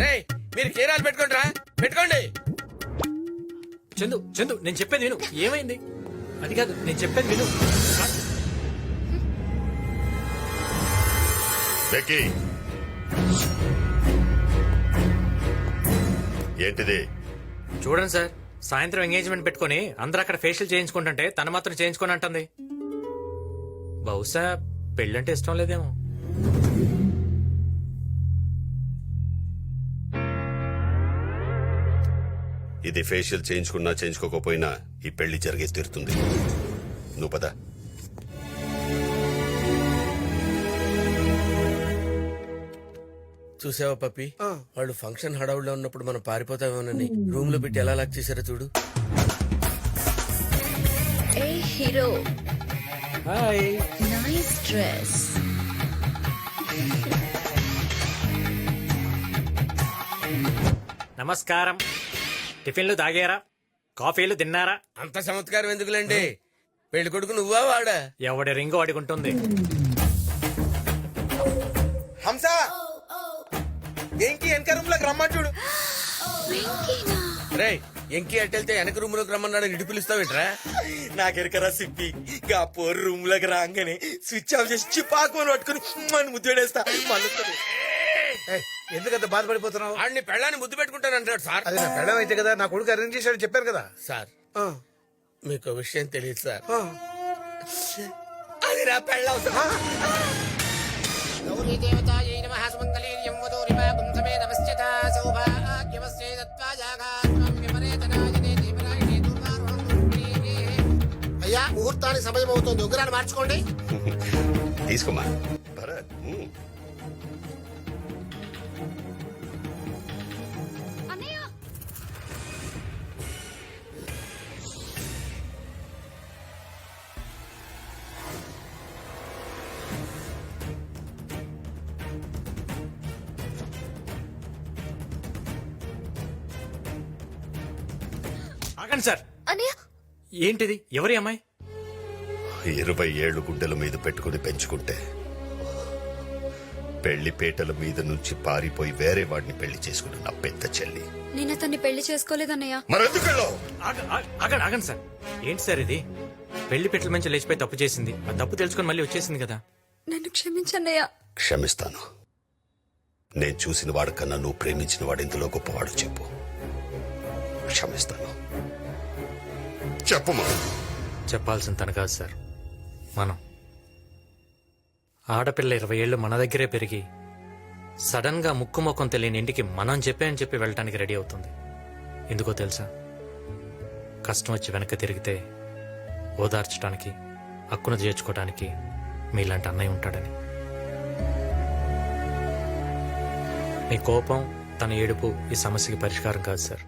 రేయ్ మీరు కీరాలు పెట్టుకోండి రా, పెట్టుకోండి. చందు చందు నేను చెప్పేది విను. ఏమైంది? అది కాదు, నేను చెప్పేది విను. బెక్కీ, ఏంటిది? చూడండి సార్, సాయంత్రం ఎంగేజ్మెంట్ పెట్టుకుని అందరూ అక్కడ ఫేషియల్ చేయించుకుంటుంటే తను మాత్రం చేయించుకొని అంటుంది. బహుశా పెళ్ళంటే ఇష్టం లేదేమో. ఇది ఫేషియల్ చేయించుకున్నా చేయించుకోకపోయినా ఈ పెళ్లి జరిగే తీరుతుంది. నువ్వు పద. చూసావా పప్పి, వాళ్ళు ఫంక్షన్ హడావుడిలో ఉన్నప్పుడు మనం పారిపోతామేమోనని రూమ్ లో పెట్టి ఎలా లాక్ చేశారో చూడు. ఏ హీరో, హాయ్. Nice dress. నమస్కారం. టిఫిన్లు తాగారా? కాఫీలు తిన్నారా? అంత చమత్కారం ఎందుకులేండి? పెళ్లి కొడుకు నువ్వా వాడా? ఎవడి రింగు అడుగుంటుంది. హంస ఏంటి వెనక రూమ్ లోకి రమ్మని చూడు. రే ఎంకి అట్టెళ్తే వెనక రూమ్ లోకి రమ్మన్నాడు, ఇటు పిలుస్తావేట్రా? నాకెరకరా సిప్పి గా పోరు రూమ్ లోకి రాగానే స్విచ్ ఆఫ్ చేసి చిపాకు పట్టుకుని మన ముద్దుడేస్తా. ఎందుకంత బాధపడిపోతున్నావు? ఆడిని పెళ్ళాన్ని ముద్దు పెట్టుకుంటానంటాడు సార్. అది నా పెళ్ళం అయితే కదా, నా కొడుకు అరేంజ్ చేశాడు చెప్పారు కదా సార్. మీకు విషయం తెలియదు సార్, అది నా పెళ్ళం సార్. అయ్యా ముహూర్తానికి సమయం అవుతుంది, ఉగ్రాన్ని మార్చుకోండి. తీసుకోమా భరత్. ఆగండి సార్. అన్నయ్య, ఏంటిది? ఎవరి అమ్మాయి? 20 ఏళ్లు గుడ్డల మీద పెట్టుకుని పెంచుకుంటే పెళ్లి పేటల మీద నుంచి పారిపోయి వేరే వాడిని పెళ్లి చేసుకుని నా పెద్ద చెల్లి. నేను అతన్ని పెళ్లి చేసుకోలేదన్నయ్య. మరెందుకు? ఆగండి సార్. ఏంటి సార్ ఇది? పెళ్లి పెట్టల మంచి లేచిపోయి తప్పు చేసింది. ఆ తప్పు తెలుసుకుని మళ్ళీ వచ్చేసింది కదా. నన్ను క్షమించన్నయ్య. క్షమిస్తాను. నేను చూసిన వాడికన్నా నువ్వు ప్రేమించిన వాడు ఇందులో గొప్పవాడు చెప్పు. క్షమిస్తాను. చెప్పమా. చెప్పాల్సిన తను కాదు సార్, మనం. ఆడపిల్ల 20 ఏళ్ళు మన దగ్గరే పెరిగి సడన్ గా ముక్కు ముఖం తెలియని ఇంటికి మనం చెప్పి వెళ్ళటానికి రెడీ అవుతుంది. ఎందుకో తెలుసా? కష్టం వచ్చి వెనక్కి తిరిగితే ఓదార్చడానికి, హక్కును చేర్చుకోవడానికి మీలాంటి అన్నయ్య ఉంటాడని. మీ కోపం, తన ఏడుపు ఈ సమస్యకి పరిష్కారం కాదు సార్.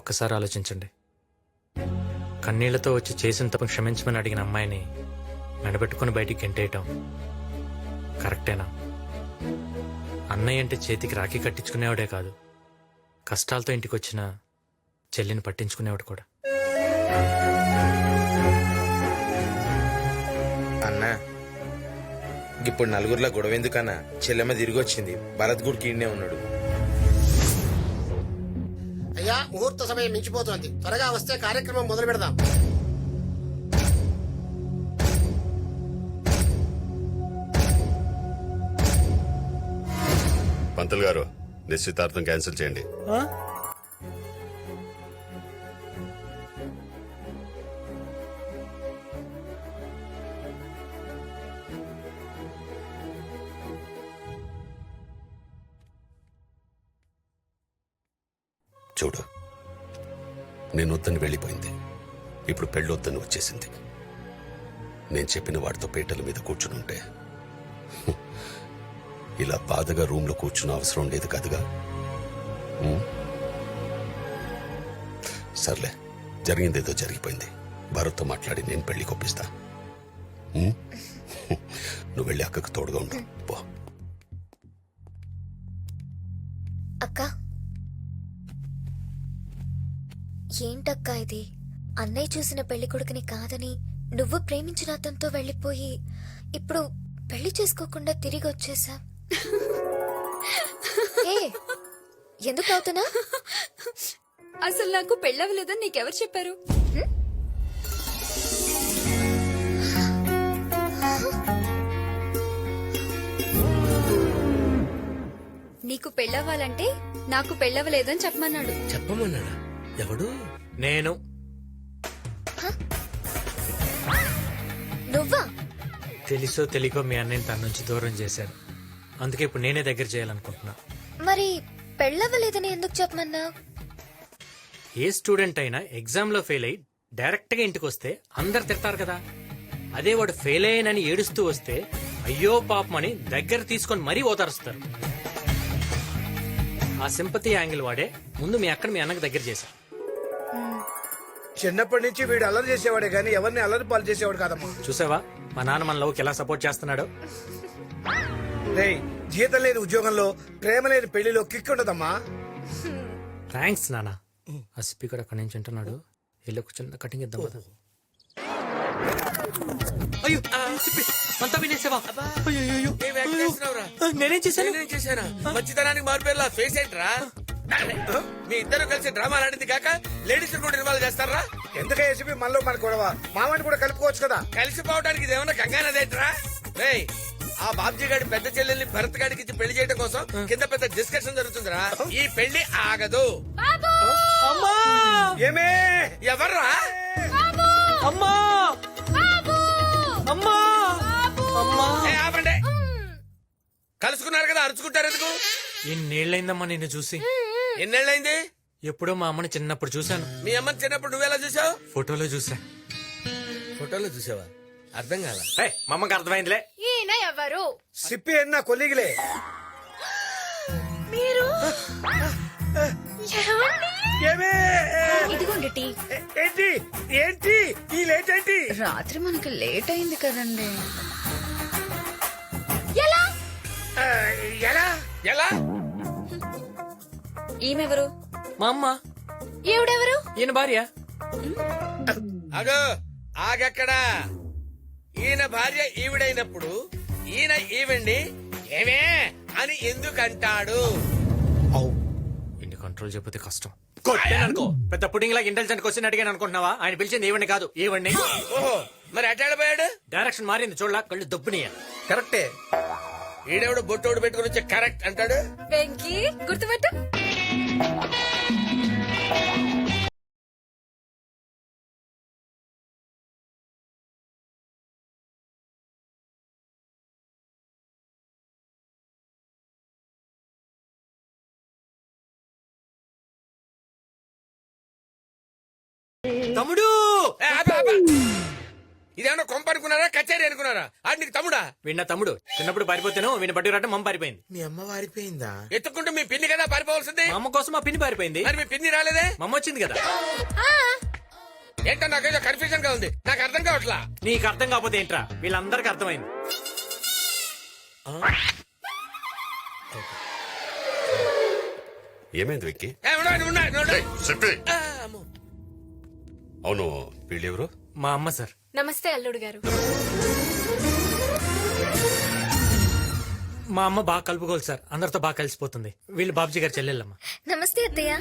ఒక్కసారి ఆలోచించండి. కన్నీళ్లతో వచ్చి చేసిన తప్పు క్షమించమని అడిగిన అమ్మాయిని మెడబెట్టుకుని బయటికి గెంటేయటం కరెక్టేనా? అన్నయ్య అంటే చేతికి రాఖీ కట్టించుకునేవాడే కాదు, కష్టాలతో ఇంటికి వచ్చిన చెల్లిని పట్టించుకునేవాడు కూడా. అన్నా ఇప్పుడు నలుగురిలో గొడవ ఎందుకన్నా? చెల్లెమ్మ తిరిగి వచ్చింది, భరత్ గుడికి ఈడనే ఉన్నాడు. అయ్యా ముహూర్త సమయం మించిపోతోంది, త్వరగా వస్తే కార్యక్రమం మొదలు పెడదాం. పంతులు గారు, నిశ్చితార్థం క్యాన్సిల్ చేయండి. చూడు, నేను వద్దని వెళ్ళిపోయింది, ఇప్పుడు పెళ్ళొద్దని వచ్చేసింది. నేను చెప్పిన వాడితో పీటల మీద కూర్చునుంటే ఇలా బాధగా రూమ్ లో కూర్చున్న అవసరం లేదు కదగా. సర్లే, జరిగిందేదో జరిగిపోయింది. భరత్తో మాట్లాడి నేను పెళ్లి కొప్పిస్తా. నువ్వు వెళ్ళి అక్కకు తోడుగా ఉండు పో. అక్క ఏంటక్క ఇది? అన్నయ్య చూసిన పెళ్లి కొడుకుని కాదని నువ్వు ప్రేమించిన అతనితో వెళ్ళిపోయి ఇప్పుడు పెళ్లి చేసుకోకుండా తిరిగి వచ్చేసా. ఏ ఎందుకు అవుతున్నా? అసలు నాకు పెళ్ళవలేదని నీకెవరు చెప్పారు? నీకు పెళ్ళవ్వాలంటే నాకు పెళ్ళవలేదని చెప్పమన్నాడు. చెప్పమన్నాడా? ఎవడు? నేను. నువ్వా? తెలుసో తెలియకో మీ అన్నయ్యని తన నుంచి దూరం చేశాను. అందుకే ఇప్పుడు నేనే దగ్గర చేయాలనుకుంటున్నా. మరి పెళ్ళవ్వలేదని ఎందుకు చెప్పమన్నా? ఏ స్టూడెంట్ అయినా ఎగ్జామ్ లో ఫెయిల్ అయ్యి డైరెక్ట్ గా ఇంటికి వస్తే అందరు తిడతారు కదా. అదే వాడు ఫెయిల్ అయ్యానని ఏడుస్తూ వస్తే అయ్యో పాపమని దగ్గర తీసుకొని మరీ ఓదారుస్తారు. ఆ సింపతి యాంగిల్ వాడే ముందు మీ అక్కడ మీ అన్నకు దగ్గర చేశా. చిన్నప్పటి నుంచి వీడు అల్లరి చేసేవాడే గానీ ఎవరిని అల్లరి పాలు చేసేవాడు కాదమ్మా. చూసావా మా నాన్న మన లవ్కి ఎలా సపోర్ట్ చేస్తున్నాడు. రేయ్, జీతం లేని ఉద్యోగంలో ప్రేమ లేని పెళ్లిలో కిక్ ఉండదమ్మా. థ్యాంక్స్ నాన్న. ఆ సిప్పి కూడా అక్కడి నుంచి ఉంటున్నాడు. వెళ్ళి ఒక చిన్న కటింగ్ ఇద్దాం కదా. అయ్యో సిప్పి అంతా వినేసావా? ఏం యాక్ట్ చేస్తున్నావురా? నేనేం చేశాను? నేనేం చేశానా? మంచితనానికి మారిపోయేలా ఫేస్ ఏంట్రా? మీ ఇద్దరు కలిసి డ్రామా ఆడింది కాక లేడీస్ కూడా ఇన్వాల్వ్ చేస్తారా? ఎందుకే ఏసీపీ మనలో మన గొడవ? మామని కూడా కలుపుకోవచ్చు కదా. కలిసిపోవడానికి ఇదేమన్నా గంగానదేంట్రా? రేయ్, ఆ బాబ్జీ గారి పెద్ద చెల్లెల్ని భరత్ గారికి ఇచ్చి పెళ్లి చేయడం కోసం కింద పెద్ద డిస్కషన్ జరుగుతుందిరా. ఈ పెళ్లి ఆగదు. ఏమే ఎవర్రా? అమ్మా అమ్మా అమ్మా ఏ, ఆపండి. కలుసుకున్నారు కదా అరుచుకుంటారు ఎందుకు? ఎన్నేళ్ళైందమ్మా నిన్ను చూసి? ఎన్నేళ్ళైంది? ఎప్పుడో మా అమ్మని చిన్నప్పుడు చూశాను. మీ అమ్మని చిన్నప్పుడు నువ్వెలా చూసావు? ఫోటోలో చూసా. ఫోటోలో చూసావా? అర్థం కాల. మా అమ్మకి అర్థమైందిలే. ఈయన ఎవరు? సిప్పి అన్న కొలిగిలే. మీరు ఏమే ఇదిగోండి టీ. ఏంటి ఏంటి ఈ లేట్ ఏంటి? రాత్రి మనకి లేట్ అయింది కదండి. ఎలా ఎలా ఎలా? ఈమెవరు? మా అమ్మ. ఈవిడెవరు? ఈయన భార్య. అగో ఆగక్కడా. ఈయన భార్య ఈవిడైనప్పుడు ఈయన ఈవిడ్ని ఏమే అని ఎందుకంటాడు? ఇన్ని కంట్రోల్ చెప్పితే కష్టం. అనుకో పెద్ద పుడింగ్ లాగా ఇంటెలిజెంట్ క్వశ్చన్ అడిగాను అనుకుంటున్నావా? ఆయన పిలిచింది ఈవెంట్ కాదు ఈవెంట్ని. ఓహో, మరి అటాడిపోయాడు. డైరెక్షన్ మారింది చూడలా, కళ్ళు దబ్బునియ. కరెక్టే. ఈడెవడు బొట్టోడు పెట్టుకుని వచ్చి కరెక్ట్ అంటాడు. వెంకీ గుర్తుపెట్టు. తమ్ముడు ఇదేమన్నా కొంప అనుకున్నారా కచేరీ అనుకున్నారా? ఆడు నీకు తమ్ముడా? విన్న తమ్ముడు చిన్నప్పుడు పారిపోతాను వీడిని బట్టి రావడం మమ్మ పారిపోయింది. మీ అమ్మ వారిపోయిందా? ఎత్తుకుంటూ మీ పిన్ని కదా పారిపోవాల్సింది. మా అమ్మ కోసం మా పిన్ని పారిపోయింది. మరి మీ పిన్ని రాలేదే? మమ్మ వచ్చింది కదా. ఏంటో నాకేదో కన్ఫ్యూజన్ గా ఉంది. నాకు అర్థం కావట్లా. నీకు అర్థం కాకపోతే ఏంట్రా? వీళ్ళందరికీ అర్థమైంది. ఏమైంది వెక్కి? చెప్పి అవును వీళ్ళెవరు? మా అమ్మ సార్. నమస్తే అల్లుడు గారు. మా అమ్మ బాగా కలుపుకోవాలి సార్, అందరితో బాగా కలిసిపోతుంది. వీళ్ళు బాబ్జీ గారు చెల్లెళ్ళమ్మ. నమస్తే అత్తయ్య.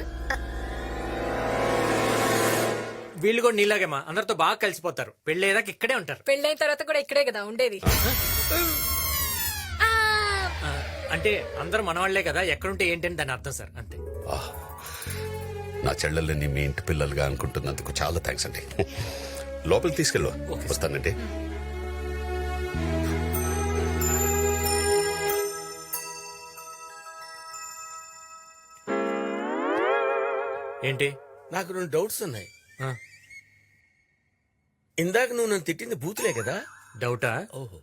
వీళ్ళు కూడా నీలాగేమా అందరితో బాగా కలిసిపోతారు. పెళ్ళేదాకా ఇక్కడే ఉంటారు. పెళ్ళైన తర్వాత కూడా ఇక్కడే కదా ఉండేది. అంటే అందరూ మనవాళ్లే కదా, ఎక్కడుంటే ఏంటని దాని అర్థం సార్, అంతే. నా చెల్లెల్ని మీ ఇంటి పిల్లలుగా అనుకుంటున్నందుకు చాలా థ్యాంక్స్ అండి. లోపలికి తీసుకెళ్ళు. వస్తానండి. ఏంటి? నాకు 2 డౌట్స్ ఉన్నాయి. ఇందాక నువ్వు నన్ను తిట్టింది బూతులే కదా? డౌటా? ఓహో.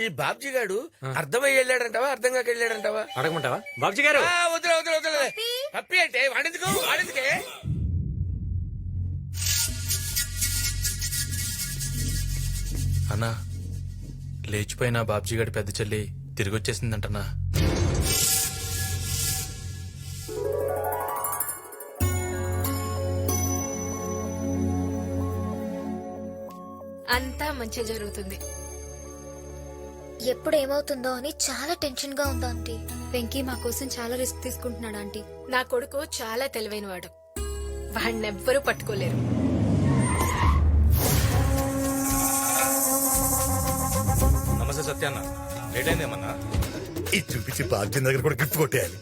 ఈ బాబ్జీ గాడు అర్థమై వెళ్ళాడంటావా అర్థం కాక వెళ్ళాడంటావా? అడగమంటావా? బాబ్జీ గారు వదిలే వదిలే వదిలే. పప్పి అంటే వాడెందుకు వాడెందుకే? అన్నా లేచిపోయిన బాబ్జీ గారి పెద్ద చెల్లి తిరిగి వచ్చేసిందంటనా? అంతా మంచి జరుగుతుంది. ఎప్పుడు ఏమవుతుందో అని చాలా టెన్షన్ గా ఉందా ఆంటీ. వెంకీ మా కోసం చాలా రిస్క్ తీసుకుంటున్నాడు ఆంటీ. నా కొడుకు చాలా తెలివైనవాడు, వాడినెవ్వరూ పట్టుకోలేరు. నమస్తే సత్యాన్న, లేట్ అయిందేమన్నా? ఇది చూపించి బాగ్యం దగ్గర కూడా గిఫ్ట్ కొట్టేయాలి.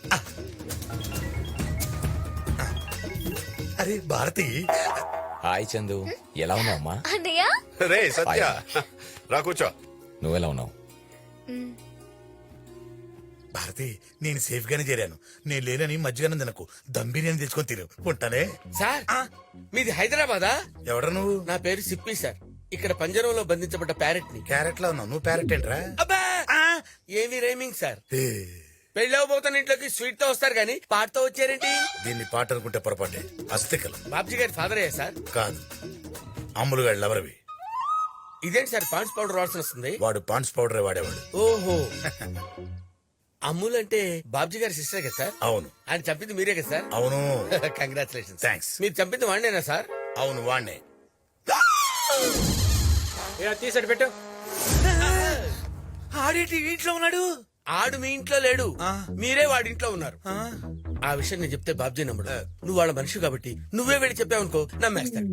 అరే భారతి. హాయ్ చందు, ఎలా ఉన్నావమ్మా? అన్నయ్య రే సత్య, రా కూర్చో. నువ్వెలా ఉన్నావు? భారతి, నేను సేఫ్ గానే చేరాను. నేను లేనని మధ్యగానే తినకు, దమ్ బిర్యానీ తెచ్చుకొని తిను. ఉంటానే. సార్ మీది హైదరాబాదా? ఎవడ నువ్వు? నా పేరు సిప్పి సార్. ఇక్కడ పంజరంలో బంధించబడ్డ ప్యారెట్ ని. క్యారెట్ లో ఉన్నావు, నువ్వు ప్యారెట్ ఏంట్రా? అబ్బా ఏమి రేమింగ్ సార్. పెళ్ళవబోతున్న ఇంట్లోకి స్వీట్ తో వస్తారు గానీ పాటతో వచ్చారేంటి? దీన్ని పాట అనుకుంటే పొరపాటే. అస్థికలు. బాబ్జీ గారి ఫాదర్ అయ్యా సార్? కాదు, అమ్ములు గారు లవరవి. ఇదేంటి సార్ పాండ్స్ పౌడర్ వాసన వస్తుంది? వాడు పాండ్స్ పౌడర్ వాడేవాడు. ఓహో, అమ్ముల్ అంటే బాబ్జీ గారి సిస్టర్ కదా సార్? అవును. ఆయన చంపింది మీరే కదా సార్? అవును. కంగ్రాచులేషన్. థ్యాంక్స్. మీరు చంపింది వాడినేనా సార్? అవును, వాడినే. తీసాడు పెట్టు. ఆడేటి ఇంట్లో ఉన్నాడు? ఆడు మీ ఇంట్లో లేడు, మీరే వాడి ఇంట్లో ఉన్నారు. ఆ విషయం నేను చెప్తే బాబ్జీ నమ్మడు. నువ్వు వాళ్ళ మనిషి కాబట్టి నువ్వే వెళ్ళి చెప్పావనుకో నమ్మేస్తాడు.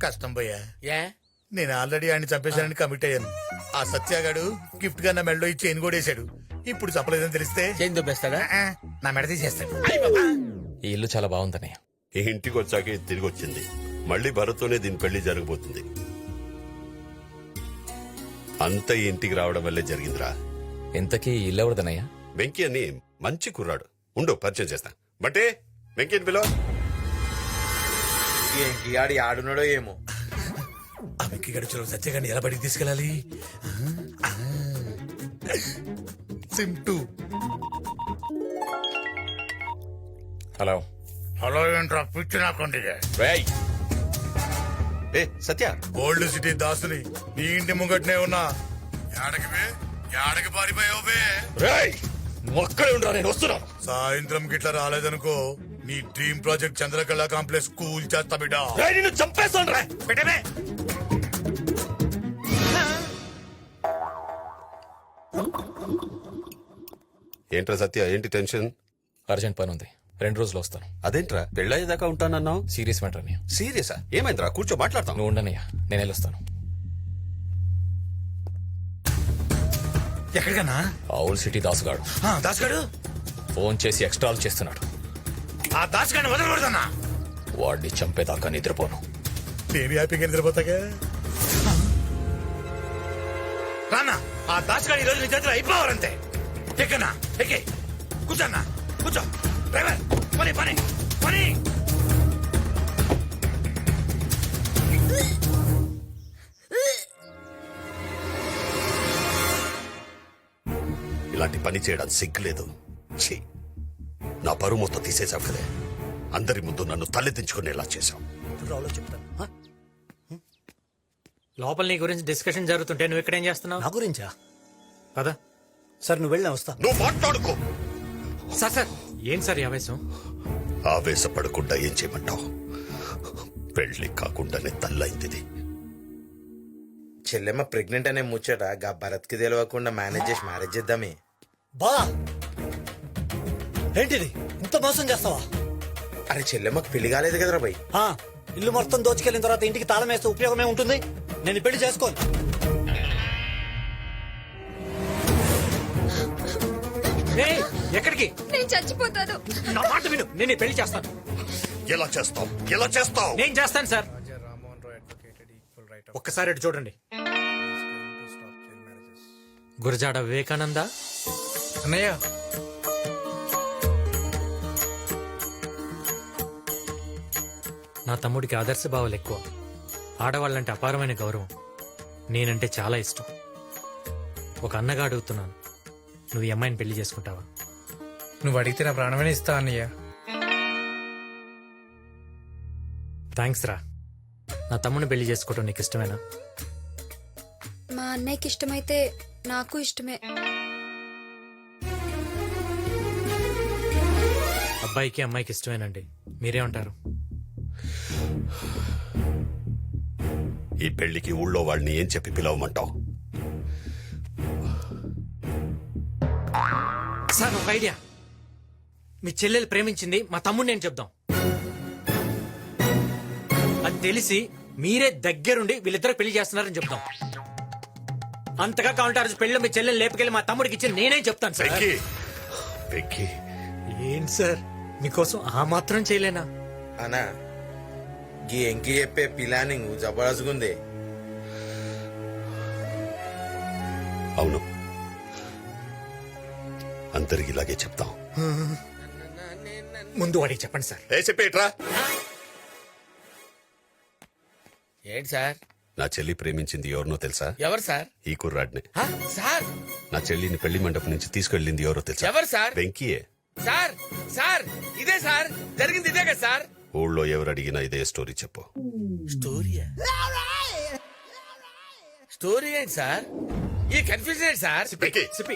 కష్టం పోయా. ఏ నేను ఆల్రెడీ ఆయన చంపేశానని కమిట్ అయ్యాను. ఆ సత్యాగాడు గిఫ్ట్ గా నా మెడలో ఈ చైన్ కూడా వేసాడు. ఇప్పుడు చెప్పలేదని తెలిస్తే చైన్ దొబ్బేస్తాడా? నా మెడ తీసేస్తాడు. ఈ ఇల్లు చాలా బాగుందన్నయ్య. ఈ ఇంటికి వచ్చాక ఇది తిరిగి వచ్చింది. మళ్ళీ భరత్తోనే దీని పెళ్లి జరగబోతుంది. అంత ఈ ఇంటికి రావడం వల్లే జరిగిందిరా. ఇంతకీ ఈ ఇల్లు ఎవరిదన్నయ్య? వెంకీ అని మంచి కుర్రాడు. ఉండు పరిచయం చేస్తా. బట్టే వెంకీ పిలో. ఏంటి ఆడి ఆడున్నాడో ఏమో. ఆ వెంకీ గడుచులో సత్యగాన్ని ఎలా బడికి తీసుకెళ్ళాలి? సింటూ. హలో. హలో ఏంట్రా పిచ్చి నాకండి. ఏ సత్య, గోల్డ్ సిటీ దాసుని నీ ఇంటి ముంగట్నే ఉన్నా. ఏడకి పారిపోయావు? ఒక్కడే ఉండరా, నేను వస్తున్నా. సాయంత్రం గిట్లా రాలేదనుకో నీ dream project Chandrakala complex cool చేస్తా బిడ్డ. నిన్ను చంపేస్తాను రా. పెట్టమే. ఏంట్రా సత్య, ఏంటి టెన్షన్? అర్జెంట్ పని ఉంది, 2 రోజులు వస్తాను. అదేంట్రా పెళ్ళయ్యేదాకా ఉంటానన్నావు? సీరియస్ మ్యాటర్ అన్నయ్య. సీరియసా? ఏమైందిరా? కూర్చో మాట్లాడతాం. నువ్వు ఉండనయ్యా, నేను వెళ్ళొస్తాను. ఎక్కడికన్నా? ఆవుల్ సిటీ దాసుగాడు. దాసుగాడు ఫోన్ చేసి ఎక్స్ట్రాల్ చేస్తున్నాడు. ఆ దాసుగాడిని వదలకూడదన్నా. వాడిని చంపేదాకా నిద్రపోను. నేను హ్యాపీగా నిద్రపోతాగా. రానా, ఆ దాసుగాడి ఈ రోజు నీ చేతిలో అయిపోవాలంతే. ఎక్కన్నా ఎక్కే, కూర్చోన్నా, కూర్చో. డ్రైవర్ పని పని పని. ఇలాంటి పని చేయడానికి సిగ్గులేదు. ఛీ, నా పరువు మొత్తం తీసేశావు కదే. అందరి ముందు నన్ను తలెత్తించుకునేలా చేశావు. చెప్తాను. లోపల నీ గురించి డిస్కషన్ జరుగుతుంటే నువ్వు ఇక్కడ ఏం చేస్తున్నావు? నా గురించా? పదా సార్ నువ్వు వెళ్ళినా వస్తా. నువ్వు మాట్లాడుకో. సార్ సార్ ఏం సార్ ఈ ఆవేశం? ఆవేశపడకుండా ఏం చేయమంటావు? పెళ్లి కాకుండానే తల్లైంది. చెల్లెమ్మ ప్రెగ్నెంట్ అనే ముచ్చట గా భరత్ కి తెలియకుండా మేనేజ్ చేసి మ్యారేజ్ చేద్దామే. బా ఏంటిది, ఇంత మోసం చేస్తావా? అరే చెల్లెమ్మకు పెళ్లి కాలేదు కదరా భయ్. ఇల్లు మొత్తం దోచుకెళ్ళిన తర్వాత ఇంటికి తాళం వేస్తే ఉపయోగమే ఉంటుంది? నేను పెళ్లి చేసుకోను. ఎక్కడికి? నేను చచ్చిపోతాను. నా మాట విను, నేను ఈ పెళ్లి చేస్తాను. ఎలా చేస్తావు? ఎలా చేస్తావు? నేను చేస్తాను సార్. ఒక్కసారి అటు చూడండి. గురజాడ వివేకానంద అన్నయ్య. నా తమ్ముడికి ఆదర్శ భావాలు ఎక్కువ. ఆడవాళ్ళంటే అపారమైన గౌరవం. నేనంటే చాలా ఇష్టం. ఒక అన్నగా అడుగుతున్నాను, నువ్వు ఈ అమ్మాయిని పెళ్లి చేసుకుంటావా? నువ్వు అడిగితే నా ప్రాణమైన ఇస్తా అన్నయ్య. థ్యాంక్స్ రా. నా తమ్ముడిని పెళ్లి చేసుకోవటం నీకు ఇష్టమేనా? మా అన్నయ్యకి ఇష్టమైతే నాకు ఇష్టమే. అబ్బాయికి అమ్మాయికి ఇష్టమేనండి, మీరేమంటారు? ఈ పెళ్లికి ఊళ్ళో వాళ్ళని ఏం చెప్పి పిలవమంటావు? సార్ ఒక ఐడియా, మీ చెల్లెలు ప్రేమించింది మా తమ్ముడు నేను చెప్దాం. అది తెలిసి మీరే దగ్గరుండి వీళ్ళిద్దరు పెళ్లి చేస్తున్నారని చెప్తాం. అంతగా కావాలంటే ఆ రోజు పెళ్లి మీ చెల్లెలు లేపుకెళ్ళి మా తమ్ముడికి ఇచ్చి నేనే చెప్తాను సార్. ఏం సార్ మీకోసం ఆ మాత్రం చేయలేనా? అనా గీ ఎంకి చెప్పే ప్లానింగ్ జబర్దస్త్గుంది. అవును, అందరికి ఇలాగే చెప్తాం. ముందు వాడికి చెప్పండి సార్. చెప్పేట్రా. ఏంటి సార్? నా చెల్లి ప్రేమించింది ఎవరినో తెలుసా? ఎవరు సార్? ఈ కుర్రాడిని. సార్ నా చెల్లిని పెళ్లి మండపం నుంచి తీసుకెళ్ళింది ఎవరో తెలుసా? ఎవరు సార్? వెంకీయే. సార్ సార్ ఇదే సార్ జరిగింది, ఇదే కదా సార్? ఊళ్ళో ఎవరు అడిగినా ఇదే స్టోరీ చెప్పు. స్టోరీయా? స్టోరీ ఏంటి సార్? ఈ కన్ఫ్యూజన్ ఏంటి సార్?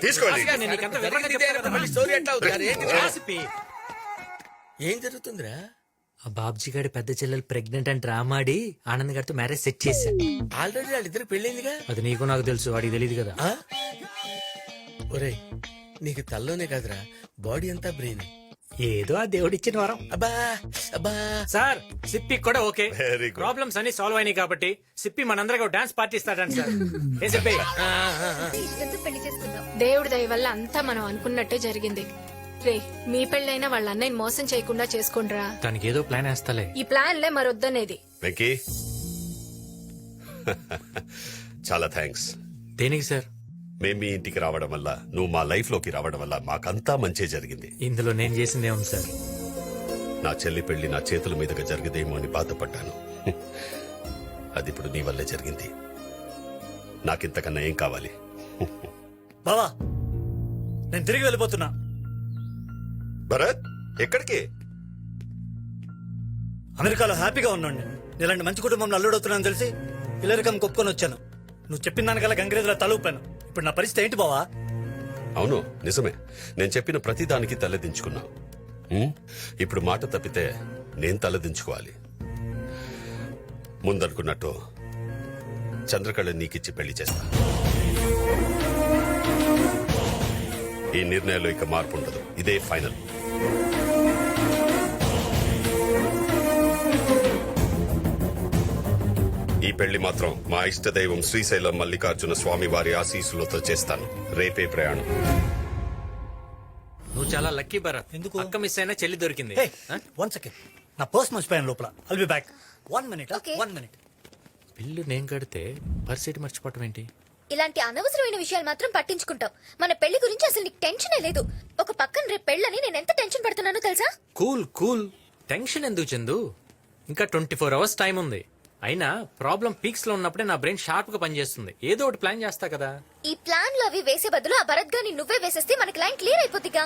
తీసుకోండి. స్టోరీ ఎట్లా అవుతారు? ఏంటి? ఏం జరుగుతుందిరా? ఆ బాబ్జీ గారి పెద్ద చెల్లెలు ప్రెగ్నెంట్ అని డ్రామా ఆడి ఆనంద్ గారితో మ్యారేజ్ సెట్ చేశా. ఆల్రెడీ వాళ్ళిద్దరు పెళ్ళైందిగా. అది నీకు నాకు తెలుసు, వాడికి తెలియదు కదా. ఒరేయ్ నీకు తల్లోనే కాదురా, బాడీ అంతా బ్రెయిన్. ఏదో ఆ దేవుడిచ్చిన వరం. అబ్బా అబ్బా. సార్ సిప్పి కూడా ఓకే. Very good. ప్రాబ్లమ్స్ అన్ని సాల్వ్ అయినాయి కాబట్టి సిప్పి మనందరికీ డాన్స్ పార్టీ ఇస్తాడంట సార్. ఏ సిప్పి? పెళ్లి చేసుకుందాం. దేవుడి దయ వల్ల అంతా మనం అనుకున్నట్టే జరిగింది. రే మీ పెళ్ళైనా వాళ్ళ అన్నయ్యని మోసం చేయకుండా చేసుకోండిరా. దానికి ఏదో ప్లాన్ వేస్తాలే. ఈ ప్లాన్లే మరొద్దనేది. వెంకీ చాలా థ్యాంక్స్. దేనికి సార్? మేము మీ ఇంటికి రావడం వల్ల, నువ్వు మా లైఫ్ లోకి రావడం వల్ల మాకంతా మంచి జరిగింది. ఇందులో నేను చేసింది ఏముంది సార్? నా చెల్లి పెళ్లి నా చేతుల మీదుగా జరిగదేమో అని బాధపడ్డాను. అది ఇప్పుడు నీ వల్లే జరిగింది. నాకింతకన్నా ఏం కావాలి? బావా నేను తిరిగి వెళ్ళిపోతున్నా. భరత్ ఎక్కడికి? అమెరికాలో హ్యాపీగా ఉన్నాను. ఇలాంటి మంచి కుటుంబంలో అల్లుడవుతున్నాను తెలిసి ఇల్లరికం కొప్పుకొని వచ్చాను. నువ్వు చెప్పిన దానికల్లా గంగిరేదులా తలూపాను. ఇప్పుడు నా పరిస్థితి ఏంటి బావా? అవును నిజమే, నేను చెప్పిన ప్రతిదానికి తలదించుకున్నా. ఇప్పుడు మాట తప్పితే నేను తలదించుకోవాలి. ముందనుకున్నట్టు చంద్రకళ నీకిచ్చి పెళ్లి చేస్తా. ఈ నిర్ణయంలో ఇక మార్పు ఉండదు. ఇదే ఫైనల్. ఈ పెళ్లి మాత్రం మా ఇష్టదైవం శ్రీశైలం మల్లికార్జున స్వామి వారి ఆశీస్సులతో చేస్తాను. రేపే ప్రయాణం. నువ్వు చాలా లక్కీ భరత్. ఎందుకు? అక్క మిస్ అయినా చెల్లి దొరికింది. వన్ సెకండ్, నా పర్స్ మర్చిపోయాను లోపల. I'll be back. 1 minute. 1 minute. Bill నేను కడితే పరిస్థితి మర్చిపోవటం ఏంటి? ఇలాంటి అనవసరమైన విషయాలు మాత్రం పట్టించుకుంటావు. మన పెళ్లి గురించి అసలు నీకు టెన్షనే లేదు. ఒక పక్కన రేపు పెళ్ళని నేను ఎంత టెన్షన్ పడుతున్నానో తెలుసా? Cool cool. టెన్షన్ ఎందుకు చందు? ఇంకా 24 hours టైం ఉంది. అయినా ప్రాబ్లం పీక్స్ లో ఉన్నప్పుడే నా బ్రెయిన్ షార్ప్ గా పనిచేస్తుంది. ఏదో ఒకటి ప్లాన్ చేస్తా కదా. ఈ ప్లాన్ లో అవి వేసే బదులు ఆ భరత్ గాని నువ్వే వేసేస్తే మనకి లైన్ క్లియర్ అయిపోద్దిగా.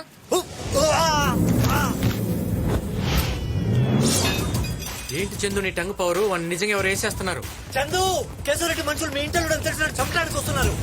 ఏంటి చందు నీ టంగ్ పవరు? వాడిని నిజంగా ఎవరు వేసేస్తున్నారు? చందు, కేశవరెడ్డి మనుషులు మీ ఇంట్లో తెలిసినట్టు చంపడానికి వస్తున్నారు.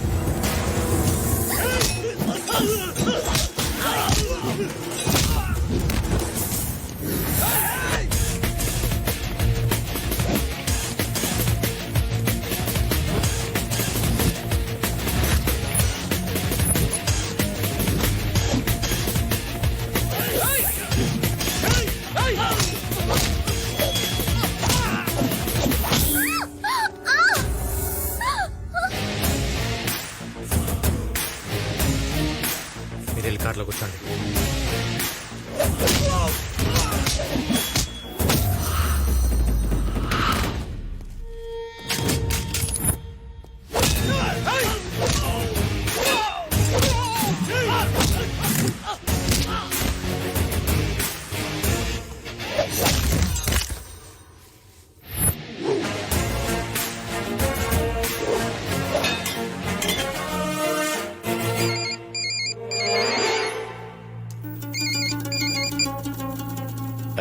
మీరు వెళ్ళి కార్లో కూర్చోండి.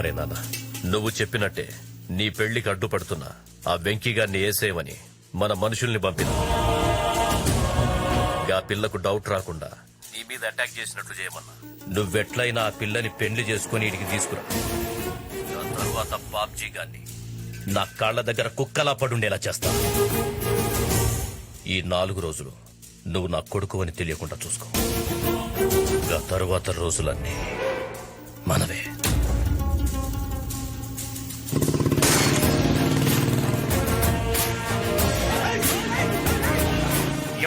అరే నాన్న, నువ్వు చెప్పినట్టే నీ పెళ్లికి అడ్డుపడుతున్నా ఆ వెంకీ గారిని వేసేయమని మన మనుషుల్ని పంపిన. ఆ పిల్లకు డౌట్ రాకుండా నీ మీద అటాక్ చేసినట్లు చేయమన్నా. నువ్వెట్లయినా ఆ పిల్లని పెళ్లి చేసుకుని ఇడికి తీసుకురా. ఆ తర్వాత బాబ్జీ గాన్ని నా కాళ్ల దగ్గర కుక్కలా పడుండేలా చేస్తా. ఈ 4 రోజులు నువ్వు నా కొడుకు అని తెలియకుండా చూసుకో. ఆ తరువాత రోజులన్నీ మనవే.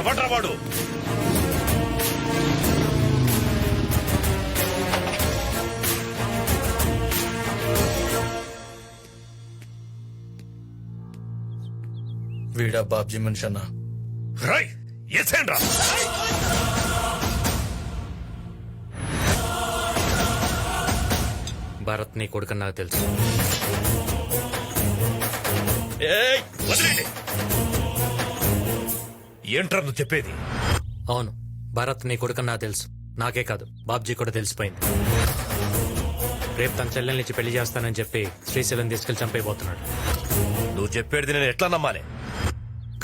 ఎవడ్రా వాడు? వీడా బాబ్జీ మనిషి అన్నా? రై ఎసేండ్రా. భారత్ నీ కొడుకని నాకు తెలుసు. ఏయ్, వదిలేండి. ఏంట్రా నువ్వు చెప్పేది? అవును, భారత్ నీ కొడుకని నాకు తెలుసు. నాకే కాదు, బాబ్జీ కూడా తెలిసిపోయింది. రేపు తన చెల్లెల్నిచ్చి పెళ్లి చేస్తానని చెప్పి శ్రీశైలం తీసుకెళ్లి చంపైపోతున్నాడు. నువ్వు చెప్పేది నేను ఎట్లా నమ్మాలి?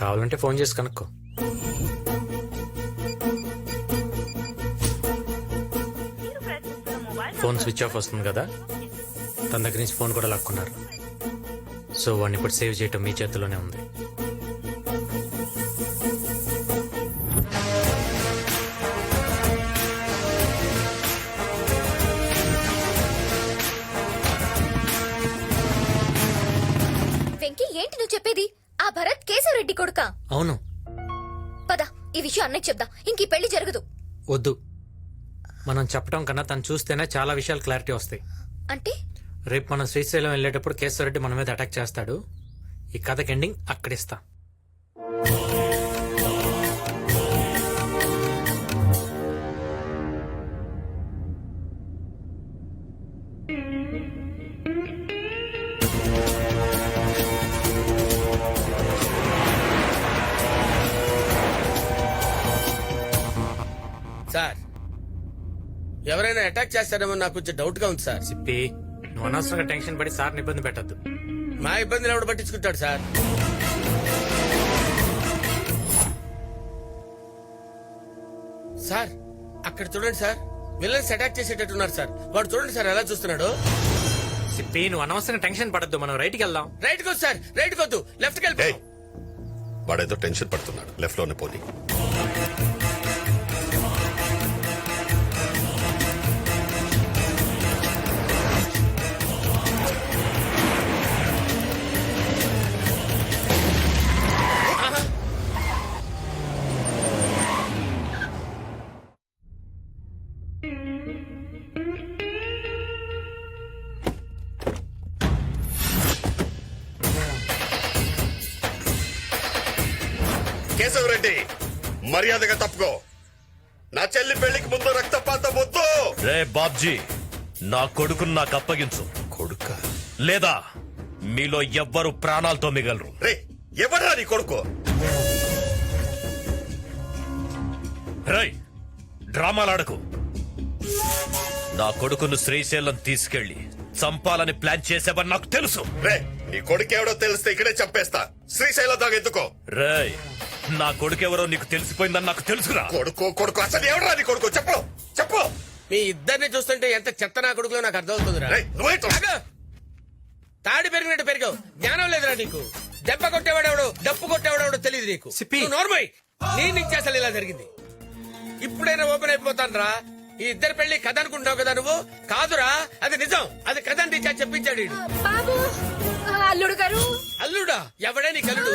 కావాలంటే ఫోన్ చేసి కనుక్కో. ఫోన్ స్విచ్ ఆఫ్ వస్తుంది కదా, తన దగ్గర నుంచి ఫోన్ కూడా లాక్కున్నారు. సో వాడిని ఇప్పుడు సేవ్ చేయటం మీ చేతిలోనే ఉంది. వెంకీ, ఏంటి నువ్వు చెప్పేది? ఆ భరత్ కేశవరెడ్డి కొడుకా? అవును. పద, ఈ విషయం అన్నయ్య చెప్దాం. ఇంక ఈ పెళ్లి జరగదు. వద్దు, మనం చెప్పడం కన్నా తను చూస్తేనే చాలా విషయాలు క్లారిటీ వస్తాయి. అంటే రేపు మనం శ్రీశైలం వెళ్ళేటప్పుడు కేశవరెడ్డి మన మీద అటాక్ చేస్తాడు. ఈ కథకి ఎండింగ్ అక్కడిస్తా. సార్, ఎవరైనా అటాక్ చేస్తారేమో నాకు కొంచెం డౌట్ గా ఉంది సార్. సిప్పి, నువ్వు అనవసరంగా టెన్షన్ పడి సార్ని ఇబ్బంది పెట్టద్దు. మా ఇబ్బందులు ఎవడు పట్టించుకుంటాడు సార్? సార్, అక్కడ చూడండి సార్, విలన్స్ అటాక్ చేసేటట్టున్నారు సార్. వాడు చూడండి సార్ ఎలా చూస్తున్నాడు. సిప్పి, నువ్వు అనవసరంగా టెన్షన్ పడద్దు. మనం రైట్కి వెళ్దాం. రైట్ కొద్దు సార్, రైట్ కొద్దు, లెఫ్ట్కి వెళ్ళి. వాడేదో టెన్షన్ పడుతున్నాడు, లెఫ్ట్ లోనే పోనీ. కేశవరెడ్డి, మర్యాదగా తప్పుకో. నా చెల్లి పెళ్లికి ముందు రక్తపాతం వద్దు. రే బాబ్జీ, నా కొడుకును నాకు అప్పగించు. కొడుక లేదా మీలో ఎవ్వరు ప్రాణాలతో మిగలరు. రే, ఎవరా నీ కొడుకు? రై, డ్రామాలాడకు. నా కొడుకును శ్రీశైలం తీసుకెళ్లి చంపాలని ప్లాన్ చేసేవని నాకు తెలుసు. రే, నీ కొడుకు ఎవడో తెలిస్తే ఇక్కడే చంపేస్తా. శ్రీశైలం దాకా ఎందుకో? రేయ్, నా కొడుకెవరో నీకు తెలిసిపోయిందని నాకు తెలుసురా. కొడుకు అసలు ఎవరా నీ కొడుకు? చెప్పు చెప్పు. మీ ఇద్దరిని చూస్తుంటే ఎంత చెత్త నా కొడుకులో నాకు అర్థమవుతుందిరా. ఆగు. తాడి పెరిగినట్టు పెరిగావు, జ్ఞానం లేదురా నీకు. దెబ్బ కొట్టేవాడెవడు, డప్పు కొట్టేవాడెవడో తెలియదు నీకు. నువ్వు నోర్మై, నీ నుంచి అసలు ఇలా జరిగింది. ఇప్పుడైనా ఓపెన్ అయిపోతాను రా. ఈ ఇద్దరు పెళ్లి కథ అనుకుంటావు కదా నువ్వు. కాదురా, అది నిజం. అది కథ అని చెప్పించాడు ఈడు. బాబు, అల్లుడు గారు. అల్లుడా? ఎవడే నీ కల్లుడు?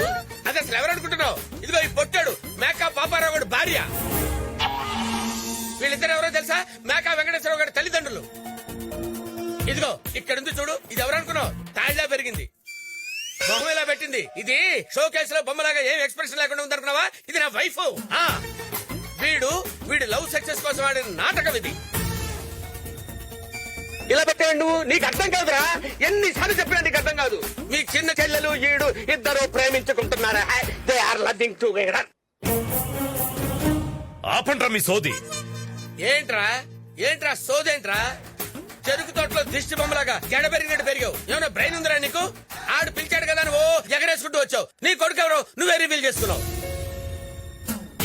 అది అసలు ఎవరు అనుకుంటున్నావు? ఇదిగో ఈ పొట్టాడు మేకా పాపారావు గారి భార్య. వీళ్ళిద్దరు ఎవరో తెలుసా? మేకా వెంకటేశ్వరరావు గారి తల్లిదండ్రులు. ఇదిగో ఇక్కడుంది చూడు, ఇది ఎవరు అనుకున్నావు? తాళ్ళ పెరిగింది, బొమ్మ ఇలా పెట్టింది. ఇది షో కేసులో బొమ్మలాగా ఏం ఎక్స్ప్రెషన్ లేకుండా ఉందనుకున్నావా? ఇది నా వైఫ్. వీడు లవ్ సక్సెస్ కోసం ఆడిన నాటకం ఇది. ఇలా పెట్టాడు నువ్వు. నీకు అర్థం కాదురా, ఎన్నిసార్లు చెప్పినా నీకు అర్థం కాదు. మీ చిన్న చెల్లెలు ఈడు ఇద్దరు ప్రేమించుకుంటున్నారా? They are loving together. ఆపండ్రా మీ సోది. ఏంట్రా సోదేంట్రా? చెరుకు తోటలో దిష్టి బొమ్మలాగా జడ పెరిగినట్టు పెరిగావు. ఏమైనా బ్రెయిన్ ఉందిరా నీకు? ఆడు పిలిచాడు కదా నువ్వు ఎగరేసుకుంటూ వచ్చావు. నీ కొడుకు ఎవరో నువ్వే రివీల్ చేసుకున్నావు.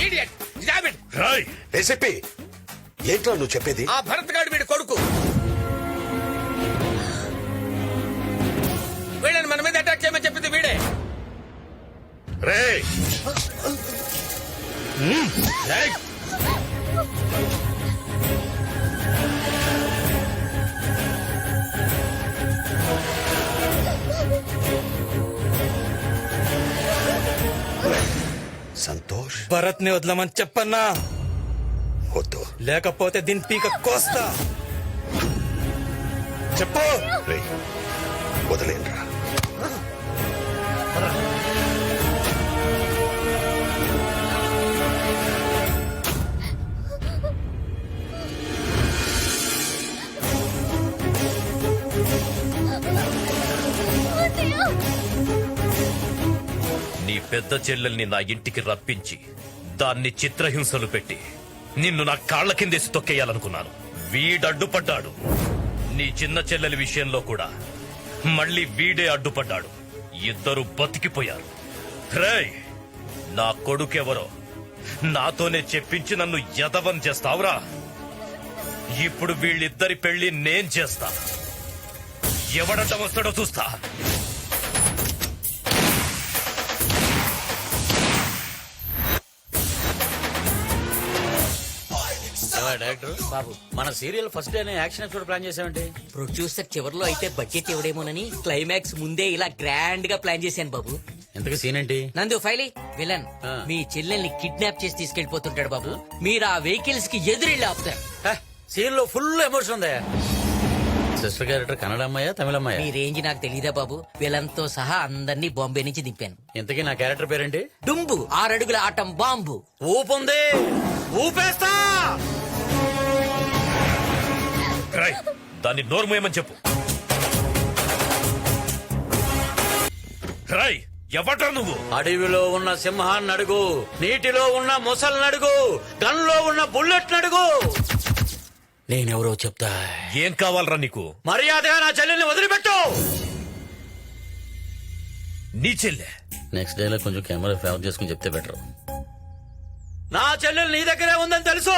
Idiot. Damn it. ఏసీపీ ఏంట్రా నువ్వు చెప్పేది? ఆ భరత్ గాడు వీడి కొడుకు. వీళ్ళని మన మీద అటాక్ చేయమని చెప్పింది వీడే. రేయ్ రేయ్ సంతోష్, భరత్ ని వదలమని చెప్పన్నా. వద్దు. లేకపోతే దీని పీక కోస్తా. చెప్పు. రేయ్ వదిలేండ్రా. నీ పెద్ద చెల్లెల్ని నా ఇంటికి రప్పించి దాన్ని చిత్రహింసలు పెట్టి నిన్ను నా కాళ్ల కిందేసి తొక్కేయాలనుకున్నాను. వీడడ్డుపడ్డాడు. నీ చిన్న చెల్లెలి విషయంలో కూడా మళ్ళీ వీడే అడ్డుపడ్డాడు. ఇద్దరు బతికిపోయారు. రేయ్ నా కొడుకెవరో నాతోనే చెప్పించి నన్ను యదవం చేస్తావురా. ఇప్పుడు వీళ్ళిద్దరి పెళ్లి నేను చేస్తా. ఎవడడ్డం వస్తాడో చూస్తా. డైరెక్టర్ బాబు, మన serial first day action episode plan చేసామంటే ప్రొడ్యూసర్ చివర్లో అయితే బడ్జెట్ ఇవ్వడేమోనని క్లైమాక్స్ ముందే ఇలా గ్రాండ్ గా ప్లాన్ చేశాను బాబు. ఎంతగా సీన్ ఏంటి? నందు ఫైలీ విలన్ మీ చెల్లెల్ని కిడ్నాప్ చేసి తీసుకెళ్లిపోతుంటాడు బాబు. మీరు ఆ వెహికల్స్ కి ఎదురెళ్ళి ఆపుతారు. సీన్ లో ఫుల్ ఎమోషన్ ఉందా? సిస్టర్ క్యారెక్టర్ కన్నడ అమ్మాయా తమిళ అమ్మాయా? మీ రేంజ్ నాకు తెలీదా బాబు. విలన్ తో సహా అందరినీ బాంబే నుంచి దింపాను. ఇంతకీ నా క్యారెక్టర్ పేరేంటి? డుంబు 6 అడుగుల ఆటం బాంబు. ఊపుంది, ఊపేస్తా. దాన్ని నోరుమోయమని చెప్పు. రై ఎవడ్రా నువ్వు? అడవిలో ఉన్న సింహాన్ని అడుగు, నీటిలో ఉన్న మొసల్ని అడుగు, గన్లో ఉన్న బుల్లెట్ అడుగు. నేనెవరో చెప్తా. ఏం కావాలరా నీకు? మర్యాదగా నా చెల్లెల్ని వదిలిపెట్టు. నీ చెల్లె నెక్స్ట్ డే లో కొంచెం కెమెరా ఫేవర్ చేసుకుని చెప్తే బెటర్. నా చెల్లెలు నీ దగ్గరే ఉందని తెలుసు.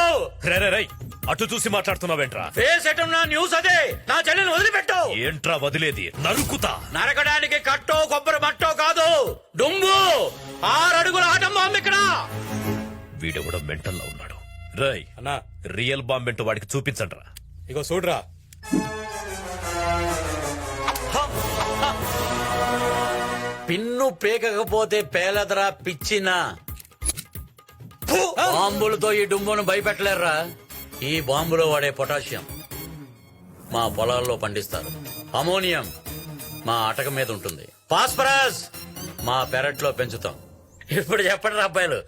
రై అటు చూసి మాట్లాడుతున్నావేంట్రా? ఫేస్ ఎటున్నా న్యూస్ అదే. నా చెల్లెల్ని వదిలిపెట్టు. ఏంట్రా వదిలేది? నరుకుతా. నరకడానికి కట్టో కొబ్బరి మట్టో కాదు, డుంబు 6 అడుగుల ఆటం బాంబు ఇక్కడ. వీడెవడో మెంటల్లో ఉన్నాడు. రై అన్నా రియల్ బాంబ్ ఏంటో వాడికి చూపించండిరా. ఇగో చూడరా. పిన్ను పేకపోతే పేలదరా పిచ్చిన. బాంబులతో ఈ డుంబును భయపెట్టలేరురా. ఈ బాంబులో వాడే పొటాషియం మా పొలాల్లో పండిస్తారు. అమోనియం మా అటక మీద ఉంటుంది. ఫాస్ఫరస్ మా పెరట్లో పెంచుతాం. ఇప్పుడు చెప్పండి అబ్బాయిలు,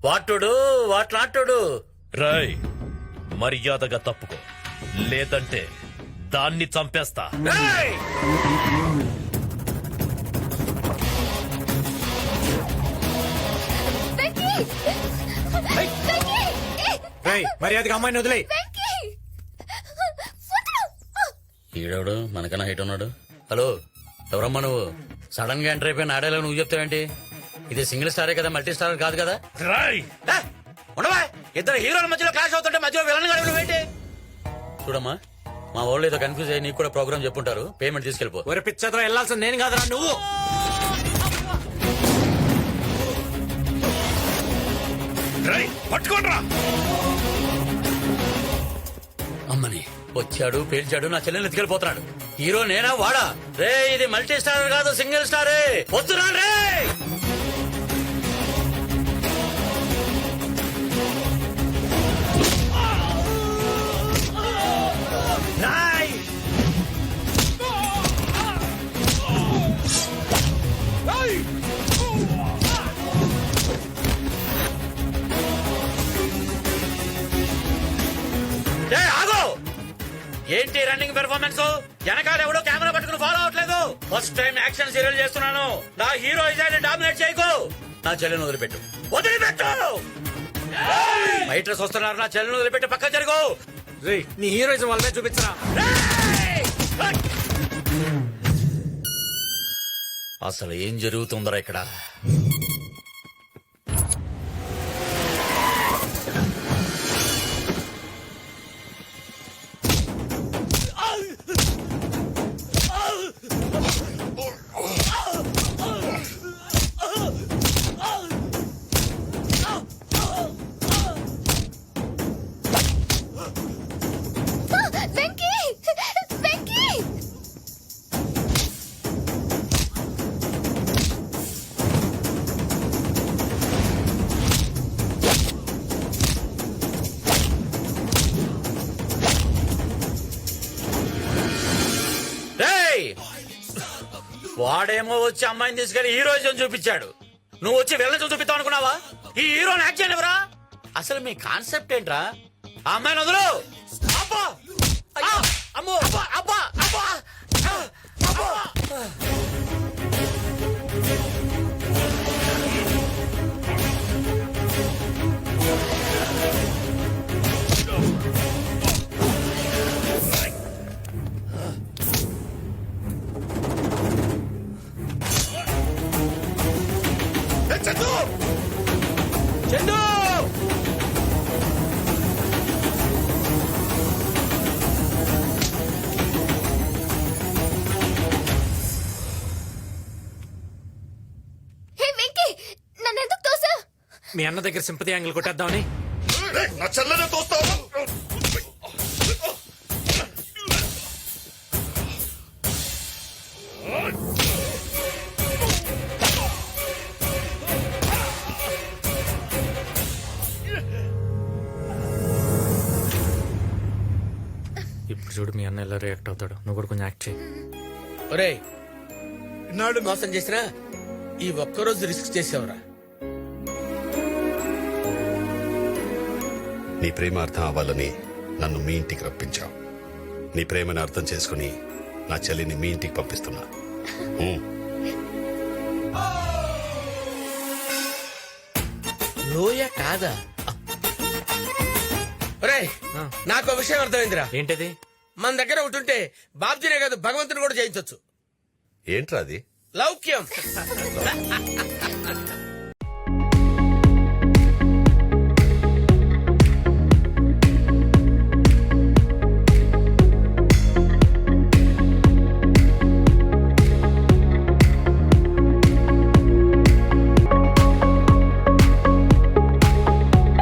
వాటుడు వాట్లాటుడు. రై మర్యాదగా తప్పుకో, లేదంటే దాన్ని చంపేస్తా. మర్యాదగా అమ్మాయిని వదిలే. ఈడవుడు మనకన్నా హైట్ ఉన్నాడు. హలో ఎవరమ్మా నువ్వు? సడన్ గా ఎంటర్ అయిపోయిన ఆడేలా నువ్వు చెప్తావేంటి? ఇది సింగిల్ స్టారే కదా, మల్టీ స్టార్ కాదు కదా. ఉండవా? ఇద్దరు హీరోల మధ్యలో క్లాష్ అవుతుంటే మధ్యలో విలన్ గడవడం ఏంటి? చూడమ్మా, మా వాళ్ళు ఏదో కన్ఫ్యూజ్ అయ్యి నీకు కూడా ప్రోగ్రామ్ చెప్పుంటారు. పేమెంట్ తీసుకెళ్ళిపో. ఒరే పిచ్చతో వెళ్లాల్సింది నేను కాదురా నువ్వు. పట్టుకోండిరా. అమ్మని వచ్చాడు, పేల్చాడు, నా చెల్లెని ఎత్తుకెళ్ళిపోతున్నాడు. హీరో నేనా వాడా? రే ఇది మల్టీ స్టార్ కాదు, సింగిల్ స్టారే. వస్తున్నా రే. ఏంటి రన్నింగ్ పెర్ఫార్మెన్స్? వెనకాల ఎవడో కెమెరా పట్టుకుని ఫాలో అవట్లేదు. ఫస్ట్ టైం యాక్షన్ సీరియల్ చేస్తున్నాను. నా హీరో ఇజాన్ని డామినేట్ చేయకు. నా చెల్లెని వదిలిపెట్టు, వదిలిపెట్టు. ఫైటర్స్ వస్తున్నారు. నా చెల్లెని వదిలిపెట్టి పక్క జరుగు. నీ హీరోయిజం వాళ్ళనే చూపించరా. అసలు ఏం జరుగుతుందరా ఇక్కడ? వాడేమో వచ్చి అమ్మాయిని తీసుకెళ్లి హీరోయిజం చూపించాడు. నువ్వు వచ్చి వెళ్ళని చూపిస్తావు అనుకున్నావా? ఈ హీరోని యాక్ట్ చేయనివరా? అసలు మీ కాన్సెప్ట్ ఏంట్రా? ఆ అమ్మాయిని వదులు. అబ్బా! ఆ! అమ్మో! అబ్బా! అబ్బా! ఆ! అబ్బా! చందు చందు హే వెంకీ, నన్ను ఎందుకు తోసా? మీ అన్న దగ్గర సింపతి యాంగిల్ కొట్టేద్దామని. నా చెల్లెనే తోస్తావు. ఇప్పుడు చూడు మీ అన్న ఎలా రియాక్ట్ అవుతాడు. నువ్వు కూడా కొంచెం యాక్ట్ చేయి. ఒరే ఇన్నాళ్ళు మోసం చేసినా ఈ ఒక్కరోజు రిస్క్ చేసావురా. నీ ప్రేమ అర్థం అవ్వాలని నన్ను మీ ఇంటికి రప్పించావు. నీ ప్రేమను అర్థం చేసుకుని నా చెల్లిని మీ ఇంటికి పంపిస్తున్నా. లోయ కాదా? ఒరే నాకు విషయం అర్థమైందిరా. ఏంటది? మన దగ్గర ఒకటి ఉంటే బాబ్జీనే కాదు భగవంతుని కూడా జయించవచ్చు. ఏంట్రా అది? లౌక్యం.